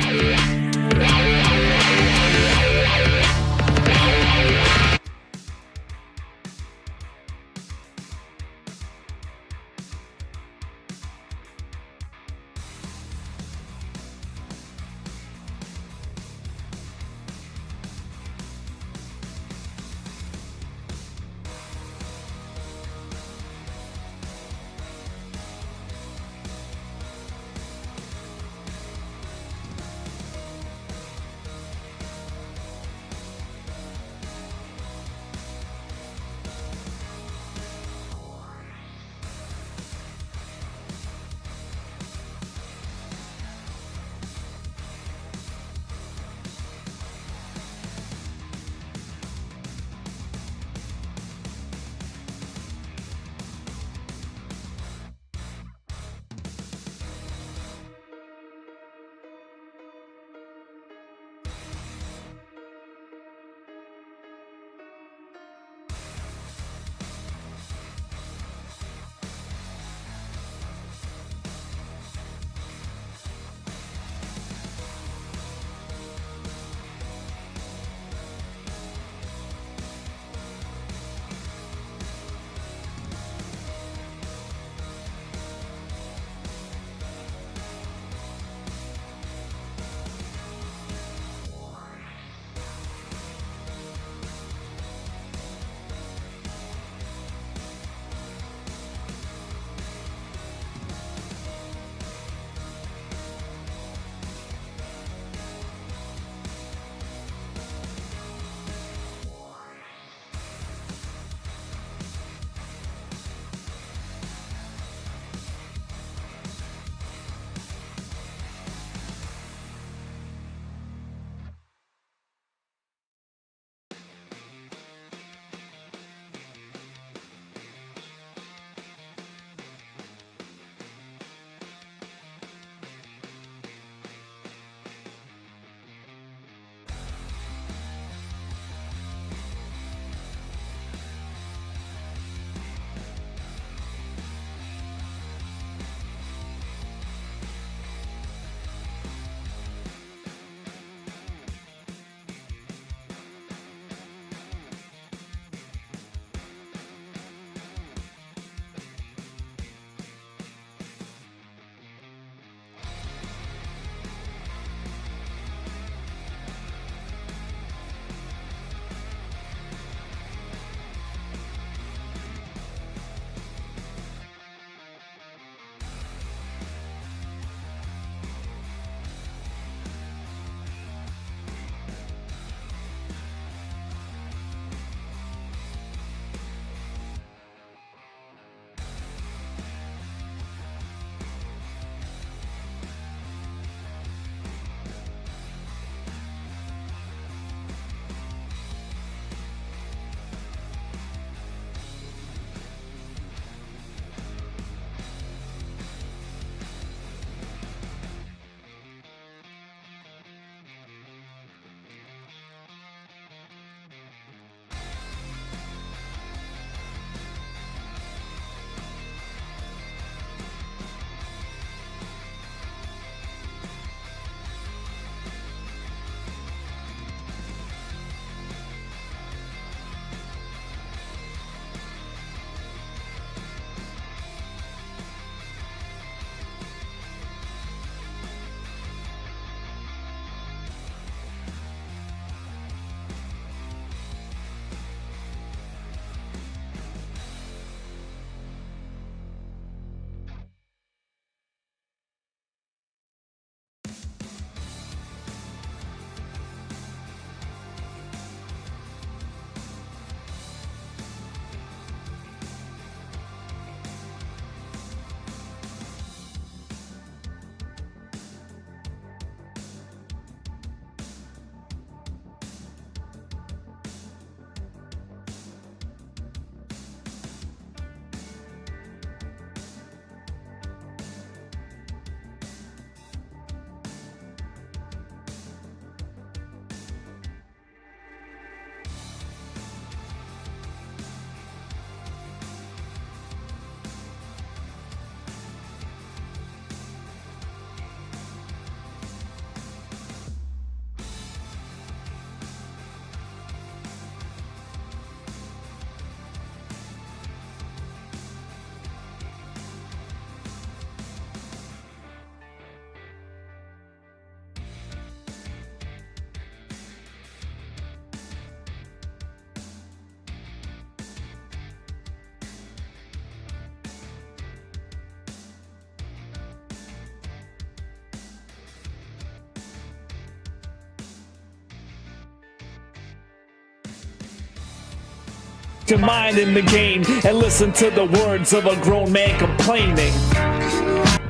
your mind in the game and listen to the words of a grown man complaining.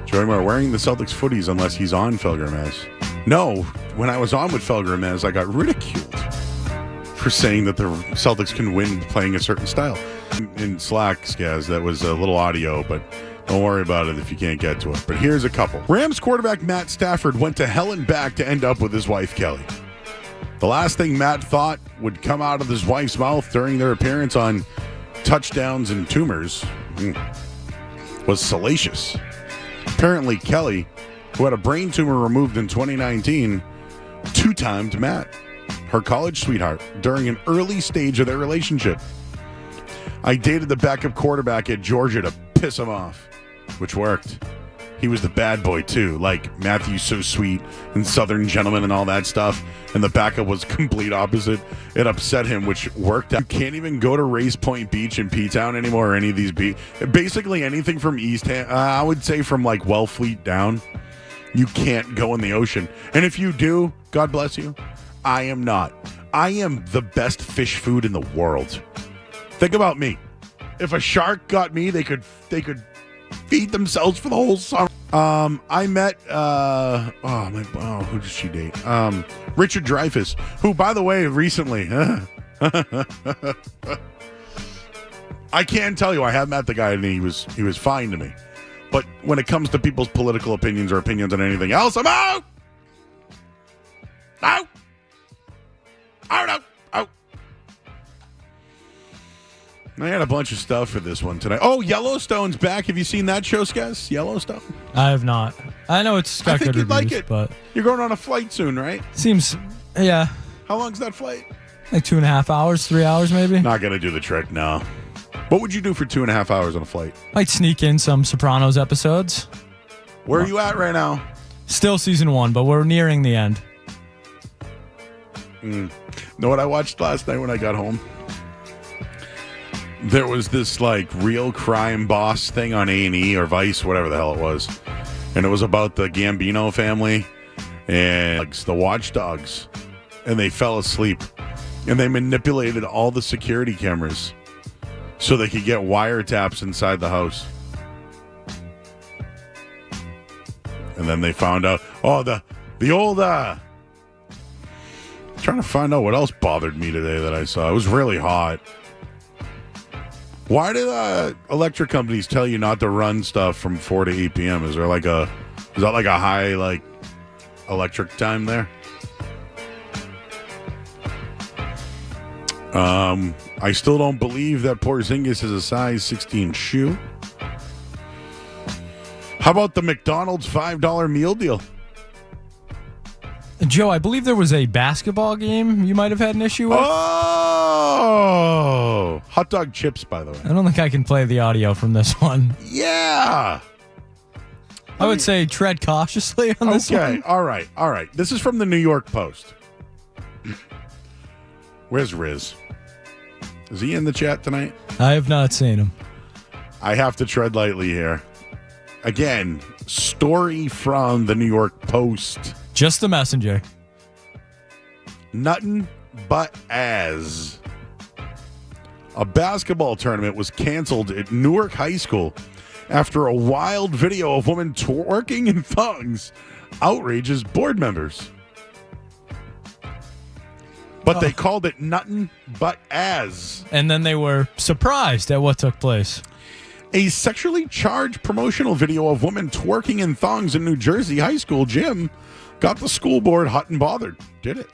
Joey Moore wearing the Celtics footies unless he's on Felger. No, when I was on with Felger, I got ridiculed for saying that the Celtics can win playing a certain style. In Slack, Skaz, that was a little audio, but don't worry about it if you can't get to it. But here's a couple. Rams quarterback Matt Stafford went to hell and back to end up with his wife, Kelly. The last thing Matt thought would come out of his wife's mouth during their appearance on Touchdowns and Tumors was salacious. Apparently, Kelly, who had a brain tumor removed in 2019, two-timed Matt, her college sweetheart, during an early stage of their relationship. I dated the backup quarterback at Georgia to piss him off, which worked. He was the bad boy, too, like Matthew's so sweet and Southern gentleman and all that stuff, and the backup was complete opposite. It upset him, which worked out. You can't even go to Race Point Beach in P-Town anymore, or any of these basically anything from I would say from like Wellfleet down, you can't go in the ocean. And if you do, God bless you, I am not. I am the best fish food in the world. Think about me. If a shark got me, they could feed themselves for the whole summer. I met who did she date? Richard Dreyfuss, who, by the way, recently I can tell you I have met the guy and he was fine to me. But when it comes to people's political opinions or opinions on anything else, I'm out. Out. Out. I had a bunch of stuff for this one tonight. Oh, Yellowstone's back. Have you seen that show, Skaz? Yellowstone? I have not. I know it's got good reviews, like it. But you're going on a flight soon, right? Seems, yeah. How long's that flight? Like 2.5 hours, 3 hours maybe. Not going to do the trick, no. What would you do for 2.5 hours on a flight? Might sneak in some Sopranos episodes. Where are you at right now? Still season 1, but we're nearing the end. Know what I watched last night when I got home? There was this like real crime boss thing on A&E or Vice, whatever the hell it was. And it was about the Gambino family and the watchdogs. And they fell asleep. And they manipulated all the security cameras so they could get wiretaps inside the house. And then they found out, the old trying to find out what else bothered me today that I saw. It was really hot. Why did electric companies tell you not to run stuff from 4 to 8 p.m.? Is that like a high electric time there? I still don't believe that Porzingis is a size 16 shoe. How about the McDonald's $5 meal deal? Joe, I believe there was a basketball game you might have had an issue with. Oh! Hot dog chips, by the way. I don't think I can play the audio from this one. Yeah! I would say tread cautiously on this one. Okay, all right. This is from the New York Post. Where's Riz? Is he in the chat tonight? I have not seen him. I have to tread lightly here. Again, story from the New York Post. Just the messenger. Nothing but as. A basketball tournament was canceled at Newark High School after a wild video of women twerking in thongs outrages board members. But they called it nothing but as. And then they were surprised at what took place. A sexually charged promotional video of women twerking in thongs in New Jersey high school gym got the school board hot and bothered. Did it?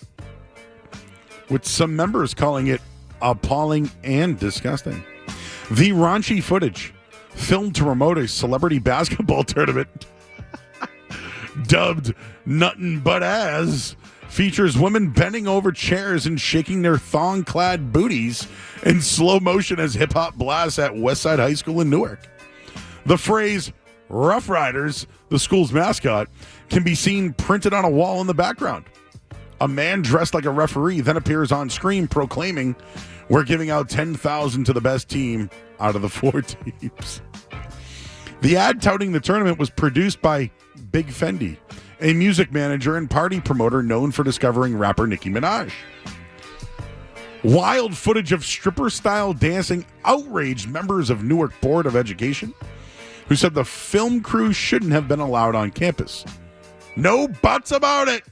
With some members calling it appalling and disgusting. The raunchy footage filmed to promote a celebrity basketball tournament dubbed Nothing But As features women bending over chairs and shaking their thong-clad booties in slow motion as hip-hop blasts at Westside High School in Newark. The phrase Rough Riders, the school's mascot, can be seen printed on a wall in the background. A man dressed like a referee then appears on screen proclaiming, "We're giving out $10,000 to the best team out of the 4 teams." The ad touting the tournament was produced by Big Fendi, a music manager and party promoter known for discovering rapper Nicki Minaj. Wild footage of stripper-style dancing outraged members of Newark Board of Education, who said the film crew shouldn't have been allowed on campus. No buts about it.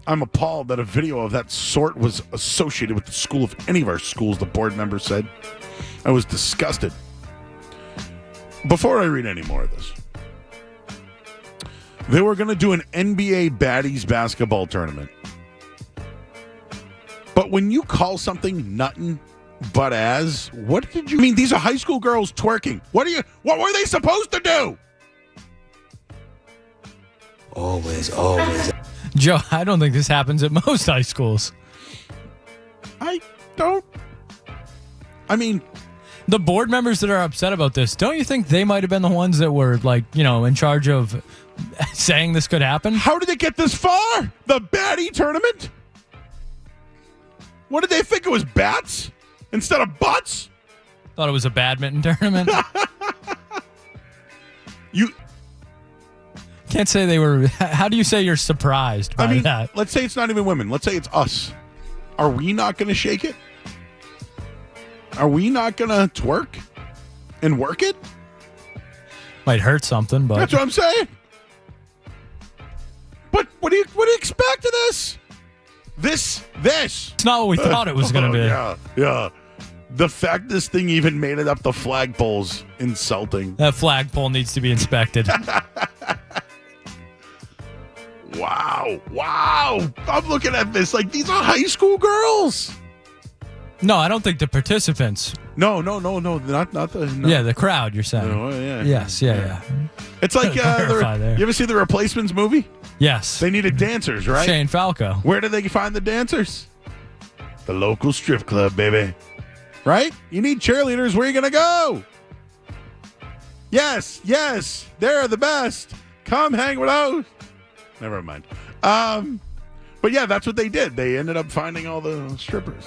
I'm appalled that a video of that sort was associated with the school of any of our schools, the board member said. I was disgusted. Before I read any more of this, they were going to do an NBA Baddies basketball tournament. But when you call something nuttin' but as, what did you mean? These are high school girls twerking. What were they supposed to do? Always. Joe, I don't think this happens at most high schools. I mean, the board members that are upset about this, don't you think they might have been the ones that were, like, you know, in charge of saying this could happen? How did it get this far? The baddie tournament? What did they think it was, bats instead of butts? Thought it was a badminton tournament. You can't say they were. How do you say you're surprised by that? Let's say it's not even women. Let's say it's us. Are we not going to shake it? Are we not going to twerk and work it? Might hurt something, but that's what I'm saying. But what do you expect of this? This. It's not what we thought it was going to be. Yeah. The fact this thing even made it up the flagpole's insulting. That flagpole needs to be inspected. Wow. I'm looking at this like these are high school girls. No, I don't think the participants. No. Not the. No. Yeah, the crowd, you're saying. No, yeah. Yes, yeah. It's like, you ever see the Replacements movie? Yes. They needed dancers, right? Shane Falco. Where did they find the dancers? The local strip club, baby. Right? You need cheerleaders. Where are you going to go? Yes. They're the best. Come hang with those. Never mind. But yeah, that's what they did. They ended up finding all the strippers.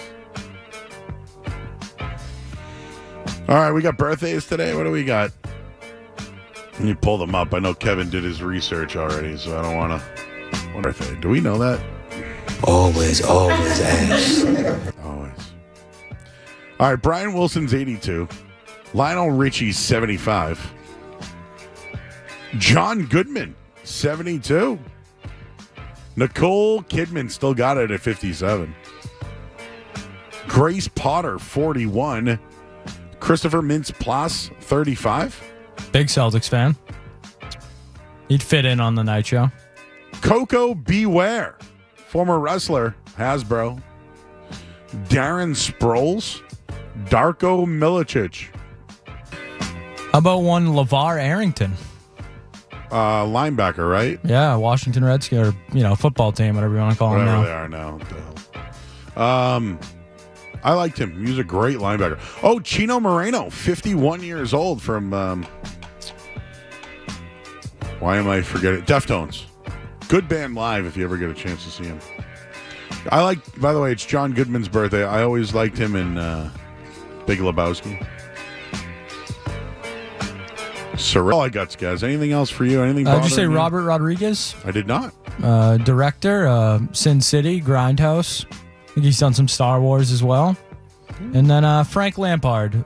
All right, we got birthdays today. What do we got? Let me pull them up. I know Kevin did his research already, so I don't want to. Birthday. Do we know that? Always ass. Always. All right, Brian Wilson's 82. Lionel Richie's 75. John Goodman, 72. Nicole Kidman still got it at 57. Grace Potter, 41. Christopher Mintz-Plasse, 35. Big Celtics fan. He'd fit in on the night show. Coco Beware, former wrestler, Hasbro. Darren Sproles, Darko Milicic. How about one LeVar Arrington? Linebacker, right? Yeah, Washington Redskins, or, football team, whatever you want to call them now. Whatever they are now. What the hell? I liked him. He was a great linebacker. Oh, Chino Moreno, 51 years old from, why am I forgetting? Deftones. Good band live if you ever get a chance to see him. By the way, it's John Goodman's birthday. I always liked him in Big Lebowski. All I got, guys. Anything else for you? Anything? Did you say Robert Rodriguez? I did not. Director, Sin City, Grindhouse. I think he's done some Star Wars as well. And then Frank Lampard,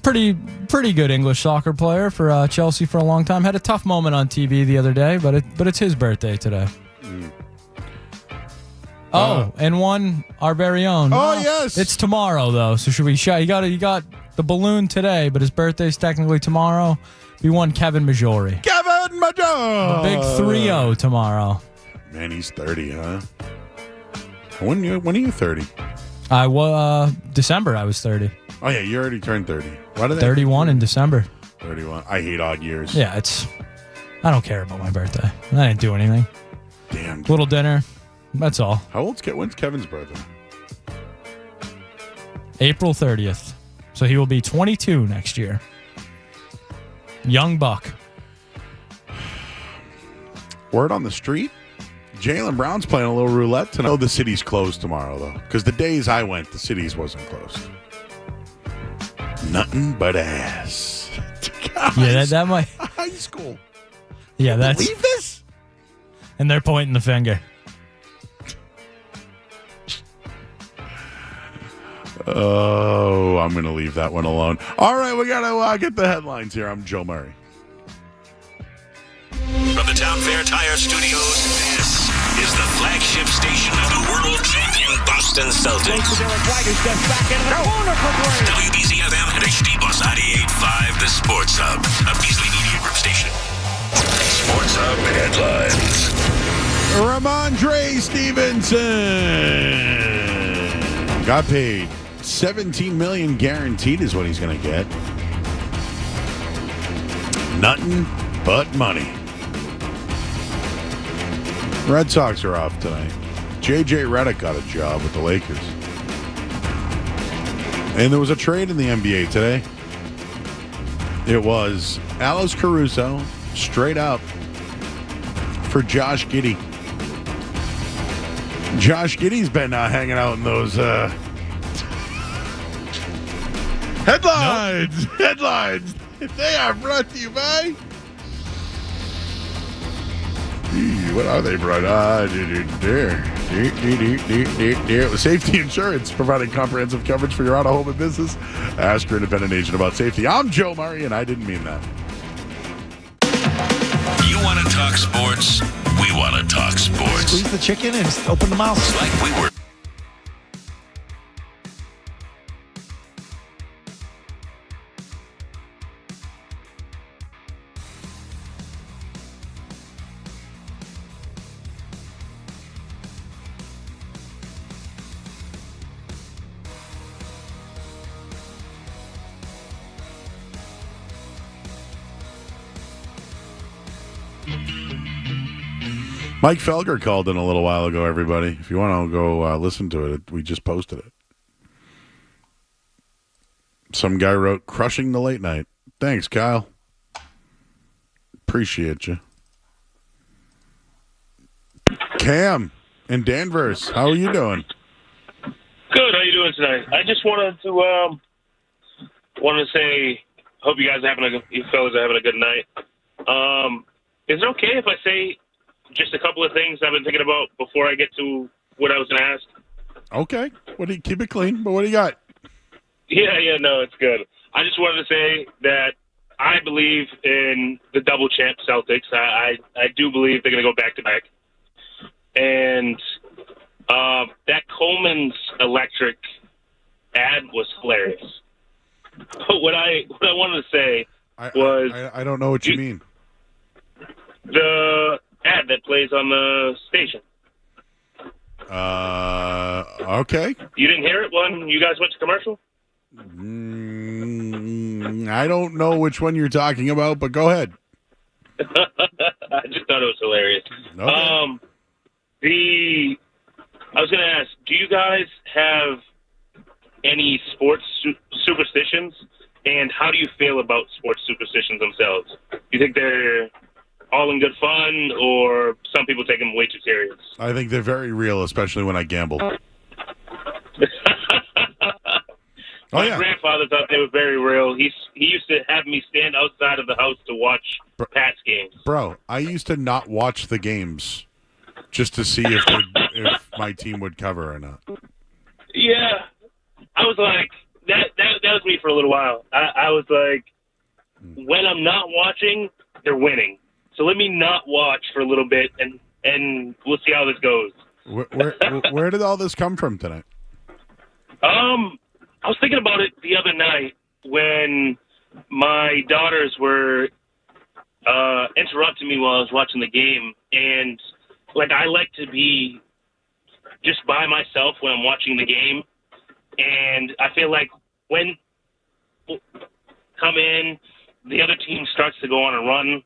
pretty good English soccer player for Chelsea for a long time. Had a tough moment on TV the other day, but it's his birthday today. And one, our very own. Oh, yes. It's tomorrow, though. So should we shout? You got the balloon today, but his birthday's technically tomorrow. We won Kevin Majori. Kevin Majori! Big 3-0 tomorrow. Man, he's 30, huh? When are you 30? December I was 30. Oh, yeah, you already turned 30. Why did 31 in December. 31. I hate odd years. Yeah, I don't care about my birthday. I didn't do anything. Damn. Little dinner. That's all. When's Kevin's birthday? April 30th. So he will be 22 next year. Young buck. Word on the street? Jaylen Brown's playing a little roulette tonight. Oh, the city's closed tomorrow, though. Because the days I went, the city's wasn't closed. Nothing but ass. Guys, yeah, that might. High school. Yeah, that's. Believe this? And they're pointing the finger. Oh, I'm going to leave that one alone. All right, we got to get the headlines here. I'm Joe Murray. From the Town Fair Tire Studios, this is the flagship station of the world champion Boston Celtics. WBZ-FM and HD Bus 98.5, the Sports Hub, a Beasley Media Group station. Sports Hub headlines. Ramondre Stevenson got paid. $17 million guaranteed is what he's going to get. Nothing but money. Red Sox are off tonight. J.J. Redick got a job with the Lakers. And there was a trade in the NBA today. It was Alex Caruso straight up for Josh Giddey. Josh Giddey's been hanging out in those headlines. Nope. Headlines. They are brought to you by... What are they, bro? Safety Insurance, providing comprehensive coverage for your auto, home, and business. Ask your independent agent about safety. I'm Joe Murray, and I didn't mean that. You want to talk sports? We want to talk sports. Squeeze the chicken and open the mouth. It's like we were. Mike Felger called in a little while ago, everybody. If you want to go listen to it, we just posted it. Some guy wrote, "Crushing the late night." Thanks, Kyle. Appreciate you. Cam in Danvers, how are you doing? Good. How you doing tonight? I just wanted to say, hope you fellas are having a good night. Is it okay if I say just a couple of things I've been thinking about before I get to what I was going to ask? Okay. Keep it clean, but what do you got? Yeah, no, it's good. I just wanted to say that I believe in the double champ Celtics. I do believe they're going to go back-to-back. And that Coleman's Electric ad was hilarious. But what I wanted to say was... I don't know what you mean. The ad that plays on the station. Okay. You didn't hear it when you guys went to commercial? I don't know which one you're talking about, but go ahead. I just thought it was hilarious. Okay. I was going to ask, do you guys have any sports superstitions? And how do you feel about sports superstitions themselves? Do you think they're all in good fun, or some people take them way too serious? I think they're very real, especially when I gamble. My grandfather thought they were very real. He used to have me stand outside of the house to watch Pats games. Bro, I used to not watch the games just to see if my team would cover or not. Yeah. I was like, that was me for a little while. I was like, when I'm not watching, they're winning. So let me not watch for a little bit, and we'll see how this goes. Where did all this come from tonight? I was thinking about it the other night when my daughters were interrupting me while I was watching the game, and I like to be just by myself when I'm watching the game, and I feel like when come in, the other team starts to go on a run,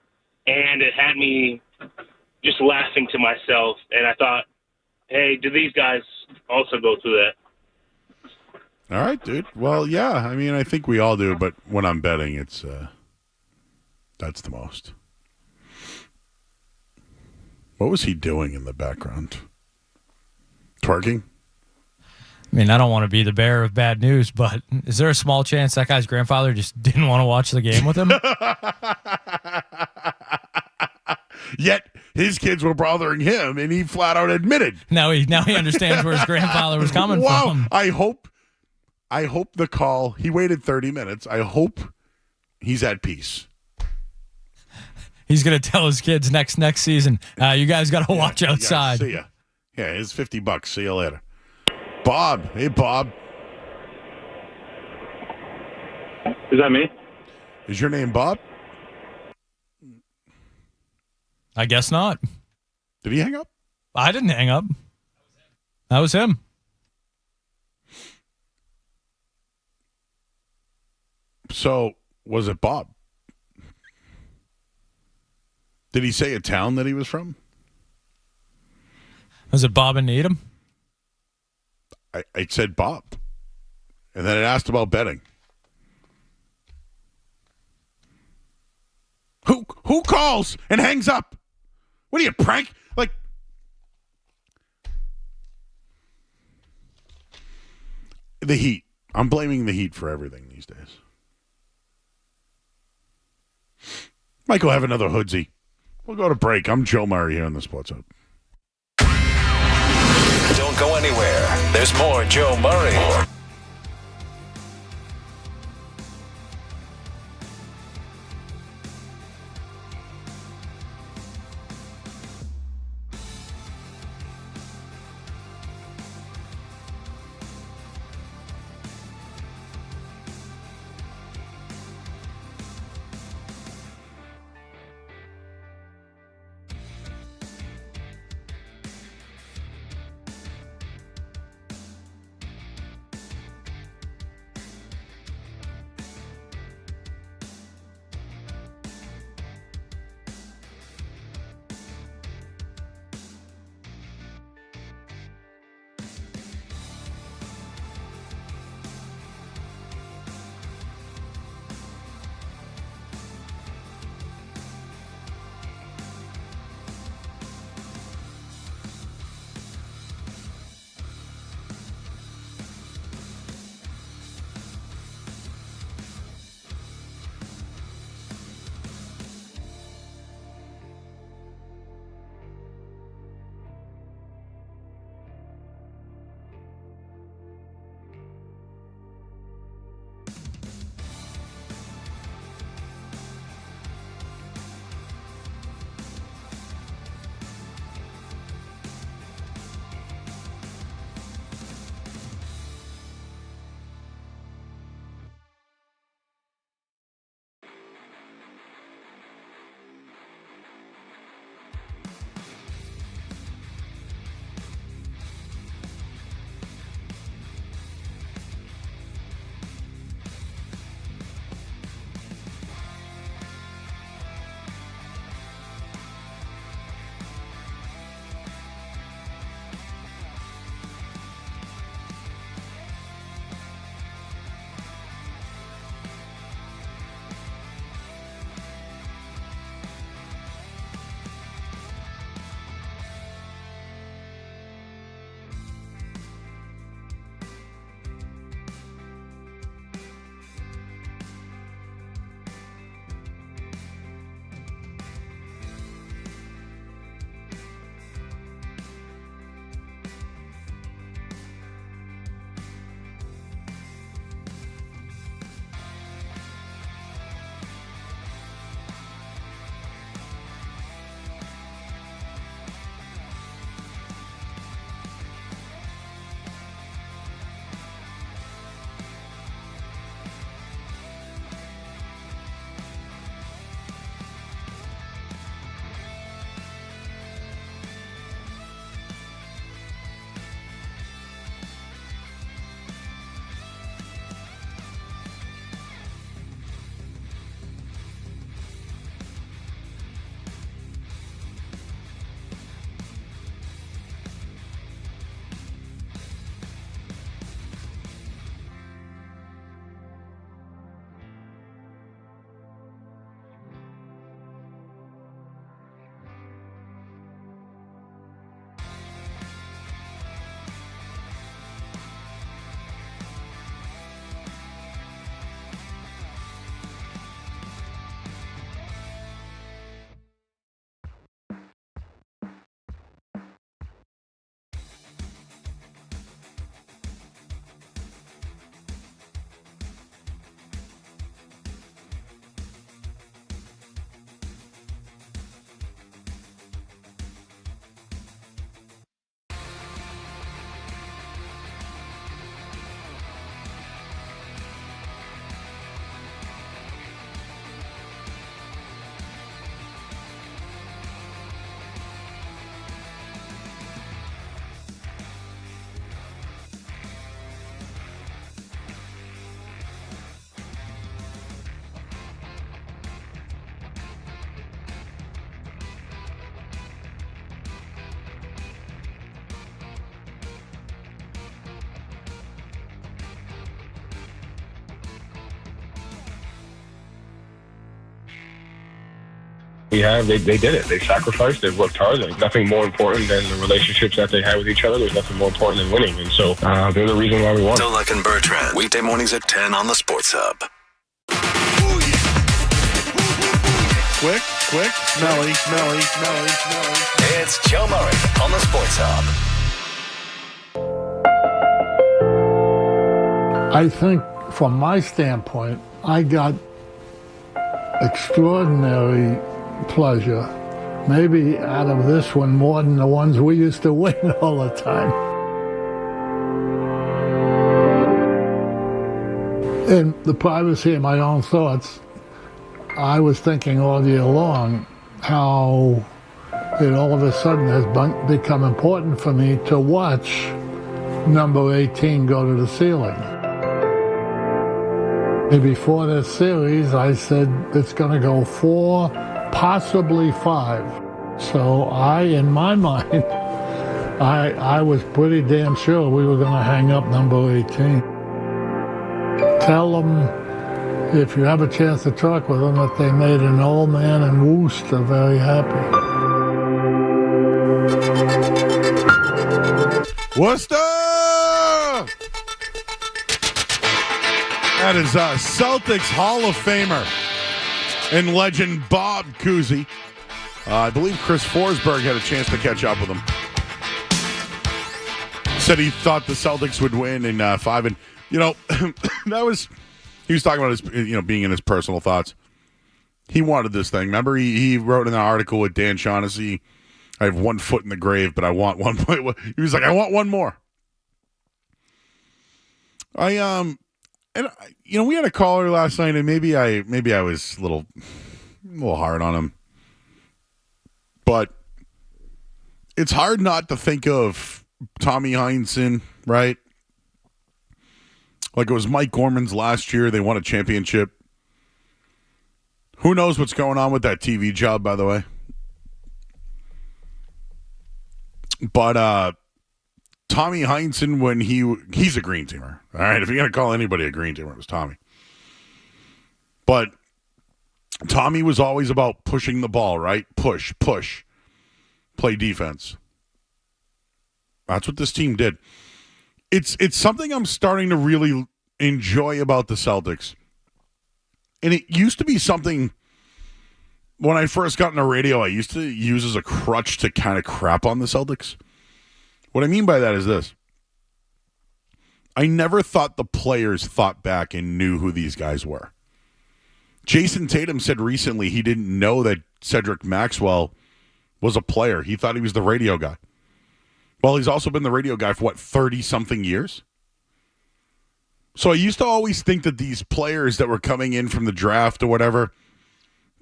and it had me just laughing to myself, and I thought, hey, do these guys also go through that? All right, dude. Well, yeah. I mean, I think we all do, but when I'm betting, it's that's the most. What was he doing in the background? Twerking? I mean, I don't want to be the bearer of bad news, but is there a small chance that guy's grandfather just didn't want to watch the game with him? Yet his kids were bothering him, and he flat out admitted. Now he understands where his grandfather was coming from. I hope I hope the call, he waited 30 minutes. I hope he's at peace. He's going to tell his kids next season, you guys got to watch outside. See ya. Yeah, here's $50. See you later. Bob. Hey, Bob. Is that me? Is your name Bob? I guess not. Did he hang up? I didn't hang up. That was him. So, was it Bob? Did he say a town that he was from? Was it Bob and Needham? I said Bob. And then it asked about betting. Who calls and hangs up? What are you, prank? Like, the Heat. I'm blaming the Heat for everything these days. Might go have another hoodsy. We'll go to break. I'm Joe Murray here on the Sports Hub. Don't go anywhere. There's more Joe Murray. we have, they did it. They sacrificed. They've worked hard. There's nothing more important than the relationships that they have with each other. There's nothing more important than winning. And so they're the reason why we won. Dulac and Bertrand, weekday mornings at 10 on the Sports Hub. Quick, smelly. It's Joe Murray on the Sports Hub. I think from my standpoint, I got extraordinary pleasure, maybe out of this one more than the ones we used to win all the time. In the privacy of my own thoughts, I was thinking all year long how it all of a sudden has become important for me to watch number 18 go to the ceiling. Before this series, I said it's going to go 4, possibly 5. So in my mind, I was pretty damn sure we were going to hang up number 18. Tell them, if you have a chance to talk with them, that they made an old man in Worcester very happy. Worcester! That is Celtics Hall of Famer and legend Bob Cousy. I believe Chris Forsberg had a chance to catch up with him. Said he thought the Celtics would win in 5. And, he was talking about his, being in his personal thoughts. He wanted this thing. Remember, he wrote in an article with Dan Shaughnessy, I have one foot in the grave, but I want 1.1. He was like, I want one more. We had a caller last night, and maybe I was a little hard on him. But it's hard not to think of Tommy Heinsohn, right? Like it was Mike Gorman's last year. They won a championship. Who knows what's going on with that TV job, by the way? But Tommy Heinsohn, when he's a green teamer. All right, if you're going to call anybody a green teamer, it was Tommy. But Tommy was always about pushing the ball, right? Push, play defense. That's what this team did. It's something I'm starting to really enjoy about the Celtics. And it used to be something, when I first got into radio, I used to use as a crutch to kind of crap on the Celtics. What I mean by that is this. I never thought the players thought back and knew who these guys were. Jason Tatum said recently he didn't know that Cedric Maxwell was a player. He thought he was the radio guy. Well, he's also been the radio guy for, 30-something years? So I used to always think that these players that were coming in from the draft or whatever,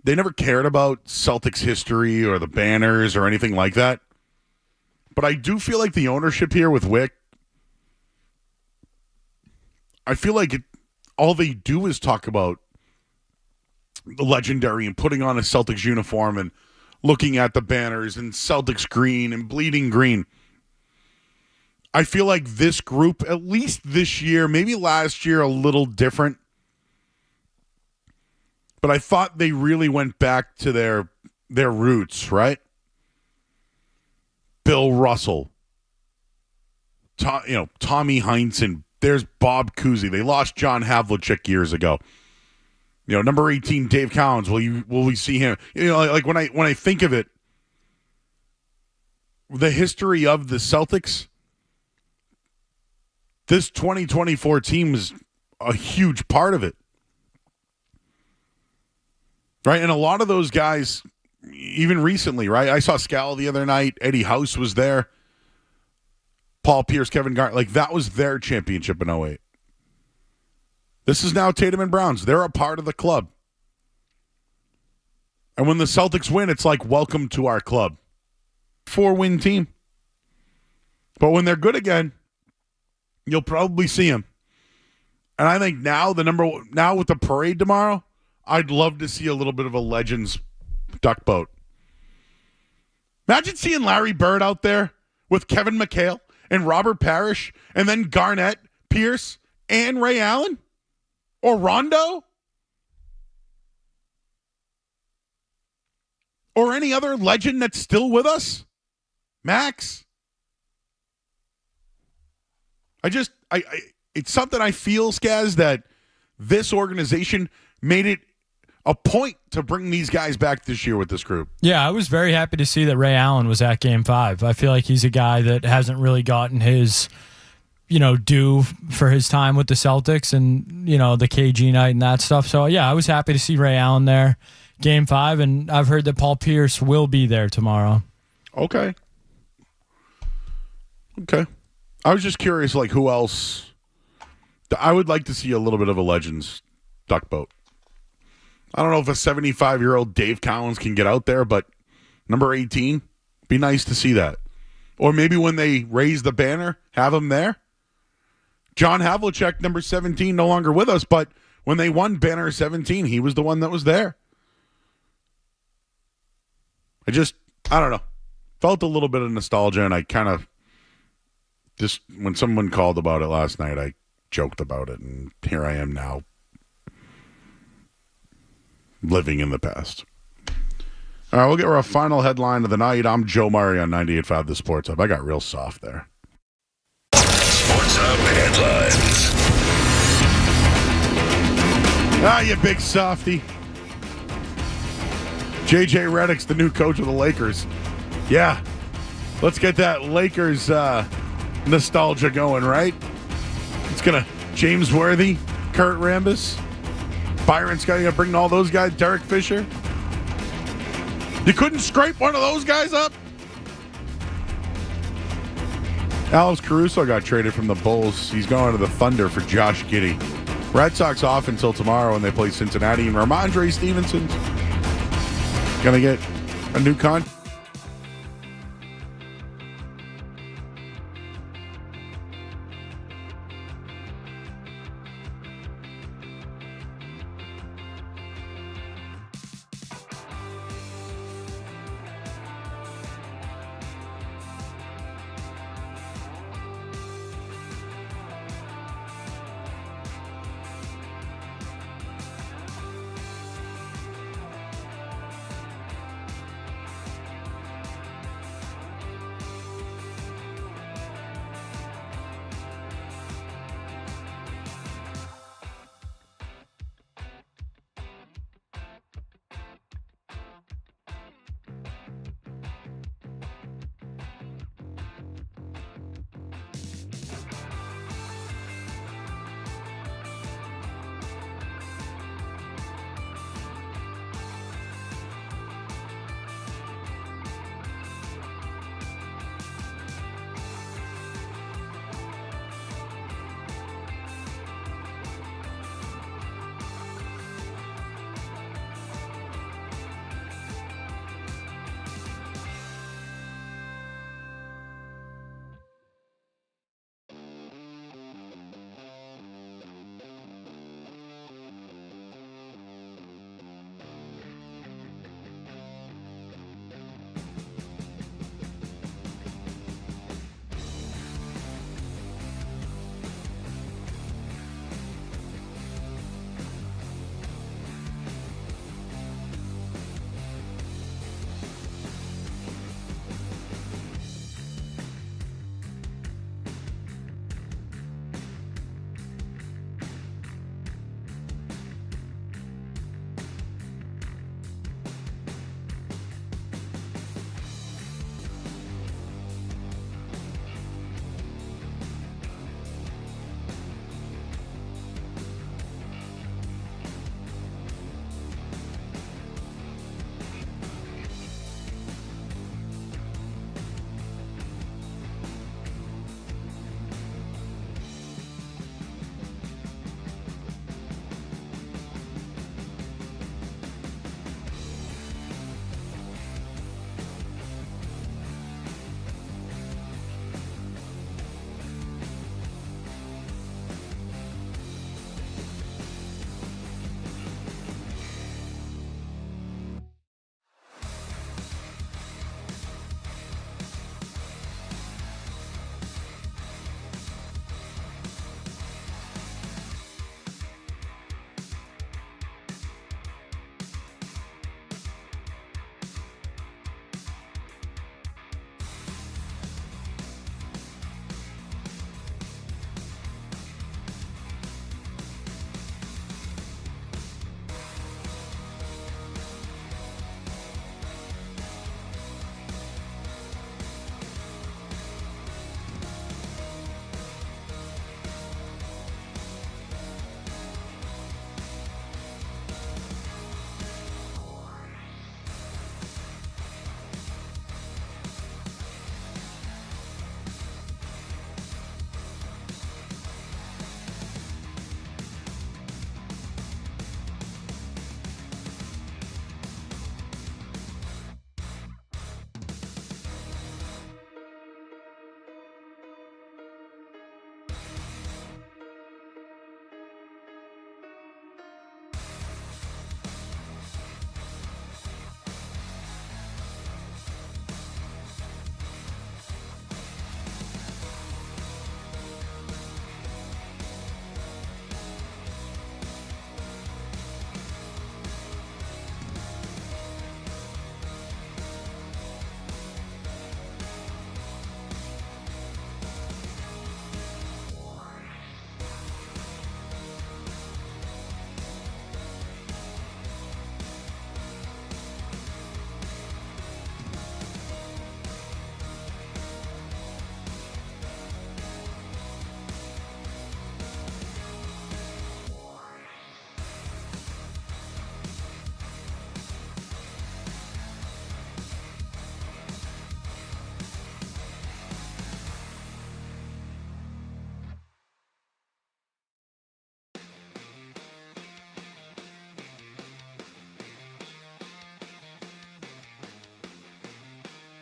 they never cared about Celtics history or the banners or anything like that. But I do feel like the ownership here with Wick, I feel like all they do is talk about the legendary and putting on a Celtics uniform and looking at the banners and Celtics green and bleeding green. I feel like this group, at least this year, maybe last year a little different, but I thought they really went back to their roots, right? Bill Russell, Tommy Heinsohn. There's Bob Cousy. They lost John Havlicek years ago. Number 18, Dave Cowens. Will we see him? Like when I think of it, the history of the Celtics, this 2024 team is a huge part of it, right? And a lot of those guys, even recently, right? I saw Scala the other night. Eddie House was there. Paul Pierce, Kevin Garnett. Like, that was their championship in 2008. This is now Tatum and Browns. They're a part of the club. And when the Celtics win, it's like, welcome to our club. 4-win team. But when they're good again, you'll probably see them. And I think now with the parade tomorrow, I'd love to see a little bit of a Legends duck boat. Imagine seeing Larry Bird out there with Kevin McHale and Robert Parrish and then Garnett, Pierce, and Ray Allen? Or Rondo? Or any other legend that's still with us? Max? It's something I feel, Skaz, that this organization made it a point to bring these guys back this year with this group. Yeah, I was very happy to see that Ray Allen was at Game 5. I feel like he's a guy that hasn't really gotten his, due for his time with the Celtics and, the KG night and that stuff. So, yeah, I was happy to see Ray Allen there, Game 5, and I've heard that Paul Pierce will be there tomorrow. Okay. I was just curious, who else? I would like to see a little bit of a Legends duck boat. I don't know if a 75-year-old Dave Collins can get out there, but number 18, be nice to see that. Or maybe when they raise the banner, have him there. John Havlicek, number 17, no longer with us, but when they won banner 17, he was the one that was there. I don't know. Felt a little bit of nostalgia, and I kind of just, when someone called about it last night, I joked about it, and here I am now, living in the past. All right, we'll get our final headline of the night. I'm Joe Murray on 98.5 The Sports Hub. I got real soft there. Sports Hub headlines. You big softy. J.J. Redick's the new coach of the Lakers. Yeah, let's get that Lakers nostalgia going, right? It's going to James Worthy, Kurt Rambis, Byron Scott, you got to bring all those guys, Derek Fisher. You couldn't scrape one of those guys up? Alex Caruso got traded from the Bulls. He's going to the Thunder for Josh Giddey. Red Sox off until tomorrow when they play Cincinnati, and Ramondre Stevenson's going to get a new contract.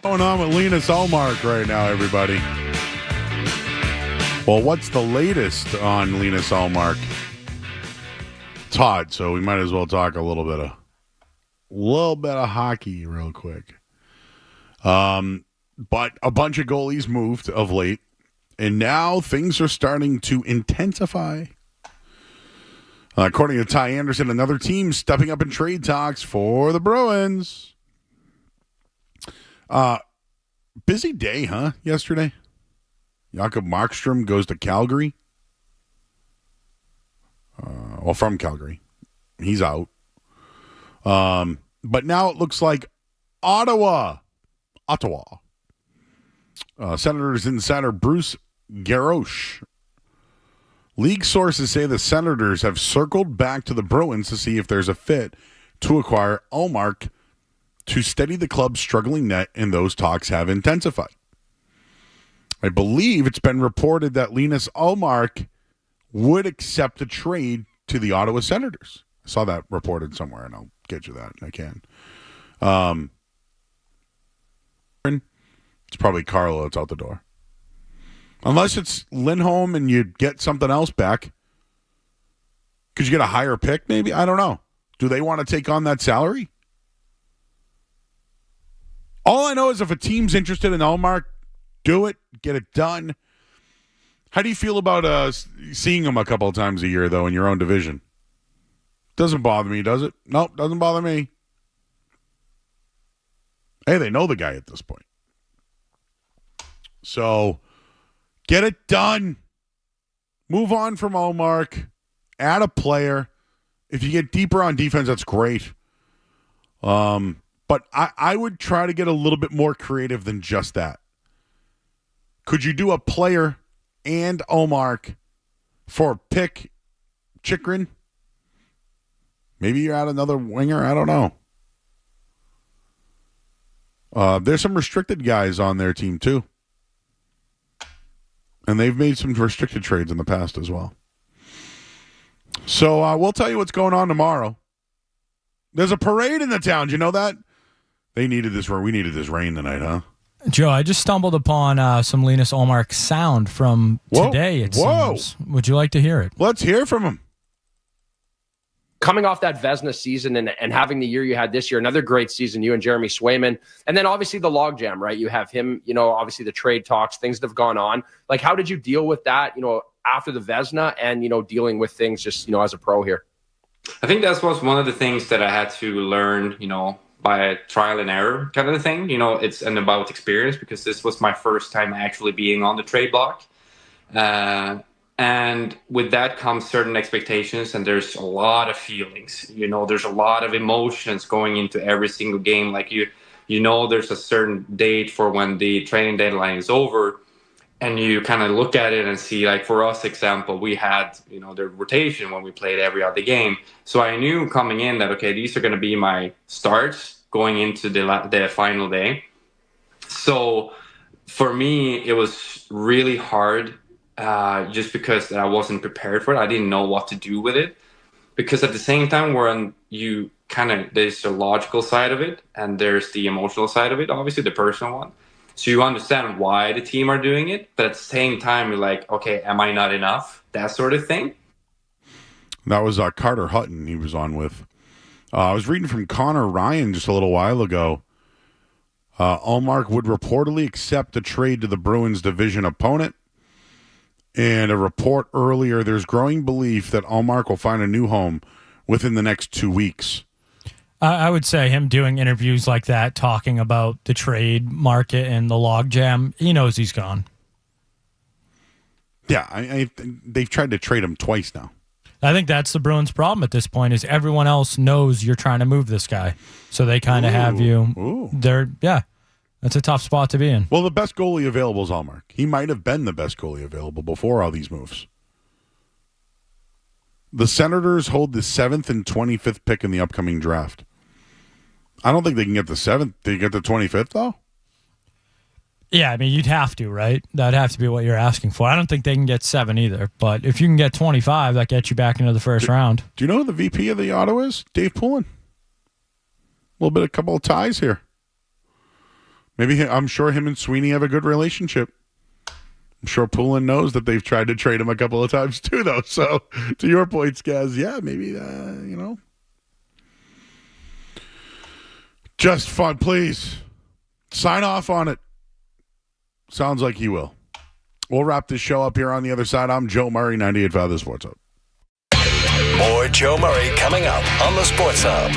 What's going on with Linus Ullmark right now, everybody? Well, what's the latest on Linus Ullmark? It's hot, so we might as well talk a little bit of hockey real quick. But a bunch of goalies moved of late, and now things are starting to intensify. According to Ty Anderson, another team stepping up in trade talks for the Bruins. Busy day, huh, yesterday? Jakob Markstrom goes to Calgary. From Calgary. He's out. But now it looks like Ottawa. Senators insider Bruce Garrosh. League sources say the Senators have circled back to the Bruins to see if there's a fit to acquire Ullmark to steady the club's struggling net, and those talks have intensified. I believe it's been reported that Linus Ullmark would accept a trade to the Ottawa Senators. I saw that reported somewhere, and I'll get you that. I can. It's probably Carlo that's out the door. Unless it's Lindholm and you get something else back. Could you get a higher pick, maybe? I don't know. Do they want to take on that salary? All I know is if a team's interested in Ullmark, do it. Get it done. How do you feel about seeing him a couple of times a year, though, in your own division? Doesn't bother me, does it? Nope, doesn't bother me. Hey, they know the guy at this point. So, get it done. Move on from Ullmark. Add a player. If you get deeper on defense, that's great. But I would try to get a little bit more creative than just that. Could you do a player and Ullmark for a pick, Chikrin? Maybe you add another winger. I don't know. There's some restricted guys on their team, too. And they've made some restricted trades in the past as well. So we'll tell you what's going on tomorrow. There's a parade in the town. Do you know that? They needed this. We needed this rain tonight, huh? Joe, I just stumbled upon some Linus Ullmark sound from today, it seems. Would you like to hear it? Let's hear from him. Coming off that Vezina season and having the year you had this year, another great season, you and Jeremy Swayman. And then obviously the logjam, right? You have him, obviously the trade talks, things that have gone on. Like, how did you deal with that, after the Vezina and, dealing with things just, as a pro here? I think that was one of the things that I had to learn, by trial and error kind of a thing. It's about experience, because this was my first time actually being on the trade block. And with that comes certain expectations, and there's a lot of feelings. There's a lot of emotions going into every single game. Like there's a certain date for when the training deadline is over, and you kind of look at it and see, like for us, example, we had the rotation when we played every other game. So I knew coming in that these are going to be my starts going into the final day. So for me, it was really hard. Just because I wasn't prepared for it. I didn't know what to do with it. Because at the same time, there's the logical side of it, and there's the emotional side of it, obviously the personal one. So you understand why the team are doing it, but at the same time, you're like, okay, am I not enough? That sort of thing. That was Carter Hutton he was on with. I was reading from Connor Ryan just a little while ago. Ullmark would reportedly accept a trade to the Bruins' division opponent. And a report earlier, there's growing belief that Ullmark will find a new home within the next 2 weeks. I would say him doing interviews like that, talking about the trade market and the logjam, he knows he's gone. Yeah, they've tried to trade him twice now. I think that's the Bruins' problem at this point, is everyone else knows you're trying to move this guy. So they kind of have you. That's a tough spot to be in. Well, the best goalie available is Ullmark. He might have been the best goalie available before all these moves. The Senators hold the 7th and 25th pick in the upcoming draft. I don't think they can get the 7th. They get the 25th, though? Yeah, I mean, you'd have to, right? That'd have to be what you're asking for. I don't think they can get 7 either. But if you can get 25, that gets you back into the first round. Do you know who the VP of the Ottawa is? Dave Poulin. A couple of ties here. I'm sure him and Sweeney have a good relationship. I'm sure Poulin knows that they've tried to trade him a couple of times too, though. So, to your point, Skaz, yeah, maybe, Just fun, please. Sign off on it. Sounds like he will. We'll wrap this show up here on the other side. I'm Joe Murray, 98.5 The Sports Hub. More Joe Murray coming up on the Sports Hub.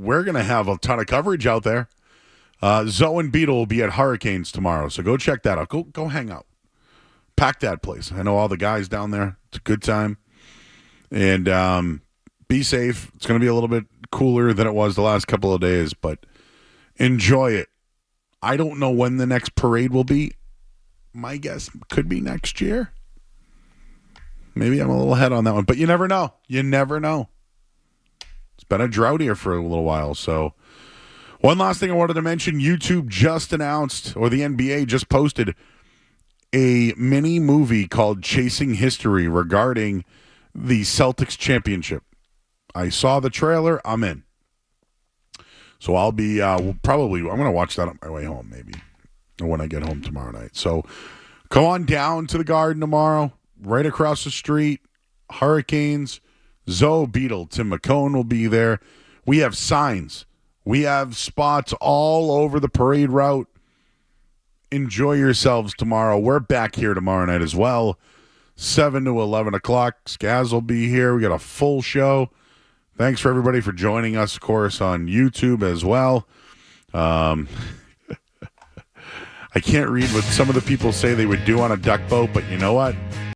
we're going to have a ton of coverage out there. Zoe and Beetle will be at Hurricanes tomorrow, so go check that out. Go hang out. Pack that place. I know all the guys down there. It's a good time. And be safe. It's going to be a little bit cooler than it was the last couple of days, but enjoy it. I don't know when the next parade will be. My guess could be next year. Maybe I'm a little ahead on that one, but you never know. You never know. It's been a drought here for a little while, so one last thing I wanted to mention. YouTube just announced, or the NBA just posted, a mini movie called Chasing History regarding the Celtics championship. I saw the trailer. I'm in. So I'll be I'm going to watch that on my way home maybe, or when I get home tomorrow night. So come on down to the Garden tomorrow, right across the street. Hurricanes, Zoe, Beetle, Tim McCone will be there. We have signs. We have spots all over the parade route. Enjoy yourselves tomorrow. We're back here tomorrow night as well, 7 to 11 o'clock. Skaz will be here. We got a full show. Thanks for everybody for joining us, of course, on YouTube as well. I can't read what some of the people say they would do on a duck boat, but you know what?